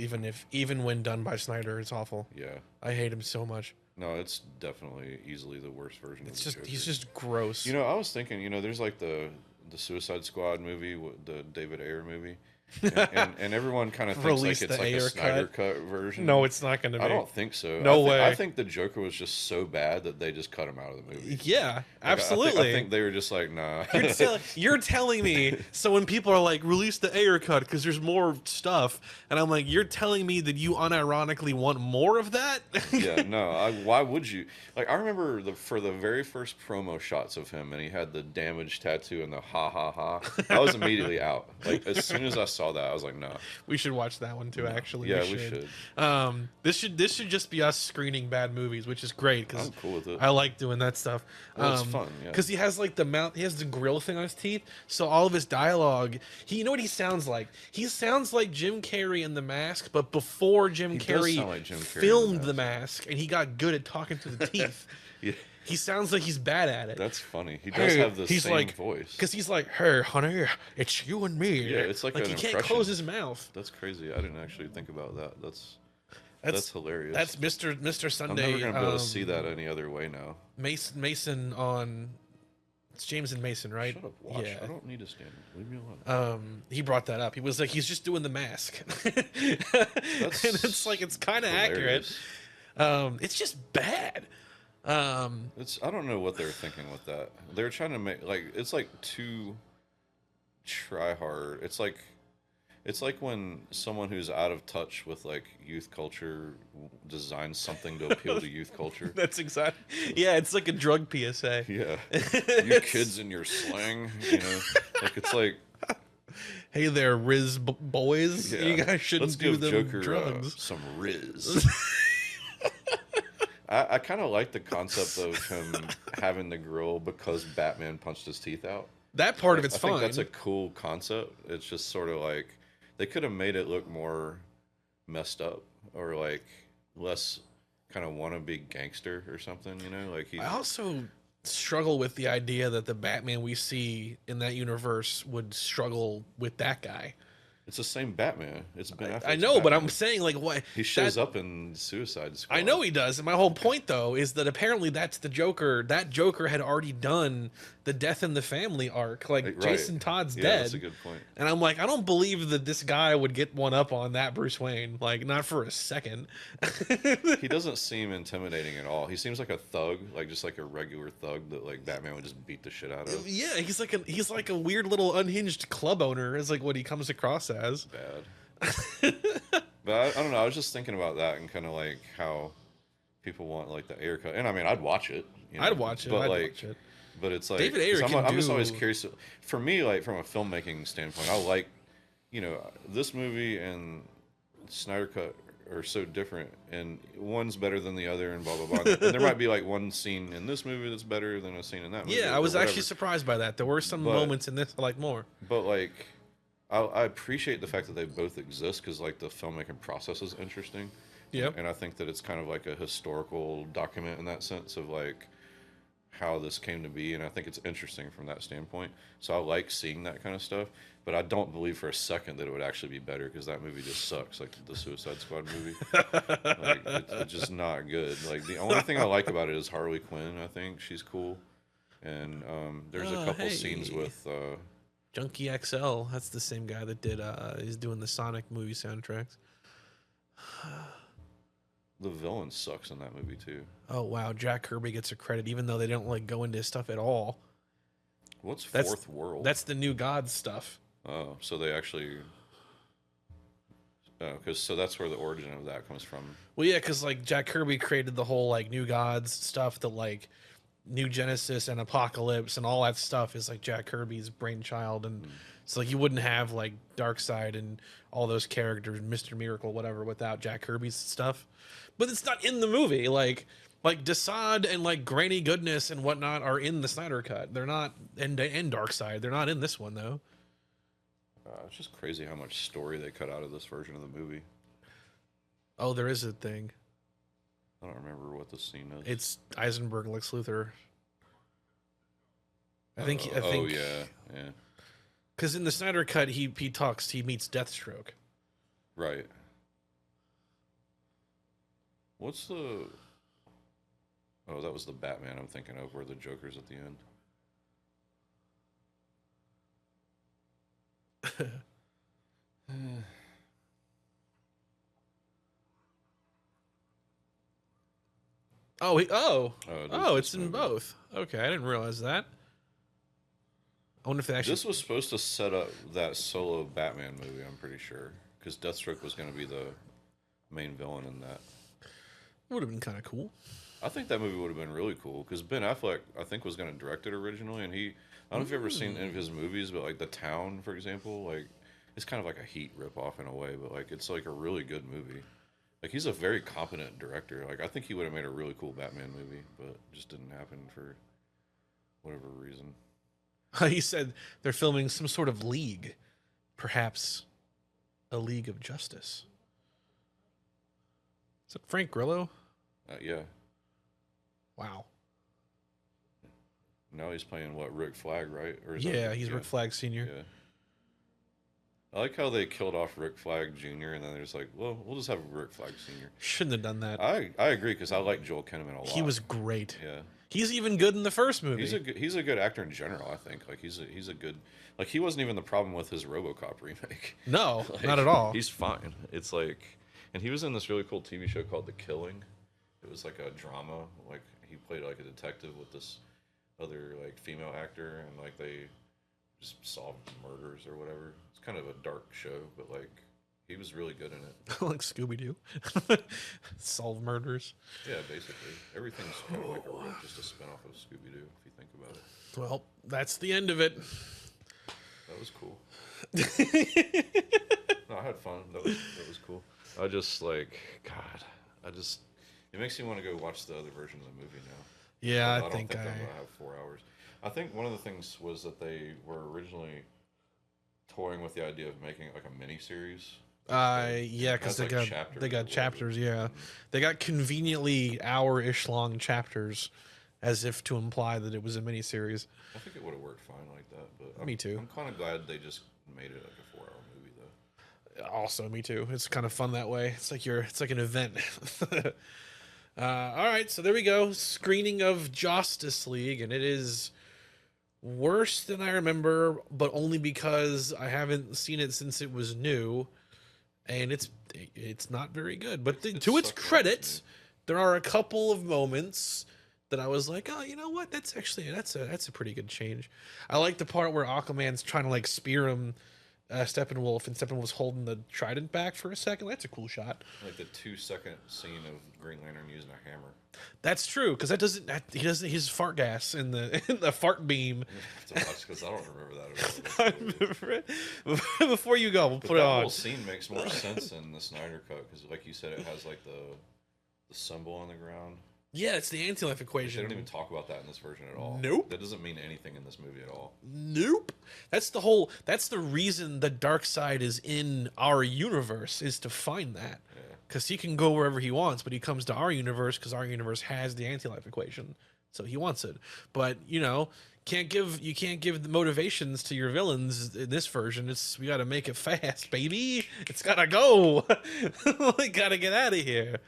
Even when done by Snyder, it's awful. yeah, I hate him so much. no, it's definitely easily the worst version. It's of the just Joker. he's just gross. You know, I was thinking, there's like the Suicide Squad movie, the David Ayer movie, and everyone kind of thinks like Release it's the like a Ayer Snyder cut version. no, it's not going to be. I don't think so. No way. I think the Joker was just so bad that they just cut him out of the movie. Yeah, Like, absolutely. I think they were just like, nah. You're telling me, so when people are like, release the Ayer cut because there's more stuff, and I'm like, you're telling me that you unironically want more of that? Yeah, no. Why would you? Like, I remember for the very first promo shots of him, and he had the damage tattoo and the ha ha ha. I was immediately out. Like, as soon as I saw that, I was like, no. We should watch that one too. Actually, Yeah, we should. This should just be us screening bad movies, which is great because I'm cool with it. I like doing that stuff. Well, it's fun, yeah. Because he has like he has the grill thing on his teeth, so all of his dialogue, you know what he sounds like? He sounds like Jim Carrey in The Mask, but before Jim does Carrey sound like Jim Carrey in filmed The The Mask, and he got good at talking to the teeth. Yeah, He sounds like he's bad at it. that's funny. He does have the same voice. Because he's like, hey, honey, it's you and me. Yeah, it's like he an can't impression. close his mouth. That's crazy. I didn't actually think about that. That's hilarious. That's Mr. I'm Sunday. never gonna be able to see that any other way now. Mason on. It's James and Mason, right? Shut up, watch. Yeah. I don't need to stand. Leave me alone. He brought that up. He was like, he's just doing The Mask. And it's like, it's kind of accurate. Hilarious. It's just bad. I don't know what they're thinking with that. They're trying to make it's like too try hard. It's like when someone who's out of touch with like youth culture designs something to appeal to youth culture. That's exactly. Yeah, it's like a drug PSA. Yeah, you kids and your slang. Like it's like, Hey there, Riz boys. yeah, You guys shouldn't let's do give them Joker drugs. some Riz. I kind of like the concept of him having the grill because Batman punched his teeth out. That part of it's I fine. think that's a cool concept. It's just sort of like they could have made it look more messed up or like less kind of wannabe gangster or something, like he's I also struggle with the idea that the Batman we see in that universe would struggle with that guy. It's the same Batman. It's Ben Affleck's I know, but Batman. I'm saying like what He shows up in Suicide Squad. I know he does. And my whole point though is that apparently that's the Joker. That Joker had already done the Death in the Family arc. Like Right. Jason Todd's Yeah, dead. that's a good point. And I'm like, I don't believe that this guy would get one up on that Bruce Wayne. Like, not for a second. He doesn't seem intimidating at all. He seems like a thug, like just like a regular thug that like Batman would just beat the shit out of. Yeah, he's like a weird little unhinged club owner. Is like what he comes across as. Bad. But I don't know. I was just thinking about that and kind of like how people want like the Ayer cut, and I mean, I'd watch it. You know? I'd watch it. But I'd like, watch it. but it's like David Ayer 'cause can I'm just do- always curious. For me, like from a filmmaking standpoint, I like, you know, this movie and Snyder Cut are so different, and one's better than the other, and blah blah blah. And there might be like one scene in this movie that's better than a scene in that movie. Yeah, I or was whatever. actually surprised by that. There were some But- moments in this I like more. But like, I appreciate the fact that they both exist because like the filmmaking process is interesting. Yep. And I think that it's kind of like a historical document in that sense of like how this came to be, and I think it's interesting from that standpoint. So I like seeing that kind of stuff, but I don't believe for a second that it would actually be better because that movie just sucks, like the Suicide Squad movie. Like it's just not good. Like the only thing I like about it is Harley Quinn. I think she's cool, and there's a couple hey. scenes with. Junkie XL. That's the same guy that did. He's doing the Sonic movie soundtracks. The villain sucks in that movie too. Oh wow, Jack Kirby gets a credit even though they don't like go into his stuff at all. What's That's- Fourth World? That's the New Gods stuff. Oh, so they actually. Oh, so that's where the origin of that comes from. Well, yeah, because like Jack Kirby created the whole like New Gods stuff, that like New Genesis and Apocalypse and all that stuff is like Jack Kirby's brainchild, and so like you wouldn't have like Darkseid and all those characters, Mr. Miracle, whatever, without Jack Kirby's stuff. But it's not in the movie. Like Desaad and like Granny Goodness and whatnot are in the Snyder Cut. They're not, and Darkseid. They're not in this one though. It's just crazy how much story they cut out of this version of the movie. Oh, there is a thing. I don't remember what the scene is. It's Eisenberg, Lex Luthor. I Oh think, yeah, yeah, because in the Snyder Cut, he meets Deathstroke. right. What's the? Oh, that was the Batman I'm thinking of, where the Joker's at the end. It's in movie. both. Okay, I didn't realize that. I wonder if they actually. This was supposed to set up that solo Batman movie, I'm pretty sure, because Deathstroke was going to be the main villain in that. Would have been kind of cool. I think that movie would have been really cool because Ben Affleck, I think, was going to direct it originally, and I don't know if you've ever seen any of his movies, but like The Town, for example, like it's kind of like a Heat ripoff in a way, but like it's like a really good movie. Like he's a very competent director. Like I think he would have made a really cool Batman movie, but it just didn't happen for whatever reason. He said they're filming some sort of league, perhaps a League of Justice. Is it Frank Grillo? Yeah. Wow. Now he's playing what, Rick Flag, right? Or is Yeah, that, he's Rick Flag Sr. Yeah. I like how they killed off Rick Flag Jr. and then they're just like, well, we'll just have Rick Flag Sr. Shouldn't have done that. I agree because I like Joel Kinnaman a lot. He was great. Yeah. He's even good in the first movie. He's a good actor in general. I think like he's a good, like he wasn't even the problem with his RoboCop remake. No, Like, not at all. He's fine. It's like, and he was in this really cool TV show called The Killing. It was like a drama. Like he played like a detective with this other like female actor, and like they just solved murders or whatever. It's kind of a dark show, but like he was really good in it. Like Scooby Doo. Solve murders. Yeah, basically everything's kind of like just a spinoff of Scooby Doo if you think about it. Well, that's the end of it. That was cool. No, I had fun. That was cool. I just like God. It makes me want to go watch the other version of the movie now. Yeah, I don't think I'm gonna have 4 hours. I think one of the things was that they were originally toying with the idea of making like a mini series. Yeah, because It they has, got like, chapters they or got whatever. chapters. Yeah, they got conveniently hour-ish long chapters, as if to imply that it was a miniseries. I think it would have worked fine like that, but Me too. I'm kind of glad they just made it like a 4 hour movie though. Also, me too. It's kind of fun that way. It's like an event. All right, so there we go. Screening of Josstice League, and it is worse than I remember, but only because I haven't seen it since it was new, and it's not very good. But to its credit, there are a couple of moments that I was like, oh, you know what? That's a pretty good change. I like the part where Aquaman's trying to like spear him, Steppenwolf, and Steppenwolf's holding the trident back for a second. That's a cool shot. Like the 2-second scene of Green Lantern using a hammer. That's true, because he doesn't his fart gas in the in the fart beam. Because I don't remember that at all. Before you go, we'll put it on. That whole scene makes more sense in the Snyder cut because, like you said, it has like the symbol on the ground. Yeah, it's the anti-life equation. They don't even talk about that in this version at all. Nope. That doesn't mean anything in this movie at all. Nope. That's the reason the dark side is in our universe, is to find that. Because he can go wherever he wants, but he comes to our universe because our universe has the anti-life equation. So he wants it. But, you can't give the motivations to your villains in this version. We got to make it fast, baby. It's got to go. We got to get out of here.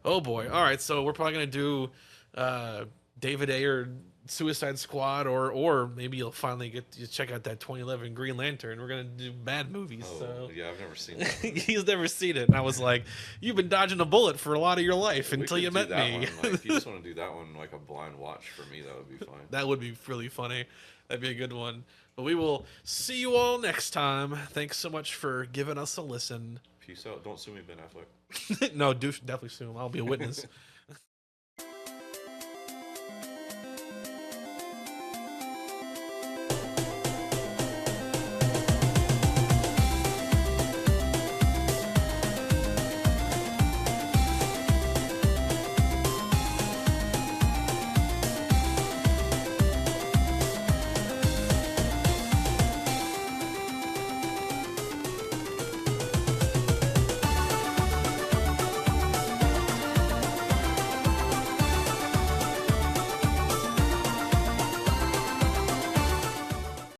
Oh boy. All right, so we're probably going to do David Ayer Suicide Squad, or maybe you'll finally get to check out that 2011 Green Lantern. We're going to do bad movies. Oh, so yeah, I've never seen that. He's never seen it. And I was like, you've been dodging a bullet for a lot of your life until you met me. If you just want to do that one like a blind watch for me, that would be fine. That would be really funny. That'd be a good one. But we will see you all next time. Thanks so much for giving us a listen. Peace out. Don't sue me, Ben Affleck. No, definitely sue him. I'll be a witness.